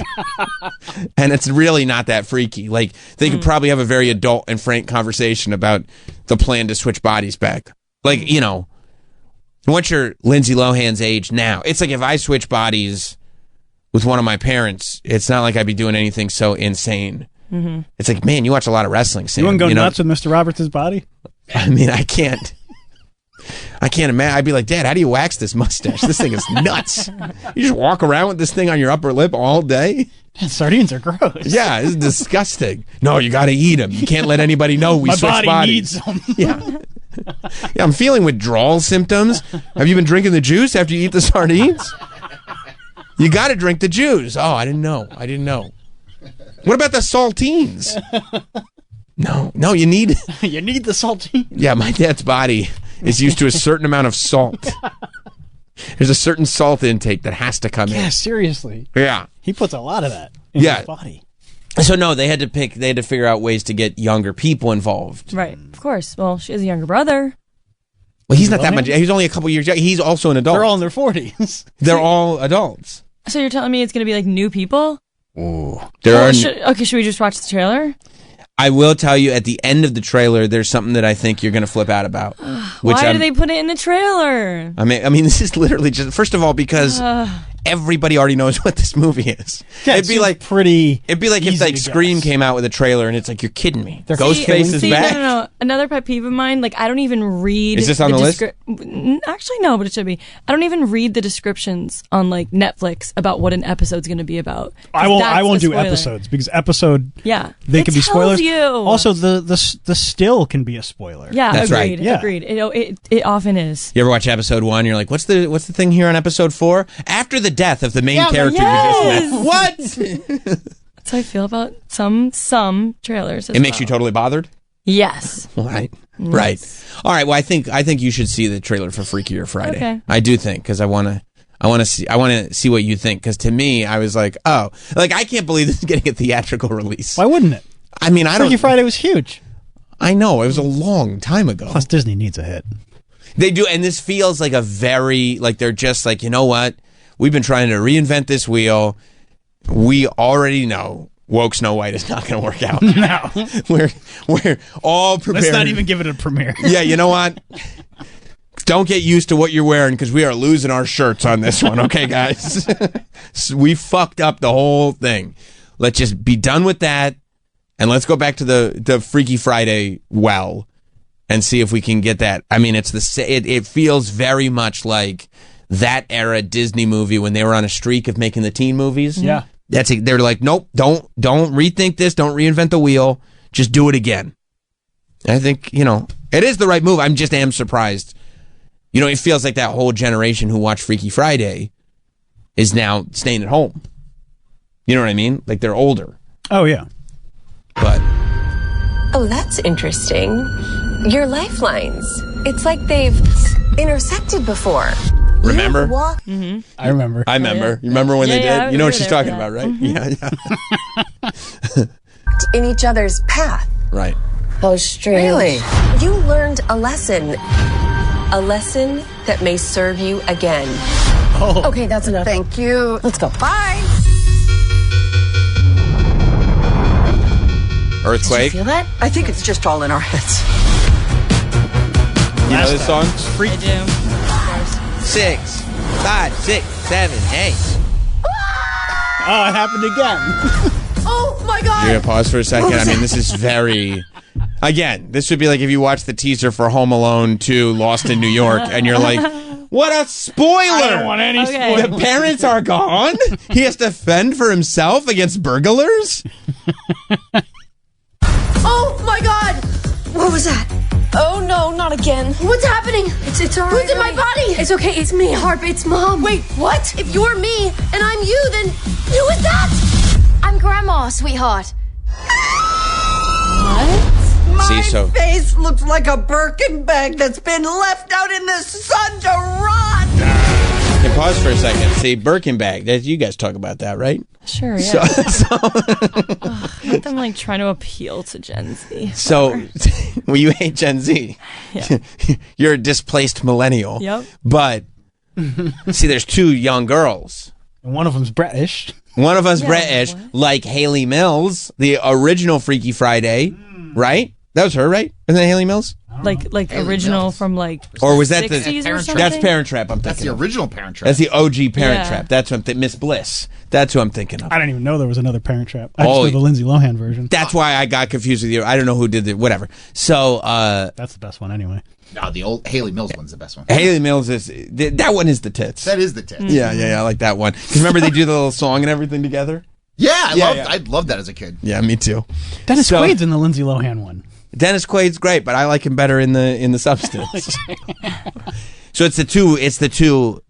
And it's really not that freaky. Like, they could probably have a very adult and frank conversation about the plan to switch bodies back. Like, what's your Lindsay Lohan's age now? It's like if I switch bodies with one of my parents, it's not like I'd be doing anything so insane. Mm-hmm. It's like, man, you watch a lot of wrestling, Sam. You wouldn't go nuts with Mr. Roberts' body? I mean, I can't imagine. I'd be like, Dad, how do you wax this mustache? This thing is nuts. You just walk around with this thing on your upper lip all day? Man, sardines are gross. Yeah, it's disgusting. No, you got to eat them. You can't let anybody know we My switch body bodies. needs them. Yeah. Yeah, I'm feeling withdrawal symptoms. Have you been drinking the juice after you eat the sardines? You got to drink the juice. Oh, I didn't know. What about the saltines? No, you need... You need the saltines. Yeah, my dad's body is used to a certain amount of salt. There's a certain salt intake that has to come in. Yeah, seriously. Yeah. He puts a lot of that in his body. So no, they had to figure out ways to get younger people involved. Right, of course. Well, she has a younger brother. Well, he's not that much. He's only a couple years young. He's also an adult. They're all in their 40s. They're all adults. So you're telling me it's going to be like new people? Ooh. Should we just watch the trailer? I will tell you, at the end of the trailer, there's something that I think you're going to flip out about. Why do they put it in the trailer? I mean, this is literally just, first of all, because everybody already knows what this movie is. Yeah, it'd be like if like Scream came out with a trailer and it's like, you're kidding me. Ghostface is back. No. Another pet peeve of mine, like I don't even read. Is this on the list? Actually, no, but it should be. I don't even read the descriptions on like Netflix about what an episode's going to be about. I won't do episodes because they can be spoilers. You. Also, the still can be a spoiler. Yeah, that's agreed. right. Yeah. Agreed. It often is. You ever watch episode 1? You're like, what's the thing here on episode 4? After the death of the main character you just met. What? That's how I feel about some trailers. It makes you totally bothered? Yes. Right. All right. Well, I think you should see the trailer for Freakier Friday. Okay. I do think, because I want to see what you think, because to me, I was like, oh, like I can't believe this is getting a theatrical release. Why wouldn't it? I mean, Freaky Friday was huge. I know, it was a long time ago. Plus, Disney needs a hit. They do, and this feels like they're just like, you know what? We've been trying to reinvent this wheel. We already know woke Snow White is not going to work out. No, we're all prepared. Let's not even give it a premiere. Yeah, you know what? Don't get used to what you're wearing because we are losing our shirts on this one, okay, guys? So we fucked up the whole thing. Let's just be done with that, and let's go back to the Freaky Friday and see if we can get that. I mean, it feels very much like that era Disney movie when they were on a streak of making the teen movies. Yeah. They're like, nope, don't rethink this, don't reinvent the wheel, just do it again. I think, it is the right move. I am surprised. It feels like that whole generation who watched Freaky Friday is now staying at home. You know what I mean? Like they're older. Oh, yeah. But. Oh, that's interesting. Your lifelines. It's like they've intersected before. Remember? Mm-hmm. I remember. You remember when they did? You know what she's talking about, right? Mm-hmm. Yeah. In each other's path. Right. Oh, strange. Really? You learned a lesson. A lesson that may serve you again. Oh. Okay, that's enough. Thank you. Let's go. Bye. Earthquake. Did you feel that? I think it's just all in our heads. You know this song? I do. 6, 5, 6, 7, 8. Oh, it happened again. Oh my God. You're gonna pause for a second. I mean, this is very. Again, this would be like if you watch the teaser for Home Alone 2, Lost in New York, and you're like, what a spoiler! I don't want any spoilers. The parents are gone? He has to fend for himself against burglars? Oh my God! What was that? Oh no, not again. What's happening? It's all right. Who's in my body? It's okay, it's me, Harp. It's Mom. Wait, what? If you're me and I'm you, then who is that? I'm Grandma, sweetheart. What? My face looks like a Birkin bag that's been left out in the sun to rot. Okay, pause for a second. See, Birkin bag. You guys talk about that, right? Sure, yeah. Let them like trying to appeal to Gen Z. So, well, you hate Gen Z. Yeah. You're a displaced millennial. Yep. But see, there's 2 young girls. And one of them's British. One of us British, like Haley Mills, the original Freaky Friday, right? That was her, right? Isn't that Haley Mills? Like original from like or was that 60s the or something? That's Parent Trap? I'm thinking that's the original Parent Trap. That's the OG Parent Trap. That's what Miss Bliss. That's who I'm thinking of. I didn't even know there was another Parent Trap. I just know the Lindsay Lohan version. That's why I got confused with you. I don't know who did it. Whatever. So that's the best one anyway. No, the old Haley Mills one's the best one. Haley Mills is that one is the tits. That is the tits. Yeah, I like that one. Because remember they do the little song and everything together. Yeah, I loved that as a kid. Yeah, me too. Dennis Quaid's in the Lindsay Lohan one. Dennis Quaid's great, but I like him better in the substance. So it's the two,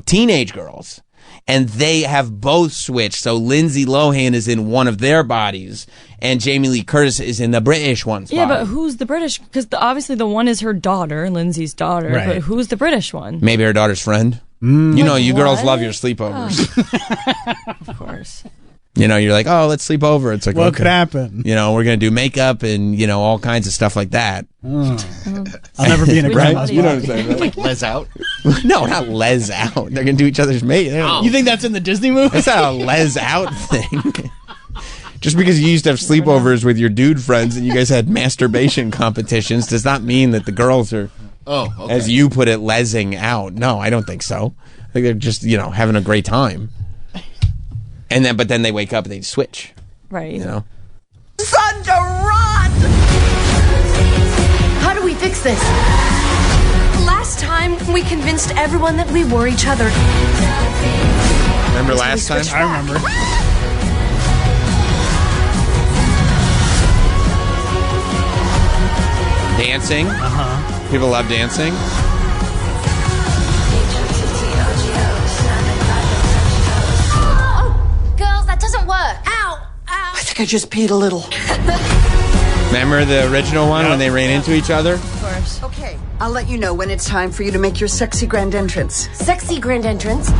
teenage girls, and they have both switched. So Lindsay Lohan is in one of their bodies, and Jamie Lee Curtis is in the British one's body. Yeah, but who's the British? Because obviously the one is her daughter, Lindsay's daughter. Right. But who's the British one? Maybe her daughter's friend. You girls love your sleepovers. Oh. Of course. You're like, oh, let's sleep over. It's like, what okay. could happen? We're going to do makeup and, all kinds of stuff like that. I'll never be in a grandma's You know what I'm saying, right? Like Les Out? No, not Les Out. They're going to do each other's mate. You think that's in the Disney movie? That's not a Les Out thing. Just because you used to have sleepovers with your dude friends and you guys had masturbation competitions does not mean that the girls are, as you put it, lesing out. No, I don't think so. I think they're just, having a great time. But then they wake up and they switch. Right. Son to rot! How do we fix this? Last time, we convinced everyone that we were each other. Remember last time? I remember. Dancing. People love dancing. Doesn't work. Ow! I think I just peed a little. Remember the original one when they ran into each other? Of course. Okay, I'll let you know when it's time for you to make your sexy grand entrance. Sexy grand entrance?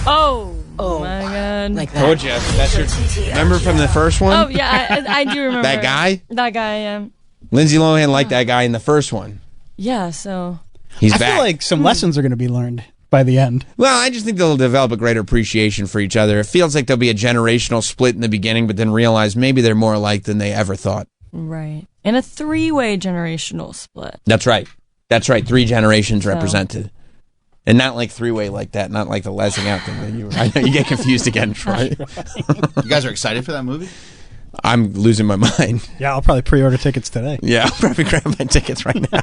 Oh my God. Like that. Told you. That's your. Remember from the first one? Oh, yeah, I do remember. That guy? That guy, yeah. Lindsay Lohan liked that guy in the first one. Yeah, so. He's I back. feel like some lessons are going to be learned by the end. Well, I just think they'll develop a greater appreciation for each other. It feels like there'll be a generational split in the beginning, but then realize maybe they're more alike than they ever thought. Right. And a 3-way generational split. That's right. 3 generations represented. And not like 3-way like that, not like the lesing out thing that you. I know you get confused again, Troy. You guys are excited for that movie? I'm losing my mind. Yeah, I'll probably pre-order tickets today. Yeah, I'll probably grab my tickets right now.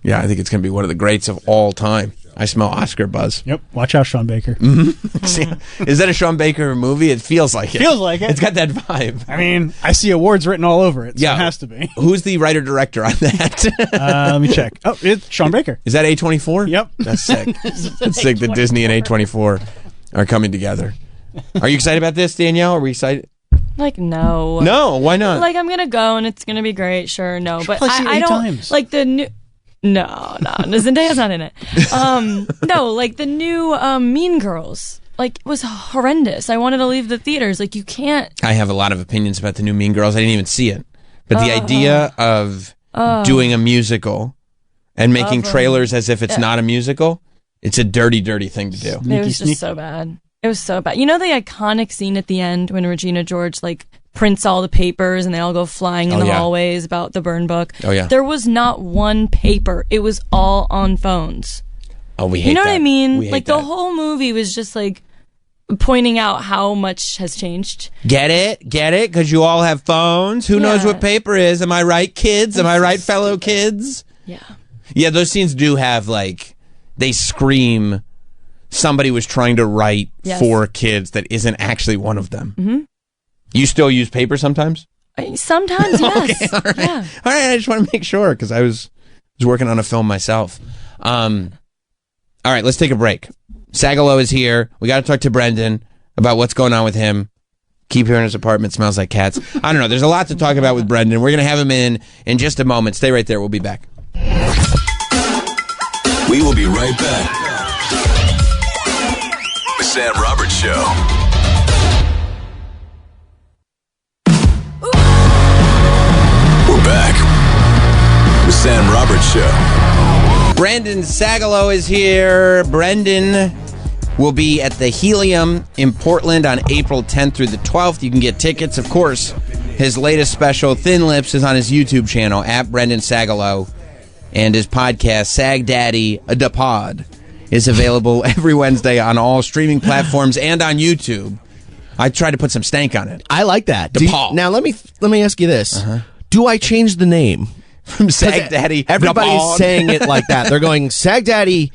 Yeah, I think it's going to be one of the greats of all time. I smell Oscar buzz. Yep. Watch out, Sean Baker. Mm-hmm. Is that a Sean Baker movie? It feels like it. Feels like it. It's got that vibe. I mean, I see awards written all over it, so it has to be. Who's the writer-director on that? Let me check. Oh, it's Sean Baker. Is that A24? Yep. That's sick. That's sick that Disney and A24 are coming together. Are you excited about this, Danielle? Are we excited? Like, no. No, why not? Like, I'm going to go and it's going to be great, sure, no. But Plus I don't, times. like, the new... No, Zendaya's not in it. No, like, the new Mean Girls, like, was horrendous. I wanted to leave the theaters. Like, you can't... I have a lot of opinions about the new Mean Girls. I didn't even see it. But the idea of doing a musical and making trailers as if it's not a musical, it's a dirty, dirty thing to do. It was just so bad. It was so bad. You know the iconic scene at the end when Regina George, like, prints all the papers and they all go flying in the hallways about the burn book? Oh, yeah. There was not one paper. It was all on phones. Oh, we hate that. You know what I mean? Like, that. the whole movie was just, like, pointing out how much has changed. Get it? Because you all have phones? Who knows what paper is? Am I right, kids? Am I right, fellow kids? Yeah. Yeah, those scenes do have, like, they scream... Somebody was trying to write for kids that isn't actually one of them. Mm-hmm. You still use paper sometimes? Sometimes, yes. Okay, all right. Yeah. All right, I just want to make sure because I was working on a film myself. All right, let's take a break. Sagalo is here. We got to talk to Brendan about what's going on with him. Keep hearing his apartment smells like cats. I don't know. There's a lot to talk about with Brendan. We're going to have him in just a moment. Stay right there. We'll be back. We will be right back. The Sam Roberts Show. We're back. The Sam Roberts Show. Brendan Sagalo is here. Brendan, will be at the Helium in Portland on April 10th through the 12th. You can get tickets. Of course, his latest special, Thin Lips, is on his YouTube channel, at Brendan Sagalow. And his podcast, Sag Daddy, Da Pod, is available every Wednesday on all streaming platforms and on YouTube. I tried to put some stank on it. I like that. Now, let me ask you this. Do I change the name? From Sag Daddy, everybody's saying it like that. They're going, Sag Daddy,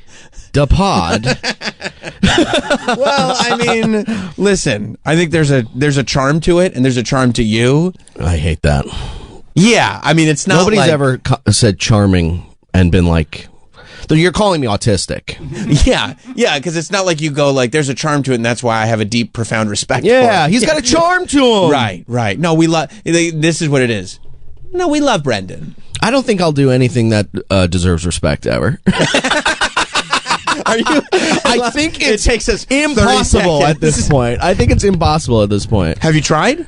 Da Pod. Well, I mean, listen, I think there's a charm to it, and there's a charm to you. I hate that. Yeah, I mean, it's not Nobody's like... ever said charming and been like, you're calling me autistic. Yeah, because it's not like you go like, there's a charm to it, and that's why I have a deep, profound respect for it. Yeah, he's got a charm to him. Right. No, we love... This is what it is. No, we love Brendan. I don't think I'll do anything that deserves respect ever. Are you? I think it takes us impossible at this point. I think it's impossible at this point. Have you tried?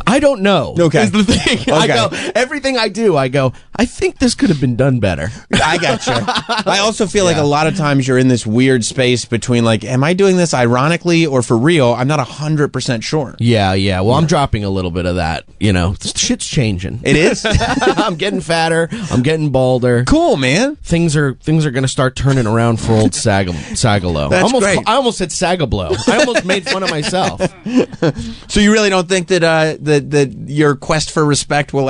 I don't know. Okay. Is the thing. Okay. I go, everything I do, I go, I think this could have been done better. I gotcha. I also feel like a lot of times you're in this weird space between like, am I doing this ironically or for real? I'm not 100% sure. Yeah. Well, I'm dropping a little bit of that. You know, shit's changing. It is? I'm getting fatter. I'm getting balder. Cool, man. Things are going to start turning around for old Sagalow. That's great. I almost said Sagablow. I almost made fun of myself. So you really don't think that that your quest for respect will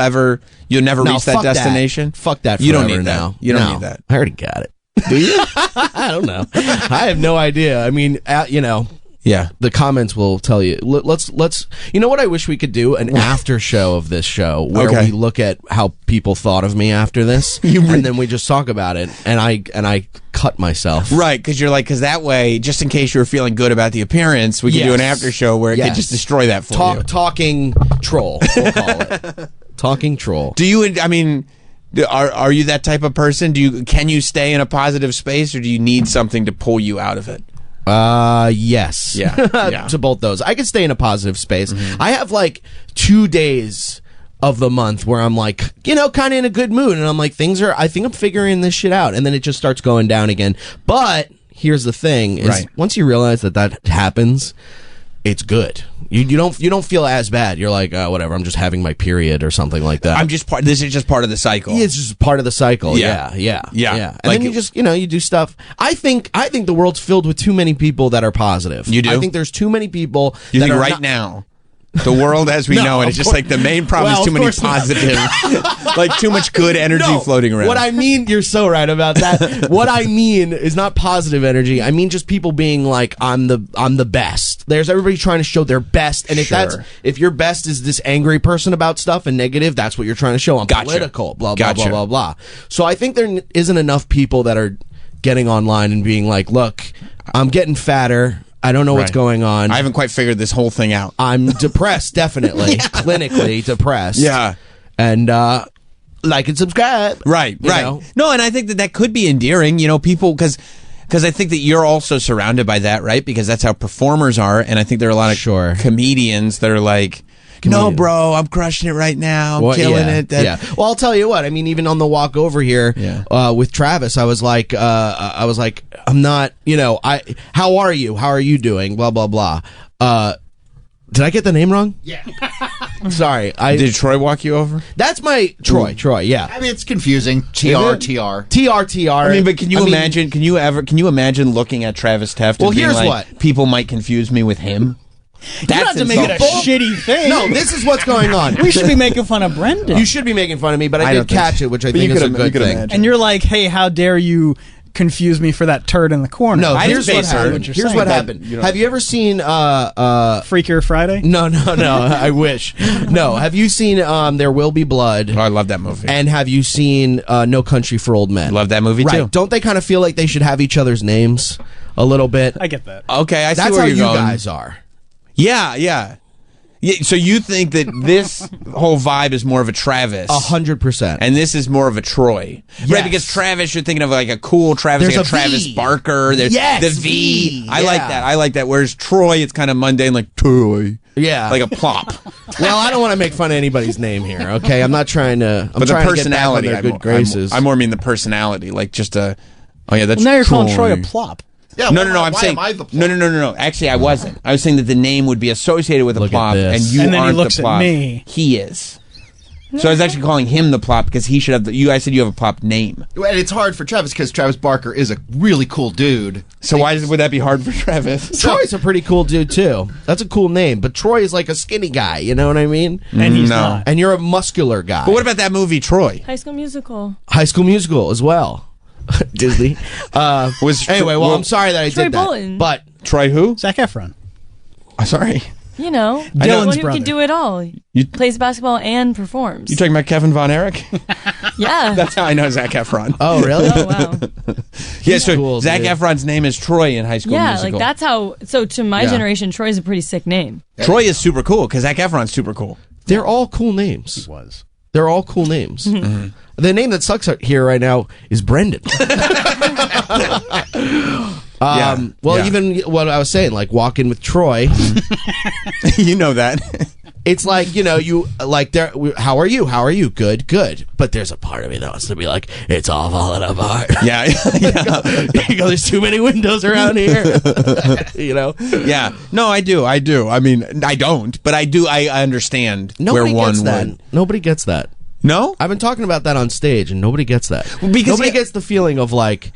you'll never reach that destination? Fuck that. You don't need now. that. You don't need that. I already got it. Do you? I don't know. I have no idea. I mean, yeah. The comments will tell you. Let's. You know what I wish we could do? An after show of this show where we look at how people thought of me after this, and then we just talk about it. And I cut myself. Right, because that way, just in case you were feeling good about the appearance, we could do an after show where it could just destroy that for you. Talking troll, we'll call it. Talking troll. Do you? I mean, are you that type of person? Can you stay in a positive space, or do you need something to pull you out of it? Yes. Yeah. To both those. I could stay in a positive space. I have like 2 days of the month where I'm like, kind of in a good mood, and I'm like, I think I'm figuring this shit out, and then it just starts going down again. But here's the thing: is once you realize that happens, it's good. You don't feel as bad. You're like, whatever. I'm just having my period or something like that. This is just part of the cycle. Yeah, it's just part of the cycle. Yeah. And then you just you do stuff. I think the world's filled with too many people that are positive. You do? I think there's too many people. You think right now? The world as we know it is just like the main problem is too many positive, like too much good energy floating around. What I mean, you're so right about that. What I mean is not positive energy. I mean just people being like, I'm the best. There's everybody trying to show their best, and if your best is this angry person about stuff and negative, that's what you're trying to show. I'm political, blah blah blah blah blah. So I think there isn't enough people that are getting online and being like, look, I'm getting fatter. I don't know what's going on. I haven't quite figured this whole thing out. I'm depressed, definitely. Clinically depressed. Yeah. And like and subscribe. Right. know? No, and I think that could be endearing, people, because I think that you're also surrounded by that, right? Because that's how performers are, and I think there are a lot of comedians that are like, no, bro, I'm crushing it right now. I'm killing it. Well, I'll tell you what. I mean, even on the walk over here with Travis, I was like, I'm not, how are you? How are you doing? Blah, blah, blah. Did I get the name wrong? Yeah. Sorry. Did Troy walk you over? That's my Troy, yeah. I mean, it's confusing. TR. I mean, but can you imagine, can you imagine looking at Travis Teft and being like, what? People might confuse me with him? That's not to make it a shitty thing. No, this is what's going on. We should be making fun of Brendan. You should be making fun of me, but I did catch it, which I think is a good thing. And you're like, hey, how dare you confuse me for that turd in the corner? No, here's what happened. Here's what happened. Have you ever seen Freakier Friday? No, I wish. No, have you seen There Will Be Blood? Oh, I love that movie. And have you seen No Country for Old Men? Love that movie too. Don't they kind of feel like they should have each other's names a little bit? I get that. Okay, I see That's where how you're you going. guys are. Yeah. So you think that this whole vibe is more of a Travis, 100%, and this is more of a Troy, right? Because Travis, you're thinking of like a cool Travis, There's like a Travis V. Barker. There's the V. I like that. Whereas Troy, it's kind of mundane, like Troy. Yeah, like a plop. Well, I don't want to make fun of anybody's name here. Okay, I'm not trying to. But the personality, to get back on their good graces. I more mean the personality, like just a. Oh yeah, that's. Well, now you're calling Troy a plop. Yeah, no. I'm why saying am I the plop? no. Actually, I wasn't. I was saying that the name would be associated with a Look at plop, this. and you And then he aren't looks the at plop. me. He is. So I was actually calling him the plop because he should have. You guys said you have a plop name. And it's hard for Travis because Travis Barker is a really cool dude. So would that be hard for Travis? Troy's a pretty cool dude too. That's a cool name, but Troy is like a skinny guy. You know what I mean? And he's not. And you're a muscular guy. But what about that movie Troy? High School Musical. High School Musical as well. Disney. Anyway, well, I'm sorry that I Troy did that. Bolton. But Troy who? Zac Efron. Sorry. You know, Dylan's one who brother. can do it all. Plays basketball and performs. You talking about Kevin Von Erich? Yeah. That's how I know Zac Efron. Oh, really? Oh, wow. Yeah, so cool, Zac dude. Efron's name is Troy in High School Yeah, Musical. like that's how. So to my generation, Troy's a pretty sick name. Troy is super cool because Zac Efron's super cool. They're all cool names. He was. They're all cool names. Mm-hmm. The name that sucks out here right now is Brendan. Even what I was saying, like walk in with Troy. You know that. It's like, you like there. How are you? How are you? Good, good. But there's a part of me that wants to be like, it's all falling apart. Yeah. You go, there's too many windows around here. Yeah. No, I do. I mean, I don't, but I do. I understand Nobody where gets one that. would. Nobody gets that. No, I've been talking about that on stage, and nobody gets that. Well, because nobody gets the feeling of like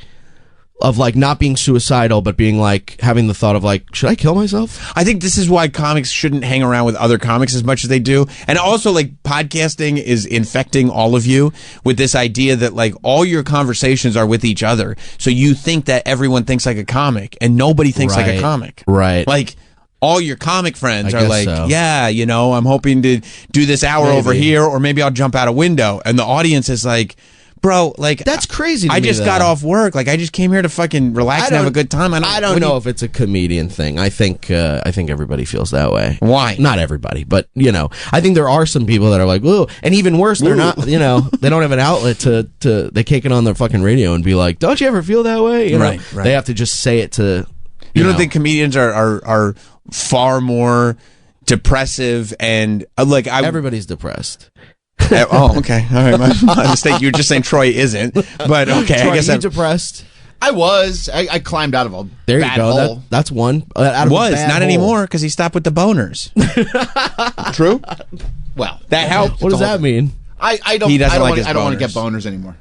not being suicidal, but being like having the thought of like, should I kill myself? I think this is why comics shouldn't hang around with other comics as much as they do. And also, like, podcasting is infecting all of you with this idea that, like, all your conversations are with each other. So you think that everyone thinks like a comic, and nobody thinks like a comic. Right. Like, all your comic friends I are guess like, so. yeah, I'm hoping to do this hour over here, or maybe I'll jump out a window. And the audience is like, bro, like, that's crazy to I me, just got though. off work. Like, I just came here to fucking relax and have a good time. I don't know if it's a comedian thing. I think everybody feels that way. Why? Not everybody, but I think there are some people that are like, ooh, and even worse, they're not. They don't have an outlet to. They can't get on their fucking radio and be like, don't you ever feel that way? Right. They have to just say it to. You don't think comedians are far more depressive and like everybody's depressed. Oh, okay. All right, my mistake. You were just saying Troy isn't, but okay. Troy, I guess you I'm depressed. I was. I climbed out of a There you bad go. hole. That's one. Out of a was bad not hole. anymore because he stopped with the boners. True. Well, that helped. What does that mean? I don't. He doesn't I don't like want his to. I don't want to boners. get boners anymore.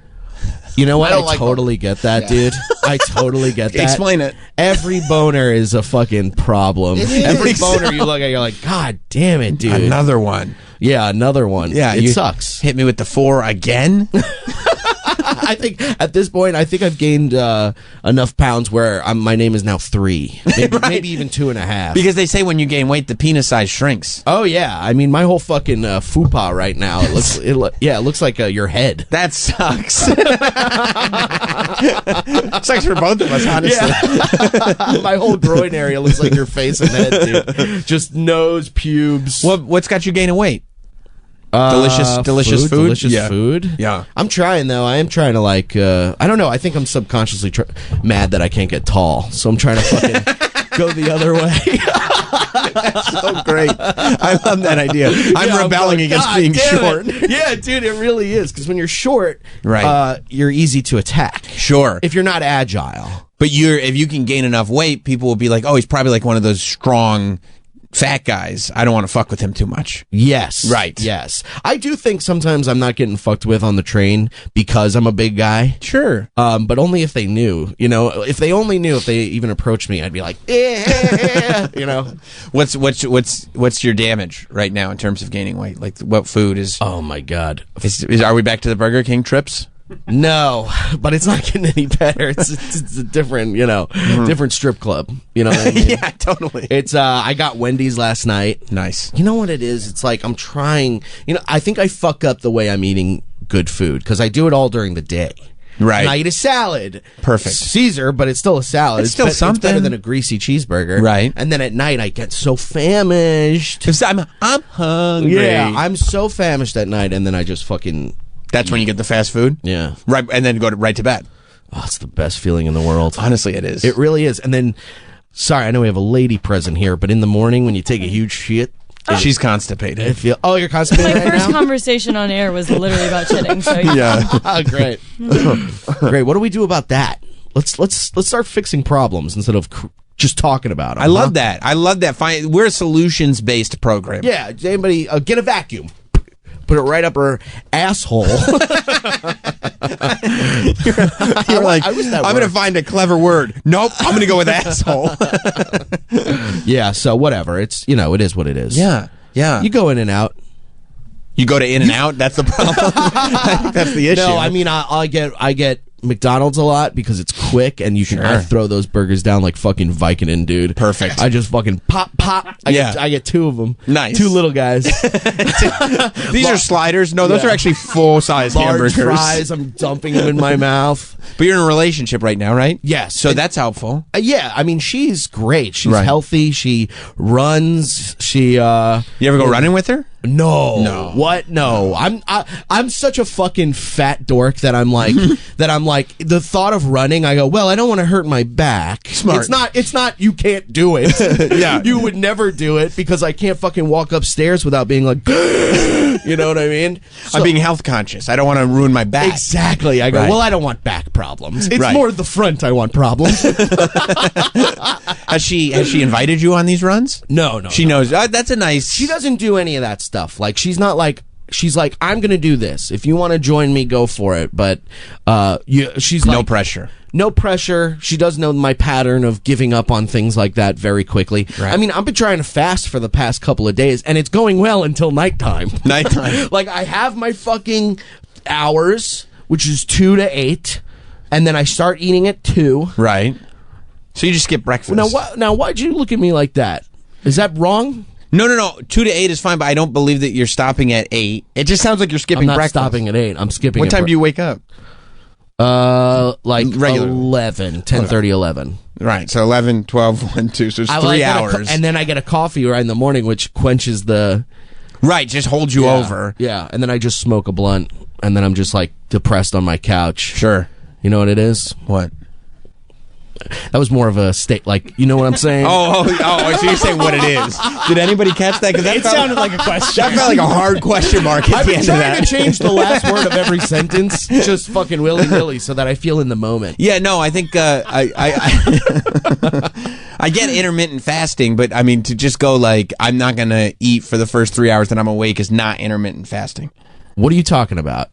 You know what? I I, don't like totally get that, dude. I totally get that. Explain it. Every boner is a fucking problem. It is. Every boner you look at, you're like, God damn it, dude. Another one. Yeah, another one. Yeah, it you sucks. Hit me with the 4 again. I think at this point, I've gained enough pounds where my name is now 3, maybe even 2.5. Because they say when you gain weight, the penis size shrinks. Oh yeah, I mean my whole fucking fupa right now. It looks like your head. That sucks. Sucks for both of us, honestly. Yeah. My whole groin area looks like your face and head, dude. Just nose, pubes. What's got you gaining weight? Delicious food. Delicious Yeah. food. Yeah. I'm trying though. I am trying to like. I don't know. I think I'm subconsciously mad that I can't get tall, so I'm trying to fucking go the other way. That's so great. I love that idea. I'm rebelling against God being damn short. it. Yeah, dude, it really is. Because when you're short, Right. You're easy to attack. Sure. If you're not agile. But if you can gain enough weight, people will be like, oh, he's probably like one of those strong fat guys. I don't want to fuck with him too much. Yes. Right. Yes. I do think sometimes I'm not getting fucked with on the train because I'm a big guy. Sure. But only if they knew. If they only knew, if they even approached me, I'd be like, What's your damage right now in terms of gaining weight? Like what food is? Oh my God. Are we back to the Burger King trips? No, but it's not getting any better. It's a different, different strip club. You know what I mean? Yeah, totally. It's I got Wendy's last night. Nice. You know what it is? It's like I'm trying. I think I fuck up the way I'm eating good food because I do it all during the day. Right. And I eat a salad. Perfect. Caesar, but it's still a salad. It's still It's something. better than a greasy cheeseburger. Right. And then at night I get so famished. Because I'm hungry. Yeah, I'm so famished at night, and then I just fucking. That's when you get the fast food? Yeah. Right, and then go right to bed. Oh, it's the best feeling in the world. Honestly, it is. It really is. And then, sorry, I know we have a lady present here, but in the morning when you take a huge shit, she's constipated. You're constipated My right first now? conversation on air was literally about shitting. So Yeah. Great. Great. What do we do about that? Let's start fixing problems instead of just talking about them. I love that. I love that. We're a solutions-based program. Yeah. Anybody get a vacuum? Put it right up her asshole. You're like, I'm going to find a clever word. Nope, I'm going to go with asshole. Yeah, so whatever. It's, it is what it is. Yeah. You go in and out. You go to In and Out? That's the problem. I think that's the issue. No, I mean, I get McDonald's a lot because it's quick and you can I throw those burgers down like fucking Vicodin, dude. Perfect. I just fucking pop. I get 2 of them. Nice. 2 little guys. These are sliders? No, those are actually full-size hamburgers. Large fries, I'm dumping them in my mouth. But you're in a relationship right now, right? Yes. So that's helpful. Yeah, I mean, she's great. She's healthy. She runs. She, You ever go running with her? No. What? No. I'm such a fucking fat dork that I'm like the thought of running, I go, well, I don't want to hurt my back. Smart. It's not you can't do it. Yeah. You would never do it because I can't fucking walk upstairs without being like you know what I mean? I'm being health conscious. I don't want to ruin my back. Exactly. I go, well, I don't want back problems. It's Right. more the front I want problems. Has she invited you on these runs? No. She knows. That's a nice. She doesn't do any of that stuff. Like, she's not like. She's like, I'm going to do this. If you want to join me, go for it. But she's like, no pressure. No pressure. She does know my pattern of giving up on things like that very quickly. Right. I mean, I've been trying to fast for the past couple of days, and it's going well until nighttime. Like, I have my fucking hours, which is 2 to 8, and then I start eating at 2. Right. So you just skip breakfast. Now, why'd you look at me like that? Is that wrong? No. 2 to 8 is fine, but I don't believe that you're stopping at 8. It just sounds like you're skipping I'm not breakfast. stopping at 8. I'm skipping. What time do you wake up? Like regular 11, 10:30, 11. Right, so 11, 12, 1, 2, so it's 3 hours. And then I get a coffee right in the morning, which quenches the... Right, just holds you over. Yeah, and then I just smoke a blunt, and then I'm just, like, depressed on my couch. Sure. You know what it is? What? That was more of a state, like, you know what I'm saying? So you're saying what it is. Did anybody catch that? It sounded like a question. That felt like a hard question mark at the end of that. I've been trying to change the last word of every sentence, just fucking willy-nilly, so that I feel in the moment. Yeah, no, I think I get intermittent fasting, but I mean, to just go like, I'm not going to eat for the first 3 hours that I'm awake is not intermittent fasting. What are you talking about?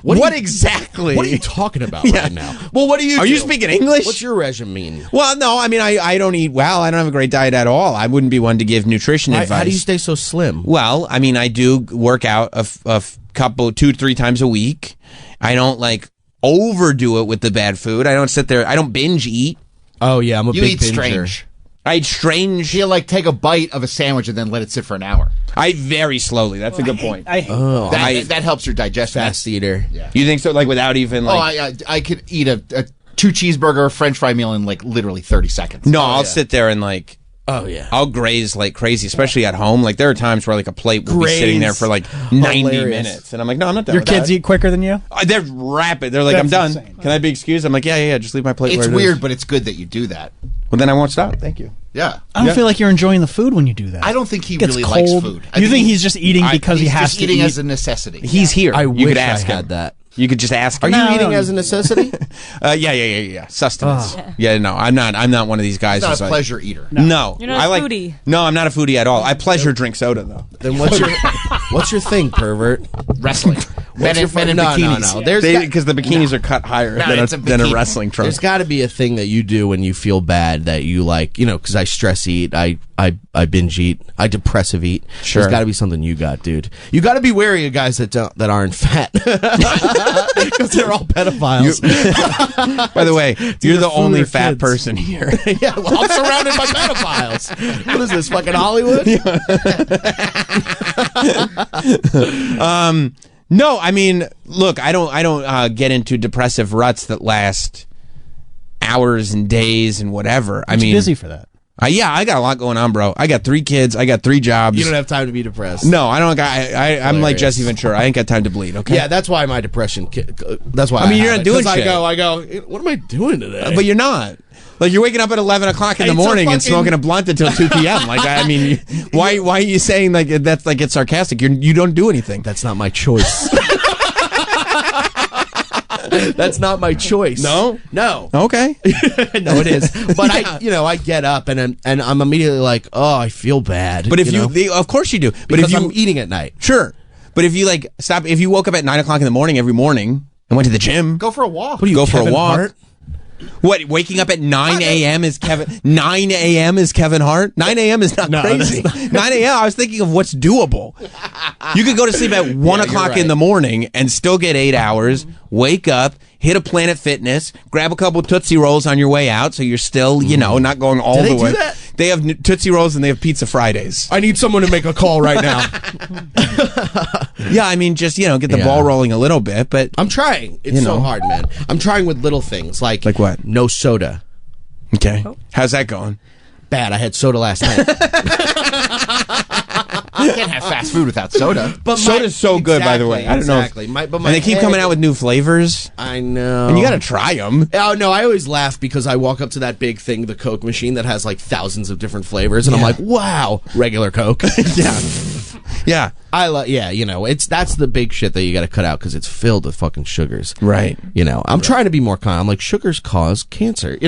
What exactly? What are you talking about right now? Well, what do you Are you speaking English? What's your regimen? Well, no, I mean, I don't eat well. I don't have a great diet at all. I wouldn't be one to give nutrition advice. How do you stay so slim? Well, I mean, I do work out a couple, 2 to 3 times a week. I don't, like, overdo it with the bad food. I don't sit there. I don't binge eat. Oh, yeah, I'm a You big eat binger. strange. I eat strange. She'll like take a bite of a sandwich and then let it sit for an hour. I eat very slowly. That's a good point. That helps your digestion. Fast eater. Yeah. You think so? Like without even like? I could eat a 2 cheeseburger French fry meal in like literally 30 seconds. No, I'll sit there and like. Oh yeah. I'll graze like crazy, especially at home. Like there are times where like a plate will be sitting there for like 90 minutes, and I'm like, no, I'm not done. Your kids eat quicker than you? They're rapid. They're like, I'm done. Insane. Can I be excused? I'm like, yeah. Just leave my plate. It's where it weird, is. but it's good that you do that. Well, then I won't stop. Thank you. Yeah. I don't feel like you're enjoying the food when you do that. I don't think he Gets really cold. likes food. You think he's just eating because he he's has just to eating eat? as a necessity. He's here. I you wish could ask I had him. that. You could just ask Are him. you eating as a necessity? Yeah. Sustenance. Yeah, no, I'm not one of these guys. He's not who's a like- pleasure eater. No, You're not I a like. foodie. No, I'm not a foodie at all. I pleasure drink soda though. Then what's your thing, pervert? Wrestling. Men in bikinis. No. There's Because the bikinis are cut higher than it's a a than a bikini. wrestling trunk. There's got to be a thing that you do when you feel bad that you like, you know, because I stress eat, I binge eat, I depressive eat. Sure. There's got to be something you got, dude. You got to be wary of guys that aren't fat because they're all pedophiles. By the way, you're the food only or fat kids. person here. Yeah, well, I'm surrounded by pedophiles. What is this, fucking Hollywood? No, I mean, look, I don't get into depressive ruts that last hours and days and whatever. I mean, busy for that. Yeah, I got a lot going on, bro. I got 3 kids. I got 3 jobs. You don't have time to be depressed. No, I don't. I'm like Hilarious. Jesse Ventura. I ain't got time to bleed. Okay. Yeah, that's why my depression. That's why. I mean, you're have not it, doing 'cause shit. I go. What am I doing today? But you're not. Like you're waking up at 11 o'clock in the It's a morning and fucking- smoking a blunt until 2 p.m. Like I mean, why are you saying like that's like it's sarcastic? You don't do anything. That's not my choice. That's not my choice. No? No. Okay. No, it is. But I get up and I'm immediately like, oh, I feel bad. But if of course you do. But if I'm eating at night. Sure. But if you if you woke up at 9 o'clock in the morning every morning and went to the gym, go for a walk. What do you go for Kevin a walk? Hart? What, waking up at 9 a.m. is Kevin 9 a.m. is Kevin Hart? 9 a.m. is not crazy. 9 a.m. I was thinking of what's doable. You could go to sleep at 1 o'clock in the morning and still get 8 hours, wake up, hit a Planet Fitness, grab a couple Tootsie Rolls on your way out so you're still, not going all the way. Do that? They have Tootsie Rolls and they have Pizza Fridays. I need someone to make a call right now. Yeah, I mean, just, get the ball rolling a little bit, but... I'm trying. It's so hard, man. I'm trying with little things, like what? No soda. Okay. How's that going? Bad. I had soda last night. You can't have fast food without soda. But soda's so good, by the way. I don't know. And they keep coming out with new flavors. I know. And you got to try them. Oh, no, I always laugh because I walk up to that big thing, the Coke machine, that has like thousands of different flavors, and I'm like, wow, regular Coke. Yeah. Yeah. That's the big shit that you got to cut out because it's filled with fucking sugars. Right. I'm trying to be more calm. I'm like, sugars cause cancer.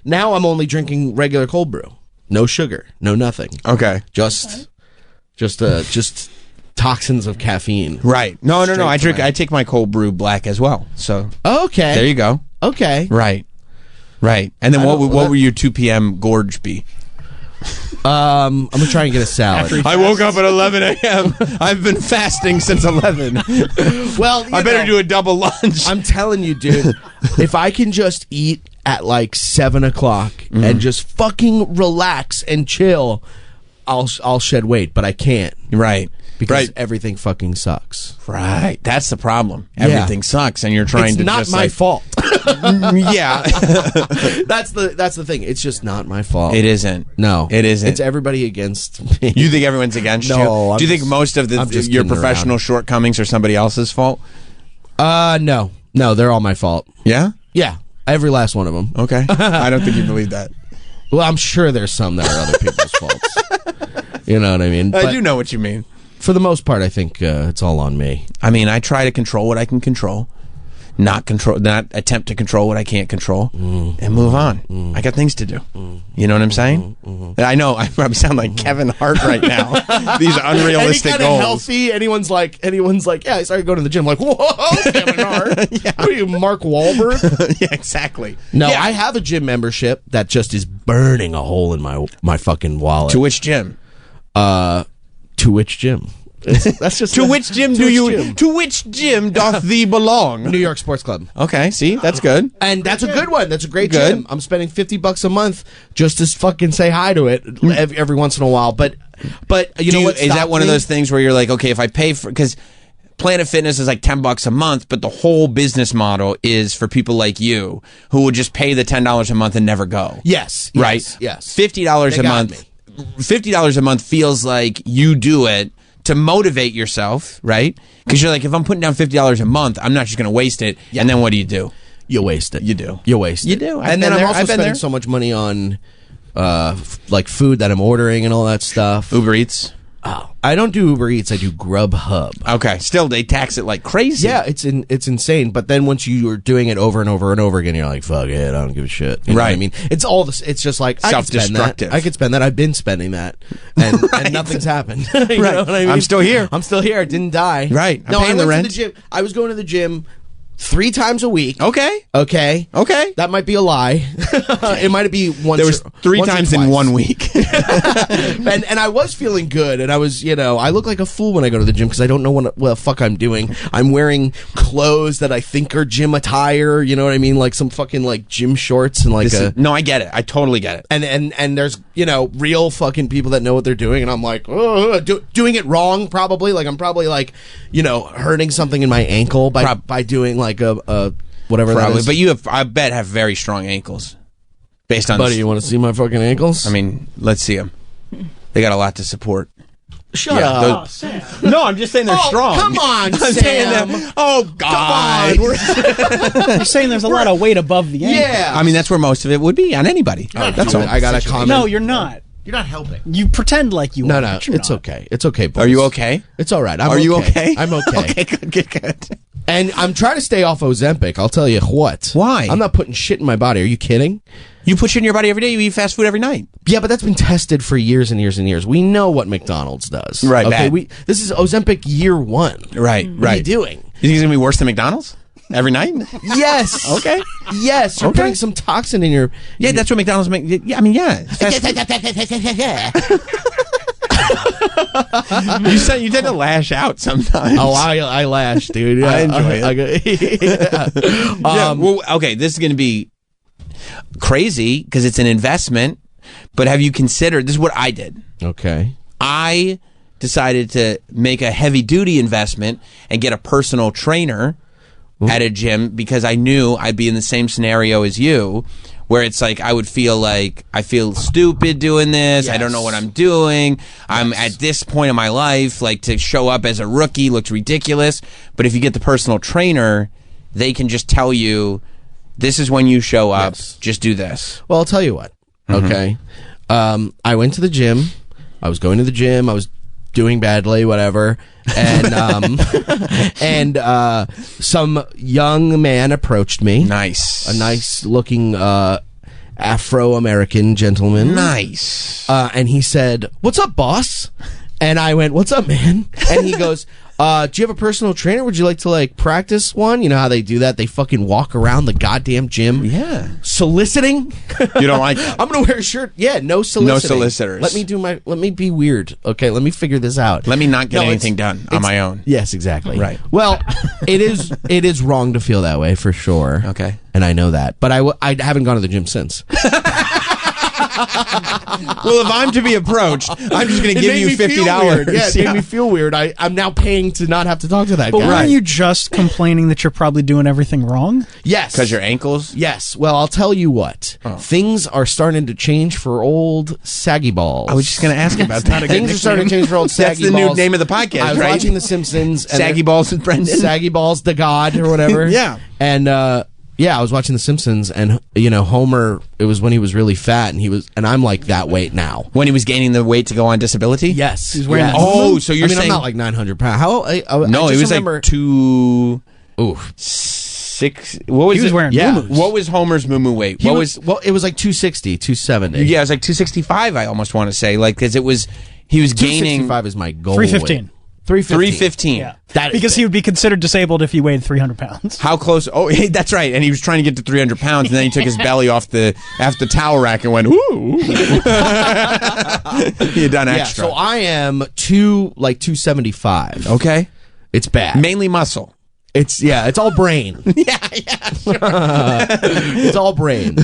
Now I'm only drinking regular cold brew. No sugar, no nothing. Okay. Just toxins of caffeine. Right. No. I take my cold brew black as well. So okay. There you go. Okay. Right. And then what would your 2 p.m. gorge be? I'm gonna try and get a salad. I woke up at 11 a.m. I've been fasting since 11. Well, I better do a double lunch. I'm telling you, dude. If I can just eat at like 7 o'clock and just fucking relax and chill, I'll shed weight. But I can't. Right. Because everything fucking sucks. Right. That's the problem. Everything sucks, and you're trying to. It's not my fault. Yeah. That's the thing. It's just not my fault. It isn't. No, it isn't. It's everybody against me. You think everyone's against you? No. Do you think most of your professional shortcomings are somebody else's fault? No, they're all my fault. Yeah. Yeah, every last one of them. Okay. I don't think you believe that. Well, I'm sure there's some that are other people's faults. You know what I mean? I do know what you mean. For the most part, I think it's all on me. I mean, I try to control what I can control, not attempt to control what I can't control, and move on. I got things to do. You know what I'm saying? I know I probably sound like Kevin Hart right now. These unrealistic Any kind goals. of healthy. Anyone's like, yeah, I started going to the gym. Like, whoa, Kevin Hart. Yeah. What are you, Mark Wahlberg? Yeah, exactly. No, I have a gym membership that just is burning a hole in my fucking wallet. To which gym? To which gym? That's just to which gym do you? To which gym doth thee belong? New York Sports Club. Okay, see, that's good, and that's a good one. That's a great gym. I'm spending $50 a month just to fucking say hi to it every once in a while. But you know what? Is that one of those things where you're like, okay, if I pay for because Planet Fitness is like $10 a month, but the whole business model is for people like you who would just pay the $10 a month and never go. Yes. Right. Yes. $50 a month. $50 a month feels like you do it to motivate yourself, right? Because you're like, if I'm putting down $50 a month, I'm not just going to waste it. Yeah. And then what do? You waste it. You do. You waste it. You do. And then I'm also spending so much money on like food that I'm ordering and all that stuff. Uber Eats. Oh, I don't do Uber Eats. I do Grubhub. Okay. Still, they tax it like crazy. Yeah, it's insane. But then once you're doing it over and over and over again, you're like, fuck it, I don't give a shit. You know what I mean? It's all this. It's just like self-destructive. I could spend that. I've been spending that, and, and nothing's happened. You know what I mean? I'm still here. I'm still here. I didn't die. Right. No, I went to the gym. I was going to the gym 3 times a week. Okay. That might be a lie. It might be once. There was 3 times in 1 week. and I was feeling good, and I was, I look like a fool when I go to the gym because I don't know what the fuck I'm doing. I'm wearing clothes that I think are gym attire. You know what I mean? Like some fucking like gym shorts and like no, I get it. I totally get it. And there's real fucking people that know what they're doing, and I'm like doing it wrong probably. Like I'm probably like hurting something in my ankle by doing like a whatever probably. that is. But I bet have very strong ankles. Based on buddy, you want to see my fucking ankles? I mean, let's see them. They got a lot to support. Shut up. No, I'm just saying they're strong. Come on, I'm Sam. Oh, God. You're saying there's a lot of weight above the ankle. Yeah. I mean, that's where most of it would be on anybody. That's all. I got a comment. No, you're not. You're not helping. You pretend like you are. No, it's okay. It's okay, boys. Are you okay? It's all right. Are you okay? I'm okay. Okay, good. And I'm trying to stay off Ozempic. I'll tell you what. Why? I'm not putting shit in my body. Are you kidding? You put shit in your body every day. You eat fast food every night. Yeah, but that's been tested for years and years and years. We know what McDonald's does. Right. Okay. Bad. This is Ozempic year 1. Right. What are you doing? You think it's gonna be worse than McDonald's every night? Yes. Okay. Yes. You're putting some toxin in your. Yeah, that's what McDonald's make. Yeah, I mean, yeah. You tend to lash out sometimes. Oh, I lash, dude. Yeah, I enjoy it. Well, okay, this is going to be crazy because it's an investment. But have you considered? This is what I did. Okay. I decided to make a heavy duty investment and get a personal trainer at a gym because I knew I'd be in the same scenario as you. Where it's like I would feel like I feel stupid doing this. Yes. I don't know what I'm doing. I'm at this point in my life, like to show up as a rookie looks ridiculous. But if you get the personal trainer, they can just tell you, this is when you show up. Yes. Just do this. Well, I'll tell you what. Okay. I went to the gym. I was going to the gym. I was doing badly, whatever. And some young man approached me. Nice. A nice looking Afro-American gentleman. Nice. And he said, "What's up, boss?" And I went, "What's up, man?" And he goes, "Do you have a personal trainer? Would you like to practice one?" You know how they do that? They fucking walk around the goddamn gym. Yeah. Soliciting? You don't like that? I'm gonna wear a shirt. Yeah, no soliciting. No solicitors. Let me be weird. Okay, let me figure this out. Let me not get anything done on my own. Yes, exactly. Right. Well, it is wrong to feel that way for sure. Okay. And I know that. But I haven't gone to the gym since. Well, if I'm to be approached, I'm just going to give you $50. Yeah, it made me feel weird. I'm now paying to not have to talk to that guy. But weren't you just complaining that you're probably doing everything wrong? Yes. Because your ankles? Yes. Well, I'll tell you what. Things are starting to change for old saggy balls. I was just going to ask about that. Things are starting to change for old saggy balls. That's the new name of the podcast, I was right? watching The Simpsons. Saggy Balls with Brendan? Saggy Balls, the God, or whatever. Yeah. And, yeah, I was watching The Simpsons, and Homer. It was when he was really fat, and I'm like that weight now. When he was gaining the weight to go on disability. Yes, he's wearing. Oh, so you're saying I'm not like 900 pounds. No, he was like 2. Ooh, 6. What was he was wearing? Yeah. What was Homer's moo weight? Well, it was like 260, 270. Yeah, it was like 265. I almost want to say because he was gaining. 265 is my goal. 315. 315. Yeah. Because he would be considered disabled if he weighed 300 pounds. How close? Oh, hey, that's right. And he was trying to get to 300 pounds, and then he took his belly off the towel rack and went, ooh. He had done extra. So I am 275. Okay. It's bad. Mainly muscle. It's all brain. Yeah, sure. It's all brain.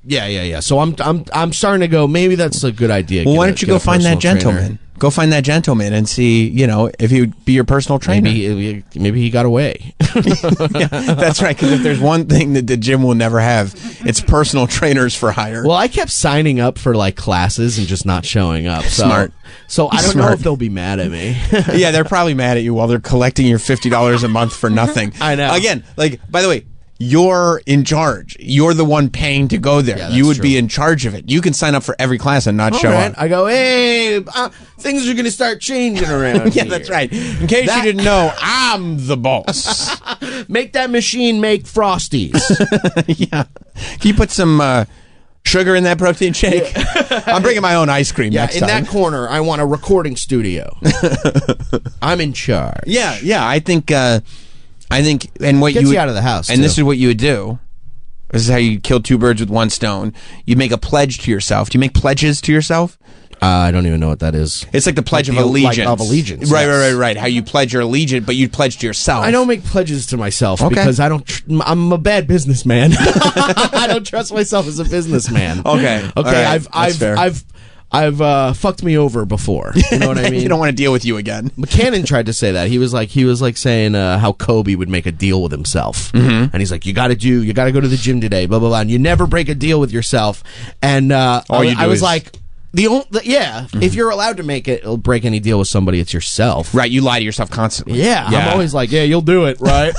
Yeah. So I'm starting to go, maybe that's a good idea. Well, why don't you go find that gentleman? Go find that gentleman and see, if he would be your personal trainer. Maybe he got away. Yeah, that's right, because if there's one thing that the gym will never have, it's personal trainers for hire. Well, I kept signing up for classes and just not showing up. Smart. So I don't know if they'll be mad at me. Yeah, they're probably mad at you while they're collecting your $50 a month for nothing. I know. Again, by the way, you're in charge. You're the one paying to go there. Yeah, you would be in charge of it. You can sign up for every class and not show up. I go, hey, things are going to start changing around Yeah, here. that's right. In case you didn't know, I'm the boss. Make that machine make Frosties. Yeah. Can you put some sugar in that protein shake? I'm bringing my own ice cream next time. In that corner, I want a recording studio. I'm in charge. Yeah. I think, and what gets you out of the house, and this is what you would do. This is how you kill two birds with one stone. You make a pledge to yourself. Do you make pledges to yourself? I don't even know what that is. It's like the Pledge of Allegiance. Like of allegiance. Right. How you pledge your allegiance, but you pledge to yourself. I don't make pledges to myself because I don't. I'm a bad businessman. I don't trust myself as a businessman. Okay. Right. I've fucked me over before. You know what I mean? You don't want to deal with you again. McCannon tried to say that. He was like saying how Kobe would make a deal with himself, and he's like, you got to go to the gym today, blah blah blah, and you never break a deal with yourself. And I was like, if you're allowed to break any deal with somebody, it's yourself. Right, you lie to yourself constantly. Yeah. I'm always like, yeah, you'll do it, right?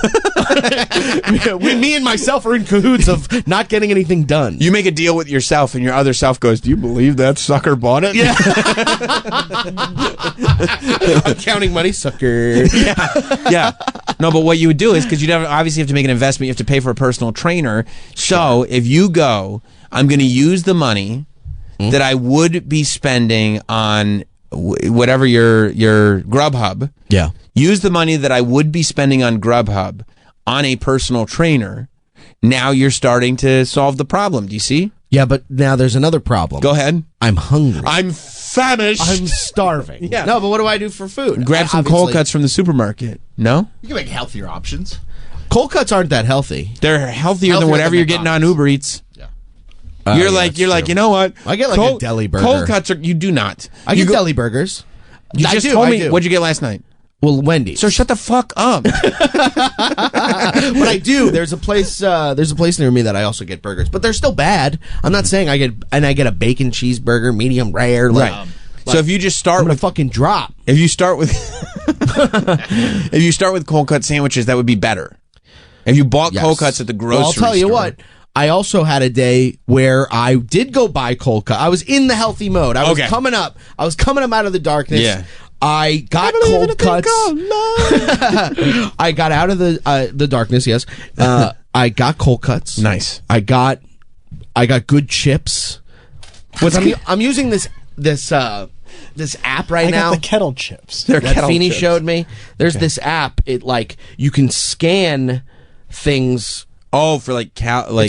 Me and myself are in cahoots of not getting anything done. You make a deal with yourself, and your other self goes, do you believe that sucker bought it? Yeah. I'm counting money, sucker. Yeah. No, but what you would do is, because you'd obviously have to make an investment, you have to pay for a personal trainer. So if you go, I'm going to use the money that I would be spending on whatever your Grubhub. Yeah. Use the money that I would be spending on Grubhub on a personal trainer. Now you're starting to solve the problem. Do you see? Yeah, but now there's another problem. Go ahead. I'm hungry. I'm famished. I'm starving. Yeah. No, but what do I do for food? Grab some cold cuts from the supermarket. No? You can make healthier options. Cold cuts aren't that healthy. They're healthier than whatever you're getting on Uber Eats. Yeah. You're like, you know what? I get like a deli burger. Cold cuts you do not. I get deli burgers. You just told me, what'd you get last night? Well, Wendy's. So shut the fuck up. But I do. There's a place near me that I also get burgers, but they're still bad. I'm not saying I get a bacon cheeseburger, medium rare. Right. So if you just start with fucking drop. If you start with cold cut sandwiches, that would be better. If you bought cold cuts at the grocery store. I'll tell you what. I also had a day where I did go buy cold cut. I was in the healthy mode. I was coming up. I was coming up out of the darkness. Yeah. I got cold cuts. I got out of the darkness. Yes. I got cold cuts. Nice. I got good chips. I'm using this app right now. I got the kettle chips. That Feeney showed me. There's this app. It you can scan things. Oh, for it's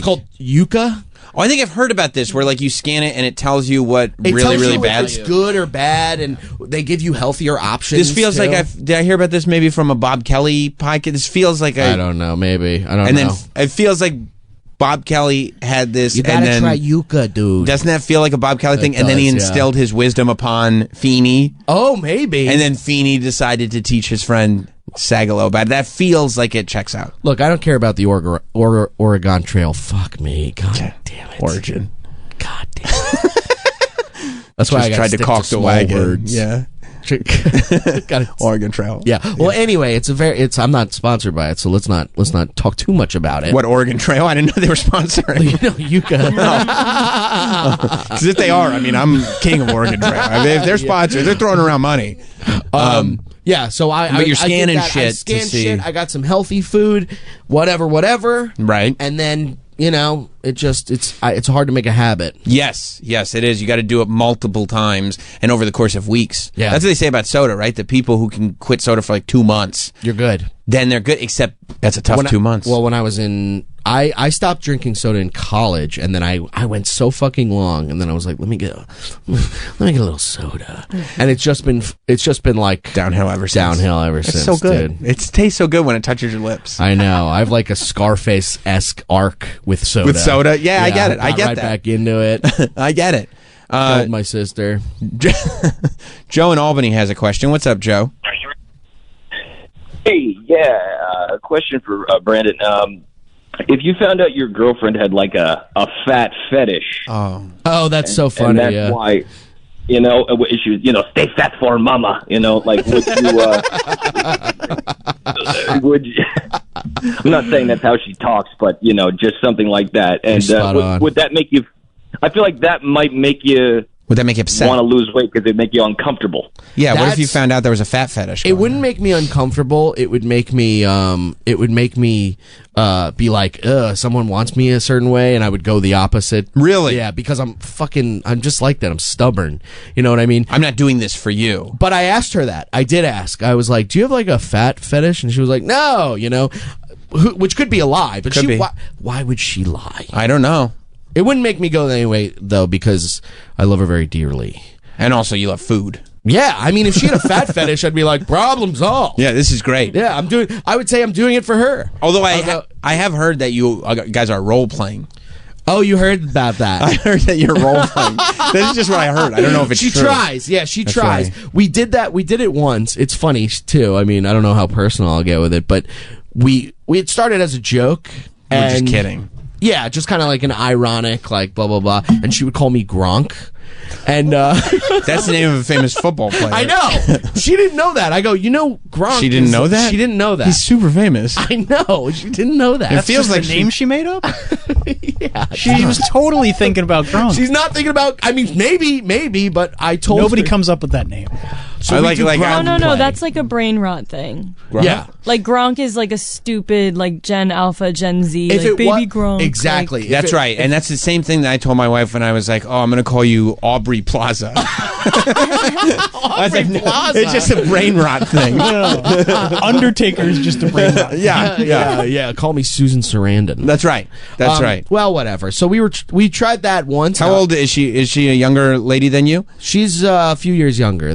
called Yuka. Oh, I think I've heard about this, where you scan it and it tells you what really bad. If it's good or bad, and they give you healthier options. This feels like did I hear about this maybe from a Bob Kelly podcast? This feels like I don't know, maybe I don't know. And then it feels like Bob Kelly had this. You gotta try Yuka, dude. Doesn't that feel like a Bob Kelly thing? And then he instilled his wisdom upon Feeney. Oh, maybe. And then Feeney decided to teach his friend Sagalo about it. That feels like it checks out. Look, I don't care about the Oregon Trail. Fuck me. God damn it. Origin. God damn it. That's why I tried to caulk the wagon. Words. Yeah. Oregon Trail. Yeah. Well, anyway, I'm not sponsored by it, so let's not talk too much about it. What, Oregon Trail? I didn't know they were sponsoring. Yuka. Because if they are, I'm king of Oregon Trail. If they're sponsored, they're throwing around money. Yeah, so but you're scanning shit. I scanned shit. I got some healthy food, whatever. Right. And then it's hard to make a habit. Yes, it is. You got to do it multiple times and over the course of weeks. Yeah. That's what they say about soda, right? The people who can quit soda for 2 months, you're good. Then they're good. Except that's a tough 2 months. When I was I stopped drinking soda in college, and then I went so fucking long, and then I was like, let me get a little soda, and it's just been like downhill ever since. It's so good. Dude. It tastes so good when it touches your lips. I know. I have like a Scarface-esque arc with soda. With soda, yeah, I get it. I get right that. Back into it. I get it. Told my sister. Joe in Albany has a question. What's up, Joe? Hey, a question for Brandon. If you found out your girlfriend had like a fat fetish, that's so funny. And that's why, she was, stay fat for mama. Would you? Would you? I'm not saying that's how she talks, but just something like that. And would that make you? I feel like that might make you. Would that make you upset? Want to lose weight because it make you uncomfortable? Yeah. What if you found out there was a fat fetish? It wouldn't make me uncomfortable. It would make me. Be like, someone wants me a certain way, and I would go the opposite. Really? Yeah, because I'm just like that. I'm stubborn. You know what I mean? I'm not doing this for you. But I asked her that. I did ask. I was like, do you have like a fat fetish? And she was like, no. Which could be a lie. But why would she lie? I don't know. It wouldn't make me go anyway, though, because I love her very dearly. And also, you love food. Yeah, if she had a fat fetish, I'd be like, problem solved. Yeah, this is great. Yeah, I would say I'm doing it for her. Although I have heard that you guys are role playing. Oh, you heard about that? I heard that you're role playing. This is just what I heard. I don't know if it's true. She tries. Yeah, she tries. Right. We did that. We did it once. It's funny too. I don't know how personal I'll get with it, but we had started as a joke. We're just kidding. Yeah, just kind of like an ironic, like blah blah blah, and she would call me Gronk, and that's the name of a famous football player. I know. She didn't know that. I go, Gronk. She didn't know that. She didn't know that. He's super famous. I know. She didn't know that. It feels like the name she made up. Yeah, she was totally thinking about Gronk. She's not thinking about. Maybe, but I told nobody her. comes up with that name. So I like No. That's like a brain rot thing. Gronk? Yeah. Like Gronk is like a stupid like Gen Alpha, Gen Z, If like it baby wa- Gronk. Exactly. Like, That's right, and that's the same thing that I told my wife when I was like, "Oh, I'm going to call you Aubrey Plaza." Aubrey Plaza. It's just a brain rot thing. Undertaker's just a brain rot. Yeah. Call me Susan Sarandon. That's right. That's right. Well, whatever. So we tried that once. How old is she? Is she a younger lady than you? She's a few years younger.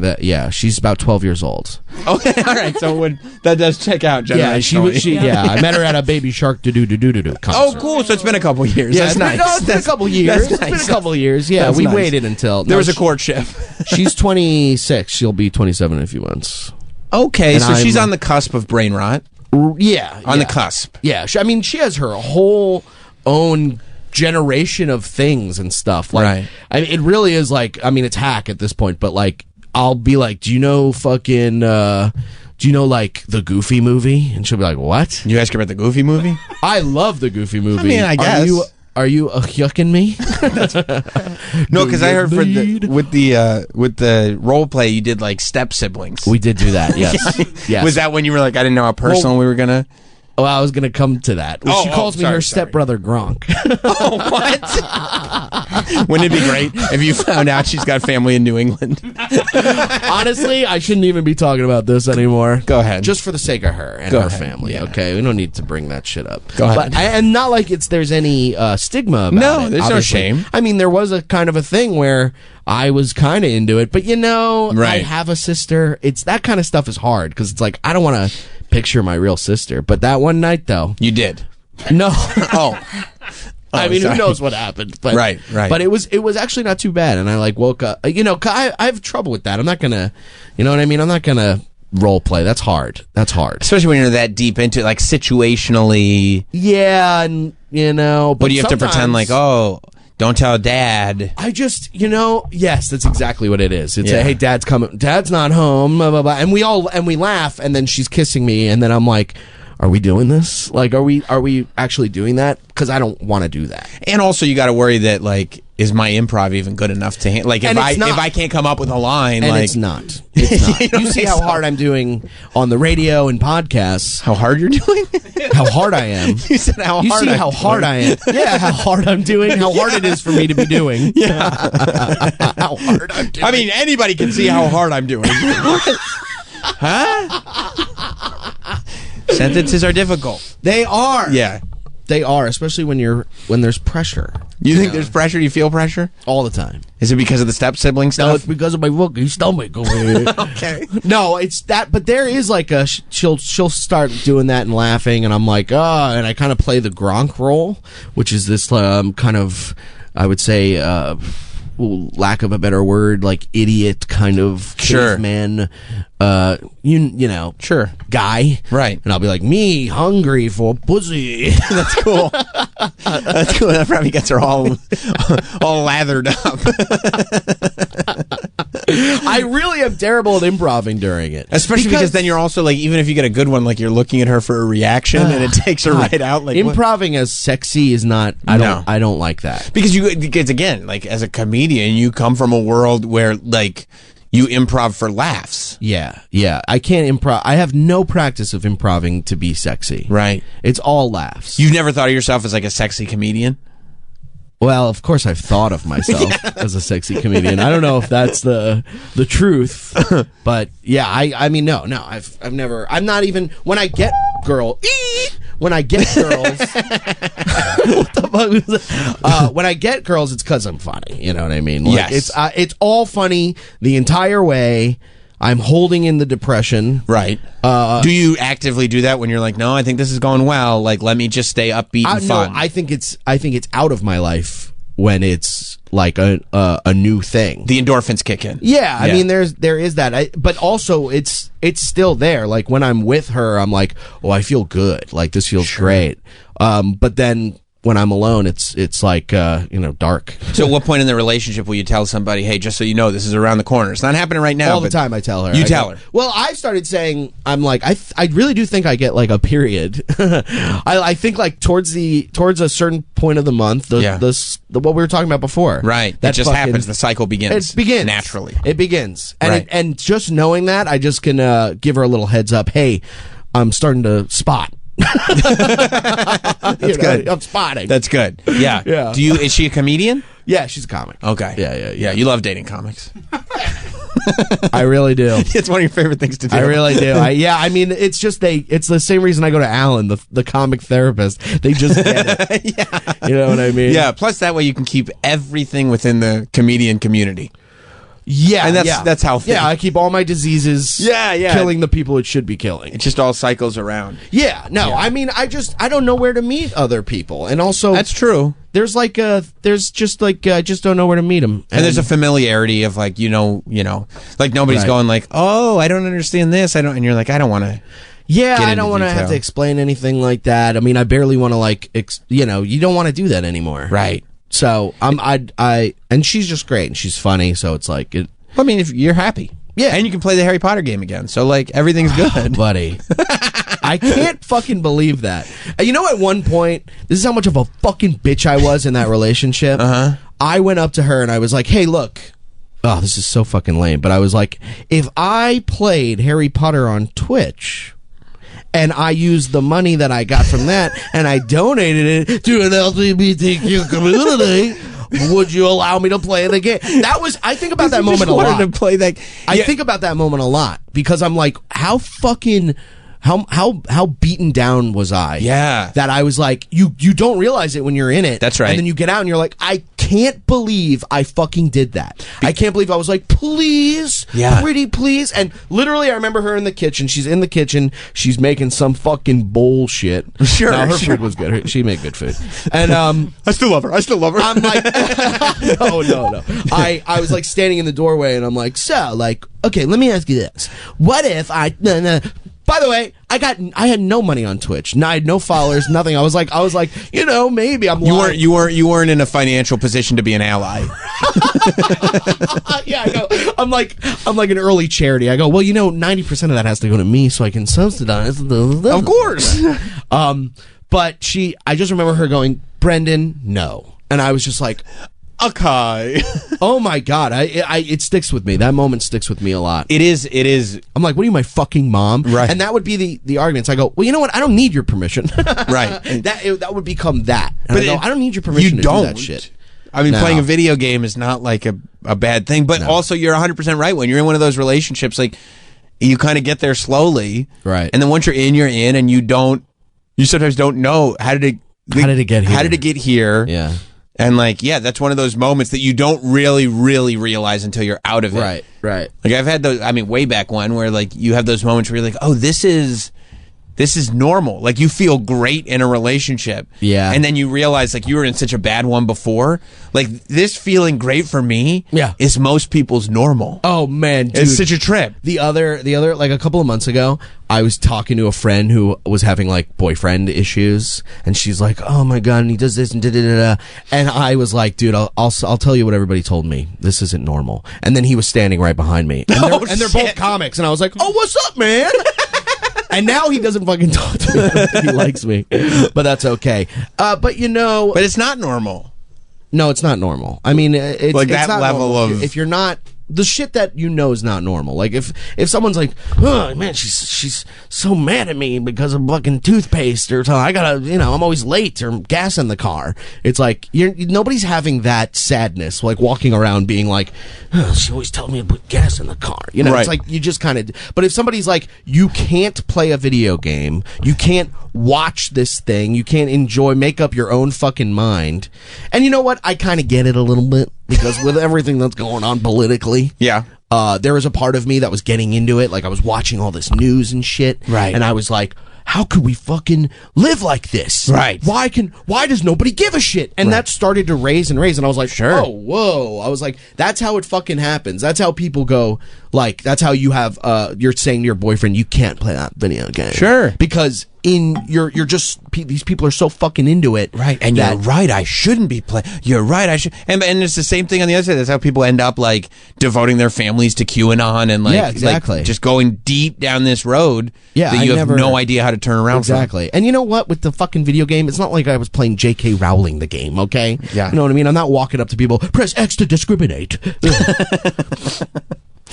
She's about 12 years old. Okay, all right. So that does check out. Yeah, I met her at a Baby Shark concert. Oh, cool. So it's been a couple years. Yeah, That's nice. It's been a couple years. That's nice. It's been a couple years. Yeah, That's we nice. waited until there was a courtship. She's 26. She'll be 27 in a few months. Okay, And so she's I'm- on the cusp of brain rot. Yeah, On the cusp. Yeah, she has her whole own generation of things and stuff. Like, Right. I mean, it really is like, I mean, it's hack at this point, but like, I'll be like, do you know like the Goofy movie? And she'll be like, what? You ask her about the Goofy movie? I love the Goofy movie. I mean, I guess. Are you yucking me? No, because I heard with the role play you did like step siblings. We did do that. Yes. Yes. Was that when you were like, I didn't know how personal we were gonna? Oh, I was going to come to that. Well, she calls me her stepbrother Gronk. Oh, what? Wouldn't it be great if you found out she's got family in New England? Honestly, I shouldn't even be talking about this anymore. Go ahead. Just for the sake of her and her family. Yeah. Okay, we don't need to bring that shit up. Go ahead. And not like there's any stigma about it. No, there's obviously. no shame. I mean, there was a kind of a thing where I was kind of into it, but I Right. have a sister. It's that kind of stuff is hard because it's like I don't want to picture my real sister. But that one night, though, You did. no. Oh. I mean, sorry. who knows what happened? But, Right. But it was actually not too bad, and I like woke up. I have trouble with that. I'm not gonna, you know what I mean? I'm not gonna role play. That's hard. Especially when you're that deep into it, like situationally. Yeah, and But but do you have to pretend like, oh, don't tell Dad? I just, yes, that's exactly what it is. It's Yeah. hey, Dad's coming. Dad's not home. Blah, blah, blah. And we laugh, and then she's kissing me, and then I'm like, are we doing this? Like, are we actually doing that? Because I don't want to do that. And also, you got to worry that like, is my improv even good enough to like if And it's not. if I can't come up with a line, And like it's not. It's not. You see how hard I'm doing on the radio and podcasts. How hard you're doing? How hard I am. You said how You hard. see I'm how hard doing. I am. Yeah, how hard I'm doing. How hard it is for me to be doing. Yeah. How hard I'm doing. I mean, anybody can see how hard I'm doing. Huh? Sentences are difficult. They are. Yeah. They are, especially when there's pressure. You think there's pressure? You feel pressure? All the time. Is it because of the step sibling stuff? No, it's because of my fucking stomach over here. Okay. No, it's that, but there is like a she'll start doing that and laughing, and I'm like, and I kind of play the Gronk role, which is this kind of, I would say, lack of a better word, like idiot kind of caveman, sure, guy, right? And I'll be like, me hungry for pussy. That's cool. That's cool. That probably gets her all lathered up. I really am terrible at improving during it, especially because then you're also like, even if you get a good one, like you're looking at her for a reaction, and it takes her right out. Like improving as sexy is not. I don't like that because again, like as a comedian, you come from a world where like you improv for laughs. Yeah. I can't improv. I have no practice of improving to be sexy. Right. It's all laughs. You've never thought of yourself as like a sexy comedian? Well, of course I've thought of myself as a sexy comedian. I don't know if that's the truth, but yeah, I mean, no, I've never, I'm not even, when I get girls, what the fuck was that? When I get girls, it's because I'm funny. You know what I mean? Like, yes. It's all funny the entire way. I'm holding in the depression. Right. Do you actively do that when you're like, no, I think this is going well. Like, let me just stay upbeat and fun. No, I think it's out of my life when it's like a new thing. The endorphins kick in. Yeah, I mean, there is that. But also, it's still there. Like when I'm with her, I'm like, oh, I feel good. Like this feels great. But then when I'm alone, it's like dark. So at what point in the relationship will you tell somebody, hey, just so you know, this is around the corner? It's not happening right now. All the time I tell her. You tell her. Well, I've started saying, I'm like, I really do think I get like a period. I think like towards a certain point of the month, what we were talking about before. Right. That just happens. The cycle begins. It begins. Naturally. It begins. And, right. And just knowing that, I just can give her a little heads up. Hey, I'm starting to spot. That's good. I'm spotting. That's good. Yeah. Yeah. Is she a comedian? Yeah, she's a comic. Okay. Yeah. You love dating comics. I really do. It's one of your favorite things to do. I really do. I mean, it's just it's the same reason I go to Alan, the comic therapist. They just get it. Yeah. You know what I mean? Yeah. Plus, that way you can keep everything within the comedian community. Yeah, and that's healthy. Yeah, I keep all my diseases. Killing the people it should be killing. It just all cycles around. Yeah, no, I mean, I don't know where to meet other people, and also that's true. There's I just don't know where to meet them, and there's a familiarity of like you know, like nobody's going like, oh, I don't understand this, and you're like, I don't want to. Yeah, I don't want to have to explain anything like that. I mean, I barely want to you don't want to do that anymore, right? So and she's just great and she's funny. So it's like it. I mean, if you're happy, yeah, and you can play the Harry Potter game again. So like everything's good, buddy. I can't fucking believe that. You know, at one point, this is how much of a fucking bitch I was in that relationship. I went up to her and I was like, "Hey, look." Oh, this is so fucking lame. But I was like, if I played Harry Potter on Twitch. And I used the money that I got from that, and I donated it to an LGBTQ community. Would you allow me to play the game? I think about that moment a lot. To play that. I think about that moment a lot because I'm like, how beaten down was I? Yeah. That I was like, you don't realize it when you're in it. That's right. And then you get out and you're like, I can't believe I fucking did that. I can't believe I was like, please, pretty please. And literally I remember her in the kitchen. She's in the kitchen. She's making some fucking bullshit. Sure. Now, her food was good. She made good food. And I still love her. I'm like, no. I was like standing in the doorway and I'm like, so like, okay, let me ask you this. What if by the way, I had no money on Twitch. I had no followers, nothing. I was like, maybe I'm lying. You weren't in a financial position to be an ally. Yeah, I go. I'm like an early charity. I go, well, 90% of that has to go to me, so I can subsidize. Of course. But I just remember her going, Brendan, no, and I was just like. Okay. Oh my God. It sticks with me. That moment sticks with me a lot. It is. I'm like, what are you, my fucking mom? Right. And that would be the arguments. I go, well, you know what? I don't need your permission. Right. That would become that. And I don't need your permission to do that shit. I mean, playing a video game is not like a bad thing, but also you're 100% right. When you're in one of those relationships, like you kind of get there slowly. Right. And then once you're in and you sometimes don't know how did it get here? How did it get here? Yeah. And that's one of those moments that you don't really, really realize until you're out of it. Right. Like I've had those, way back when, where you have those moments where you're like, oh, this is normal. Like you feel great in a relationship. Yeah. And then you realize you were in such a bad one before. Like this feeling great for me is most people's normal. Oh man, dude. It's such a trip. The other like a couple of months ago, I was talking to a friend who was having boyfriend issues, and she's like, "Oh my God," and he does this and da-da-da-da. And I was like, "Dude, I'll tell you what everybody told me. This isn't normal." And then he was standing right behind me, and they're both comics, and I was like, "Oh, what's up, man?" And now he doesn't fucking talk to me. I don't think he likes me, but that's okay. But but it's not normal. No, it's not normal. I mean, it's that not level normal. of if you're not. The shit that is not normal. Like if someone's like, oh man, she's so mad at me because of fucking toothpaste or something. I gotta, I'm always late or gas in the car. It's like nobody's having that sadness, like walking around being like, oh, she always tells me to put gas in the car. Right. It's like you just kind of. But if somebody's like, you can't play a video game, you can't watch this thing, you can't make up your own fucking mind. And you know what? I kind of get it a little bit. Because with everything that's going on politically, there was a part of me that was getting into it. Like I was watching all this news and shit, right? And I was like, how could we fucking live like this? Right. Why does nobody give a shit? And that started to raise and raise. And I was like, sure. Oh, whoa. I was like, that's how it fucking happens. That's how people go, Like, that's how you have, you're saying to your boyfriend, you can't play that video game. Sure. Because you're just, these people are so fucking into it. Right. And you're right, I shouldn't be playing. You're right, I should. And it's the same thing on the other side. That's how people end up, like, devoting their families to QAnon and, like, yeah, exactly. Like, just going deep down this road that you have no idea how to turn around Exactly. from. And you know what? With the fucking video game, it's not like I was playing J.K. Rowling the game, okay? Yeah. You know what I mean? I'm not walking up to people, press X to discriminate.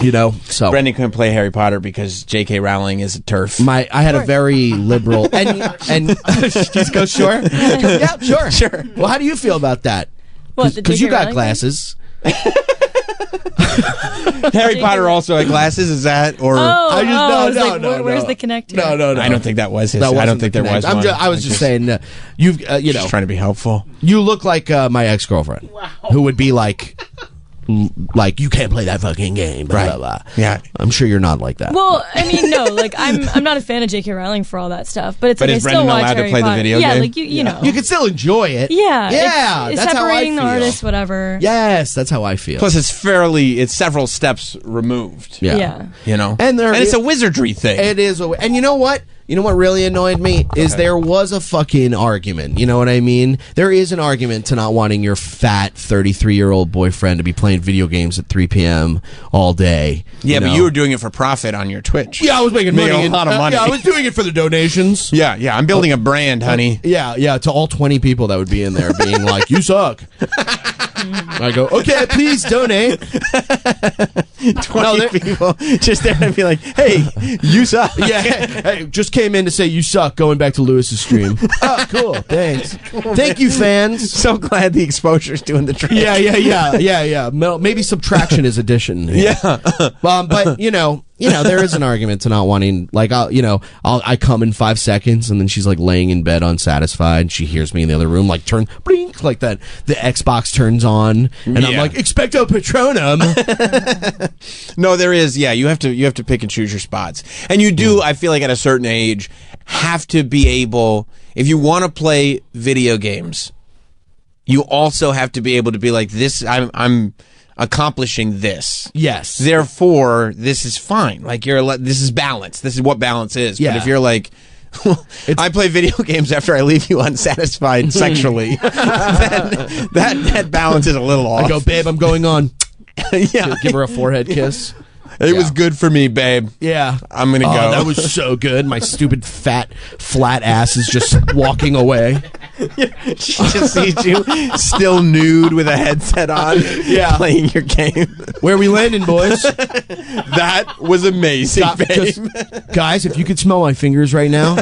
You know, so Brendan couldn't play Harry Potter because J.K. Rowling is a turf. I had a very liberal and just go sure. Yeah, sure. Well, how do you feel about that? Because you got glasses. Harry Potter also had glasses. Is that or? No. Where's the connector? No. I don't think that was his. I don't think there was one. I was just saying, you've you know, just trying to be helpful. You look like my ex-girlfriend, who would be like you can't play that fucking game, blah, blah, blah. Yeah, I'm sure you're not like that. Well, I mean, no, like I'm not a fan of J.K. Rowling for all that stuff, but it's like I still watch allowed Harry to play Potter. the video yeah, game? like you know, you can still enjoy it. Yeah, it's separating how I feel. the artist, whatever. Yes, that's how I feel. Plus, it's several steps removed. Yeah. You know, and it's a wizardry thing. It is, and you know what? You know what really annoyed me is there was a fucking argument. You know what I mean? There is an argument to not wanting your fat 33-year-old boyfriend to be playing video games at 3 p.m. all day. Yeah, but you were doing it for profit on your Twitch. Yeah, I was making money. A lot of money. Yeah, I was doing it for the donations. Yeah, I'm building a brand, honey. Yeah, to all 20 people that would be in there being like, you suck. I go, okay, please donate. 20 people just there to be like, hey, you suck. Yeah, hey, just came in to say you suck, going back to Lewis's stream. Oh, cool, thanks. Thank you, fans. So glad the exposure's doing the trick. Yeah. Maybe subtraction is addition. Yeah. But, you know, there is an argument to not wanting, like, I come in 5 seconds, and then she's, like, laying in bed unsatisfied, and she hears me in the other room, like, turn, blink, like that, the Xbox turns on, and I'm like, expecto patronum. No, there is, you have to pick and choose your spots. And you do, I feel like at a certain age, have to be able, if you want to play video games, you also have to be able to be like, this, I'm accomplishing this. Yes. Therefore, this is fine. Like this is balance. This is what balance is. Yeah. But if you're like, I play video games after I leave you unsatisfied sexually, then that balance is a little off. I go, babe, I'm going on. Yeah. Give her a forehead kiss. It was good for me, babe. Yeah. I'm going to go. That was so good. My stupid, fat, flat ass is just walking away. She just sees you still nude with a headset on, playing your game. Where are we landing, boys? That was amazing, babe. Guys, if you could smell my fingers right now.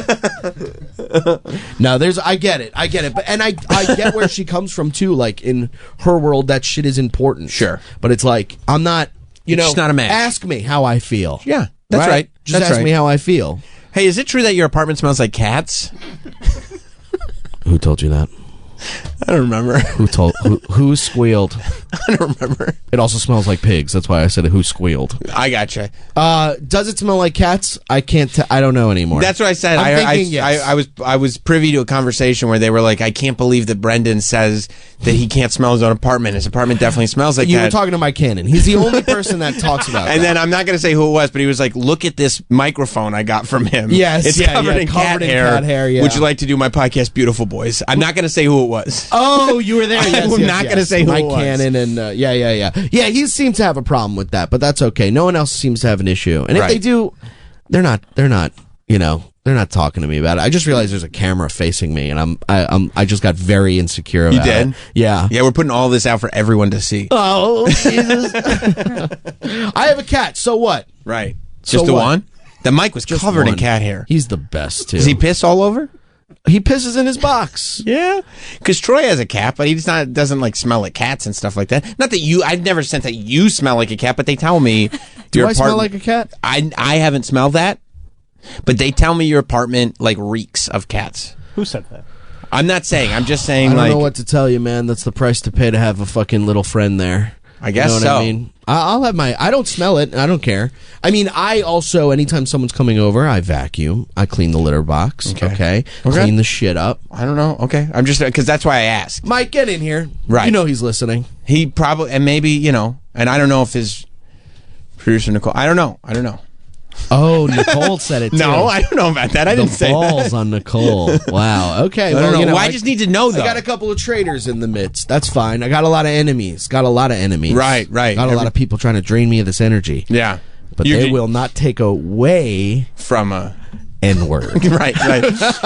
No, I get it. But, and I get where she comes from, too. Like, in her world, that shit is important. Sure. But it's like, I'm not... It's not a match. Ask me how I feel. Yeah, that's right. Just ask me how I feel. Hey, is it true that your apartment smells like cats? Who told you that? I don't remember. Who squealed? I don't remember. It also smells like pigs. That's why I said who squealed. I gotcha. Does it smell like cats? I can't. I don't know anymore. That's what I said. I was privy to a conversation where they were like, I can't believe that Brendan says that he can't smell his own apartment. His apartment definitely smells like you cat. were talking to Mike Cannon. He's the only person that talks about it. And then I'm not going to say who it was, but he was like, look at this microphone I got from him. Yes, it's covered in cat hair. Yeah. Would you like to do my podcast, Beautiful Boys? I'm not going to say who it was. Oh, you were there. Yes, I'm not going to say who Mike it was. Cannon and yeah. He seems to have a problem with that, but that's okay. No one else seems to have an issue, and if they do, they're not. They're not talking to me about it. I just realized there's a camera facing me, and I just got very insecure about it. You did? Yeah. Yeah, we're putting all this out for everyone to see. Oh, Jesus. I have a cat, so what? Right. Just the one? The mic was just covered in cat hair. He's the best, too. Does he piss all over? He pisses in his box. Yeah. Because Troy has a cat, but doesn't like smell like cats and stuff like that. Not that I've never said that you smell like a cat, but they tell me. Do I smell like a cat? I haven't smelled that. But they tell me your apartment like reeks of cats. Who said that? I'm not saying. I'm just saying. I don't know what to tell you, man. That's the price to pay to have a fucking little friend there. I guess you know what so. I mean, I'll have I don't smell it. I don't care. I mean, I also anytime someone's coming over, I vacuum. I clean the litter box. Okay. Clean the shit up. I don't know. Okay. I'm just because that's why I asked. Mike, get in here. Right. You know he's listening. He probably and maybe and I don't know if his Producer Nicole. I don't know. Oh, Nicole said it too. No, I don't know about that. I didn't say that. Balls on Nicole. Wow. Okay. I don't know. I just need to know, though. I got a couple of traitors in the midst. That's fine. I got a lot of enemies. Right. Got a lot of people trying to drain me of this energy. Yeah. But they will not take away from a N-word. Right.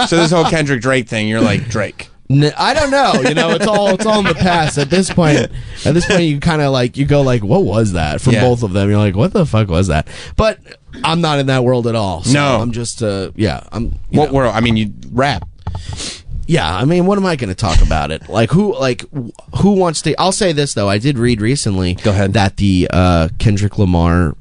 So this whole Kendrick Drake thing, you're like, Drake. I don't know. It's all in the past. At this point, you kind of like, you go like, what was that from both of them? You're like, what the fuck was that? But I'm not in that world at all. So no, I'm just what world? I mean, you rap. Yeah, I mean, what am I going to talk about it? Who wants to? I'll say this though. I did read recently. Go ahead. That the Kendrick Lamar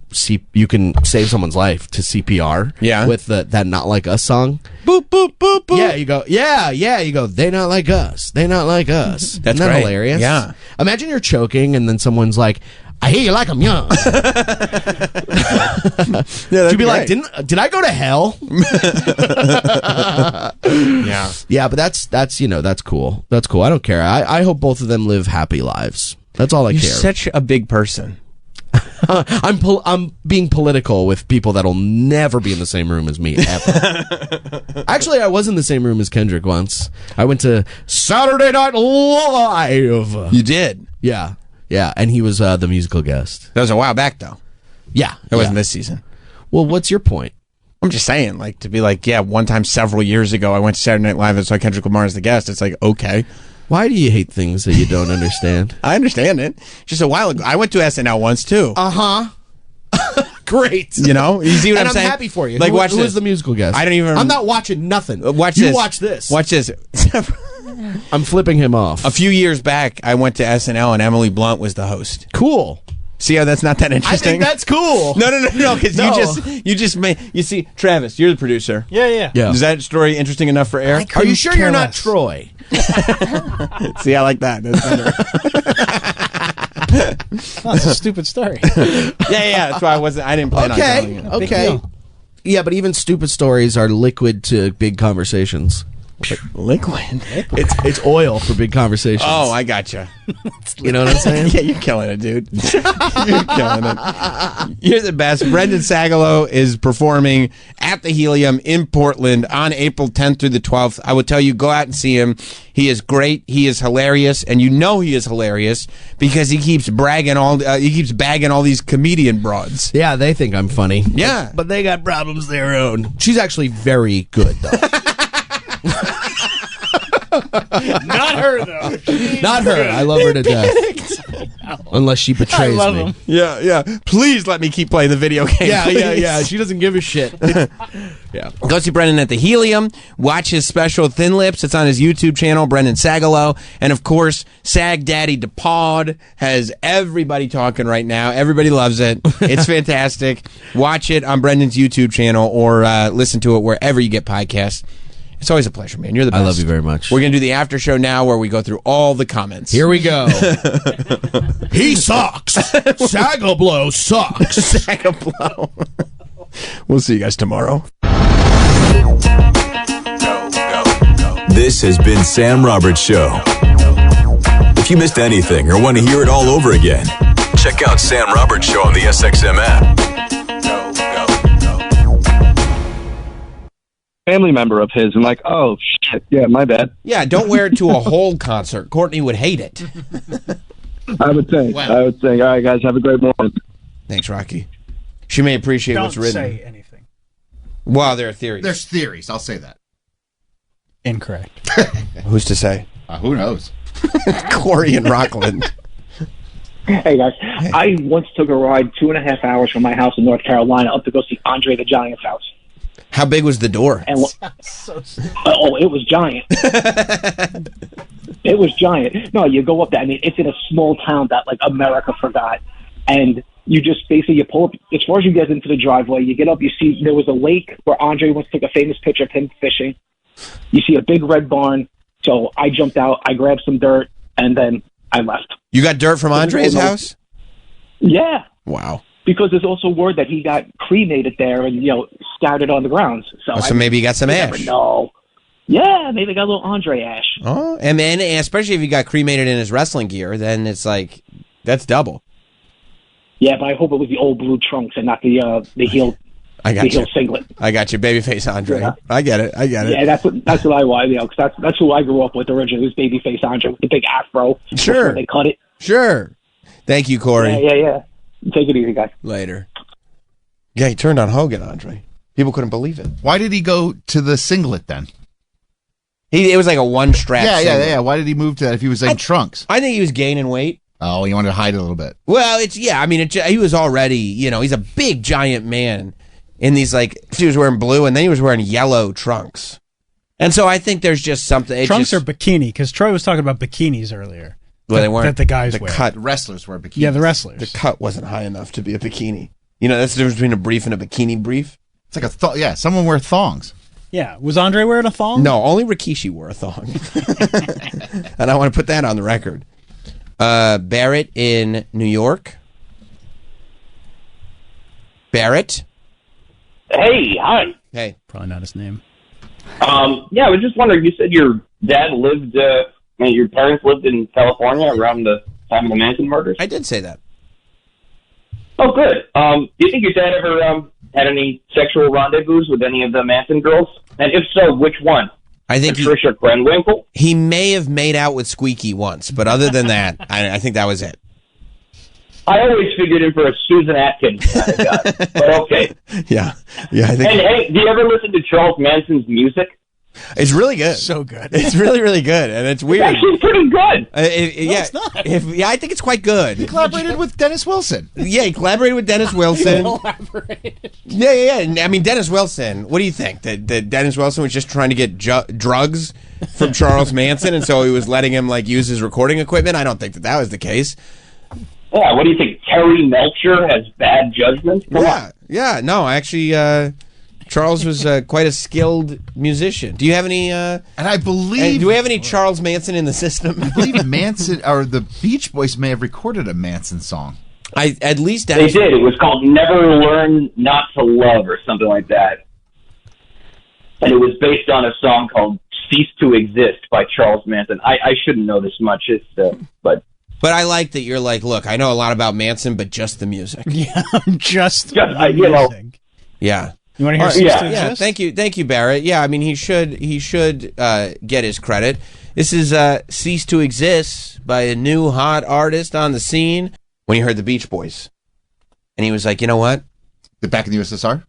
you can save someone's life to CPR. Yeah. With that "Not Like Us" song. Boop boop boop boop. Yeah, you go. Yeah, you go. They not like us. They not like us. That's Isn't that great. Hilarious. Yeah. Imagine you're choking and then someone's like, I hear you like them young. You'd be like, did I go to hell? Yeah, but that's cool. That's cool. I don't care. I hope both of them live happy lives. That's all I care. You're such a big person. I'm being political with people that'll never be in the same room as me ever. Actually, I was in the same room as Kendrick once. I went to Saturday Night Live. You did? Yeah, and he was the musical guest. That was a while back, though. Yeah, it wasn't this season. Well, what's your point? I'm just saying, to be like, yeah, one time several years ago, I went to Saturday Night Live and saw Kendrick Lamar as the guest. It's like, okay. Why do you hate things that you don't understand? I understand it. Just a while ago. I went to SNL once, too. Great. You see what I'm saying? I'm happy for you. Watch who this. is the musical guest? I don't even... I'm not watching nothing. Watch you this. Watch this. Watch this. I'm flipping him off. A few years back, I went to SNL and Emily Blunt was the host. Cool. See how that's not that interesting? I think that's cool. No, because you just made... You see, Travis, you're the producer. Yeah. Is that story interesting enough for air? Are you sure you're not Troy? See, I like that. That's better. That's a stupid story. Yeah. That's why I didn't plan on telling it. Okay. Yeah, but even stupid stories are liquid to big conversations. Liquid? It's oil for big conversations. Oh, I gotcha. You know what I'm saying? Yeah, you're killing it, dude. You're killing it. You're the best. Brendan Sagalow is performing at the Helium in Portland on April 10th through the 12th. I would tell you, go out and see him. He is great. He is hilarious, and you know he is hilarious because he keeps bagging all these comedian broads. Yeah, they think I'm funny. Yeah, but they got problems of their own. She's actually very good, though. Not her, though. Not her. I love her to death. Unless she betrays me. Him. Yeah. Please let me keep playing the video game. Yeah. She doesn't give a shit. Yeah. Go see Brendan at the Helium. Watch his special Thin Lips. It's on his YouTube channel, Brendan Sagalow. And of course, Sag Daddy DePaud has everybody talking right now. Everybody loves it. It's fantastic. Watch it on Brendan's YouTube channel or listen to it wherever you get podcasts. It's always a pleasure, man. You're the best. I love you very much. We're going to do the after show now where we go through all the comments. Here we go. He sucks. Sagablow sucks. Sagablow. We'll see you guys tomorrow. This has been Sam Roberts Show. If you missed anything or want to hear it all over again, check out Sam Roberts Show on the SXM app. Family member of his and like, oh shit, yeah, my bad. Yeah, don't wear it to a whole concert. Courtney would hate it. I would think. Wow. I would think. All right, guys, have a great morning. Thanks, Rocky. She may appreciate what's written. Don't say anything. Well, there are theories. There's theories. I'll say that. Incorrect. Who's to say? Who knows? Corey and Rockland. Hey guys, hey. I once took a ride 2.5 hours from my house in North Carolina up to go see Andre the Giant's house. How big was the door? And it was giant. It was giant. No, you go up there. I mean, it's in a small town that like America forgot, and you just basically you pull up as far as you get into the driveway. You get up, you see there was a lake where Andre once took a famous picture of him fishing. You see a big red barn. So I jumped out, I grabbed some dirt, and then I left. You got dirt from Andre's house? Yeah. Wow. Because there's also word that he got cremated there and, scattered on the grounds. So maybe he got some ash. No. Yeah, maybe got a little Andre ash. Oh, and especially if he got cremated in his wrestling gear, then it's like, that's double. Yeah, but I hope it was the old blue trunks and not the heel. The heel singlet. I got you, Babyface Andre. Yeah. I get it. Yeah, that's what I want. You know, because that's who I grew up with originally. Was Babyface Andre with the big afro. Sure, they cut it. Sure. Thank you, Corey. Yeah. Take it easy, guys. Later. Yeah, he turned on Hogan, Andre. People couldn't believe it. Why did he go to the singlet then? It was like a one strap. Yeah. Why did he move to that if he was in trunks? I think he was gaining weight. Oh, he wanted to hide it a little bit. Well, he was already, he's a big giant man. In these, he was wearing blue, and then he was wearing yellow trunks. And so I think there's just something... Trunks or bikini, because Troy was talking about bikinis earlier. Well, they weren't... That the guys wear. The wrestlers wear bikinis. Yeah, the wrestlers. The cut wasn't high enough to be a bikini. That's the difference between a brief and a bikini brief. It's like someone wear thongs. Yeah. Was Andre wearing a thong? No, only Rikishi wore a thong. And I want to put that on the record. Barrett in New York. Barrett? Hey, hi. Hey. Probably not his name. Yeah, I was just wondering, you said your dad lived, your parents lived in California around the time of the Manson murders? I did say that. Oh, good. Do you think your dad ever had any sexual rendezvous with any of the Manson girls? And if so, which one? I think Patricia Krenwinkel? He may have made out with Squeaky once, but other than that, I think that was it. I always figured in for a Susan Atkins kind of guy, but okay. Yeah. I think. And hey, do you ever listen to Charles Manson's music? It's really good. So good. It's really, really good, and it's weird. It's actually pretty good. It's not. I think it's quite good. He collaborated with Dennis Wilson. Yeah, he collaborated with Dennis Wilson. Yeah. I mean, Dennis Wilson. What do you think? That Dennis Wilson was just trying to get drugs from Charles Manson, and so he was letting him use his recording equipment? I don't think that was the case. Yeah, what do you think? Terry Melcher has bad judgment? Yeah. No, actually, Charles was quite a skilled musician. Do you have any? And I believe. Do we have any Charles Manson in the system? I believe Manson or the Beach Boys may have recorded a Manson song. At least they did. It was called "Never Learn Not to Love" or something like that, and it was based on a song called "Cease to Exist" by Charles Manson. I shouldn't know this much, but. But I like that you're look, I know a lot about Manson, but just the music. Yeah, just the music. Yeah. You want to hear Yeah, thank you, Barrett. Yeah, I mean, he should get his credit. This is Cease to Exist by a new hot artist on the scene when he heard the Beach Boys. And he was like, you know what? Back in the USSR?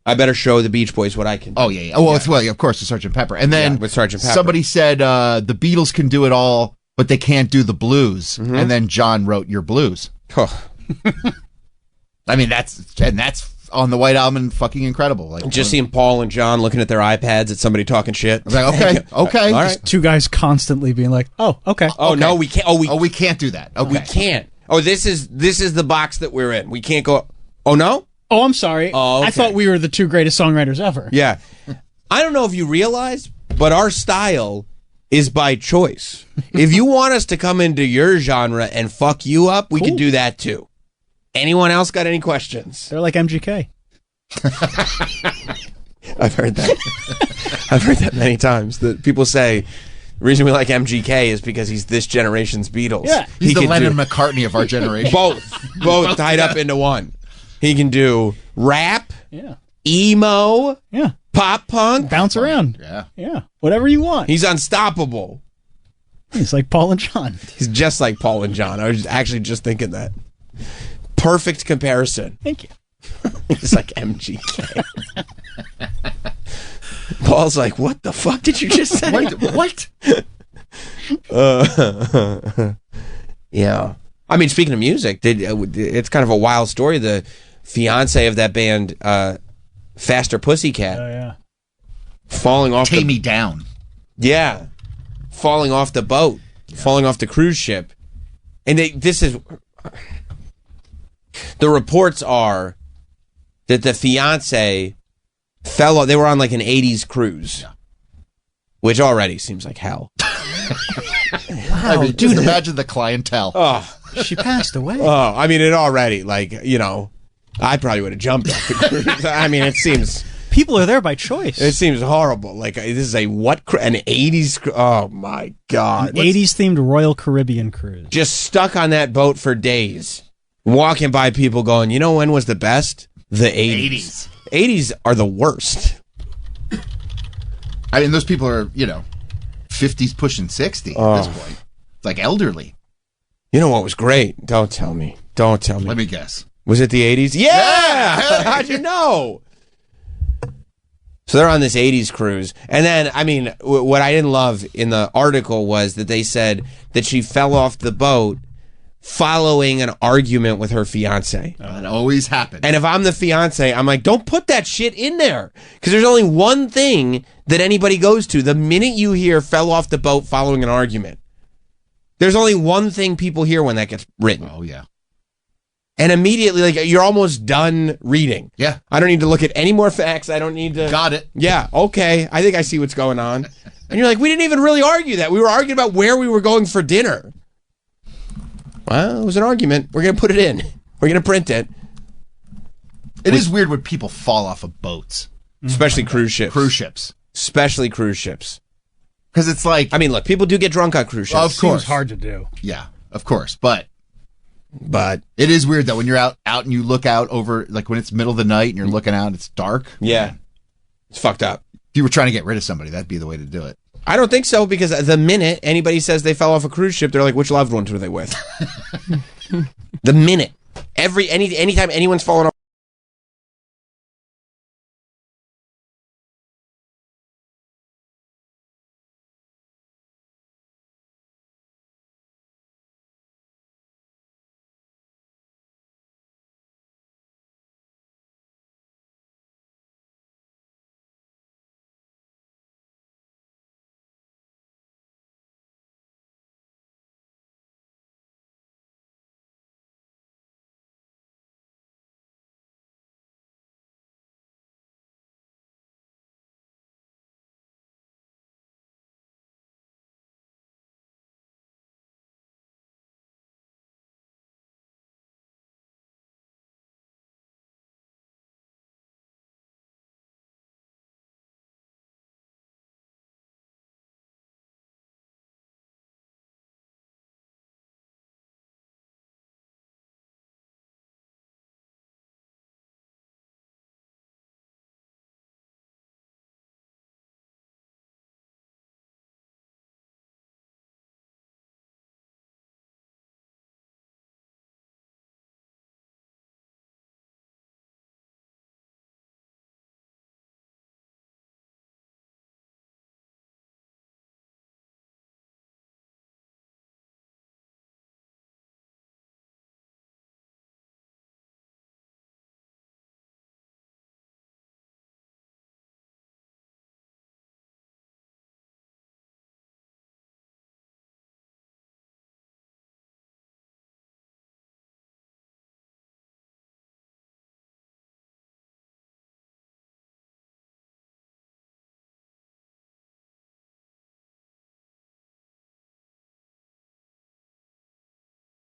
I better show the Beach Boys what I can do. Oh, yeah. Oh, well, of course, with Sgt. Pepper. And then with Sgt. Pepper. Somebody said the Beatles can do it all, but they can't do the blues. Mm-hmm. And then John wrote Your Blues. Oh. I mean, that's on the White Album, fucking incredible. Just seeing Paul and John looking at their iPads at somebody talking shit. I was like, okay. All right. Two guys constantly being like, oh, okay. Oh, no, we can't. We can't do that. Okay. We can't. Oh, this is the box that we're in. We can't go. Oh, no? Oh, I'm sorry. Oh, okay. I thought we were the two greatest songwriters ever. Yeah. I don't know if you realize, but our style is by choice. If you want us to come into your genre and fuck you up, we can do that too. Anyone else got any questions? They're like MGK. I've heard that. I've heard that many times. That people say the reason we like MGK is because he's this generation's Beatles. Yeah, he's the Lennon McCartney of our generation. Both tied up into one. He can do rap, emo, pop punk, bounce around, whatever you want. He's unstoppable. He's like Paul and John. He's just like Paul and John. I was actually just thinking that. Perfect comparison. Thank you. He's like MGK. Paul's like, what the fuck did you just say? What? Yeah. I mean, speaking of music, it's kind of a wild story. The fiance of that band, Faster Pussycat, falling off. Take Me Down. Yeah, falling off the boat, falling off the cruise ship, and the reports are that the fiance fell off. They were on like an 80s cruise, which already seems like hell. Wow, I mean, dude, imagine the clientele. Oh, she passed away. Oh, I mean, it already, I probably would have jumped off the cruise. I mean, it seems... People are there by choice. It seems horrible. Like, this is an 80s... Oh, my God. An 80s-themed Royal Caribbean cruise. Just stuck on that boat for days. walking by people going, you know when was the best? The 80s. 80s are the worst. I mean, those people are, 50s pushing 60 at this point. It's like elderly. You know what was great? Don't tell me. Let me guess. Was it the 80s? Yeah! How'd you know? So they're on this 80s cruise. And then, I mean, what I didn't love in the article was that they said that she fell off the boat following an argument with her fiance. That always happens. And if I'm the fiance, I'm like, don't put that shit in there. Because there's only one thing that anybody goes to. The minute you hear fell off the boat following an argument, there's only one thing people hear when that gets written. Oh, yeah. And immediately, like, you're almost done reading. Yeah. I don't need to look at any more facts. I don't need to. Got it. Yeah, okay. I think I see what's going on. And you're like, we didn't even really argue that. We were arguing about where we were going for dinner. Well, it was an argument. We're going to put it in. We're going to print it. It is weird when people fall off of boats. Especially cruise ships. Especially cruise ships. Because it's like... I mean, look, people do get drunk on cruise ships. Of course. Seems hard to do. Yeah, of course. But it is weird that when you're out and you look out over, like when it's middle of the night and you're looking out, it's dark. Yeah. It's fucked up. If you were trying to get rid of somebody, that'd be the way to do it. I don't think so, because the minute anybody says they fell off a cruise ship, they're like, which loved ones were they with? The minute. Anytime anyone's fallen off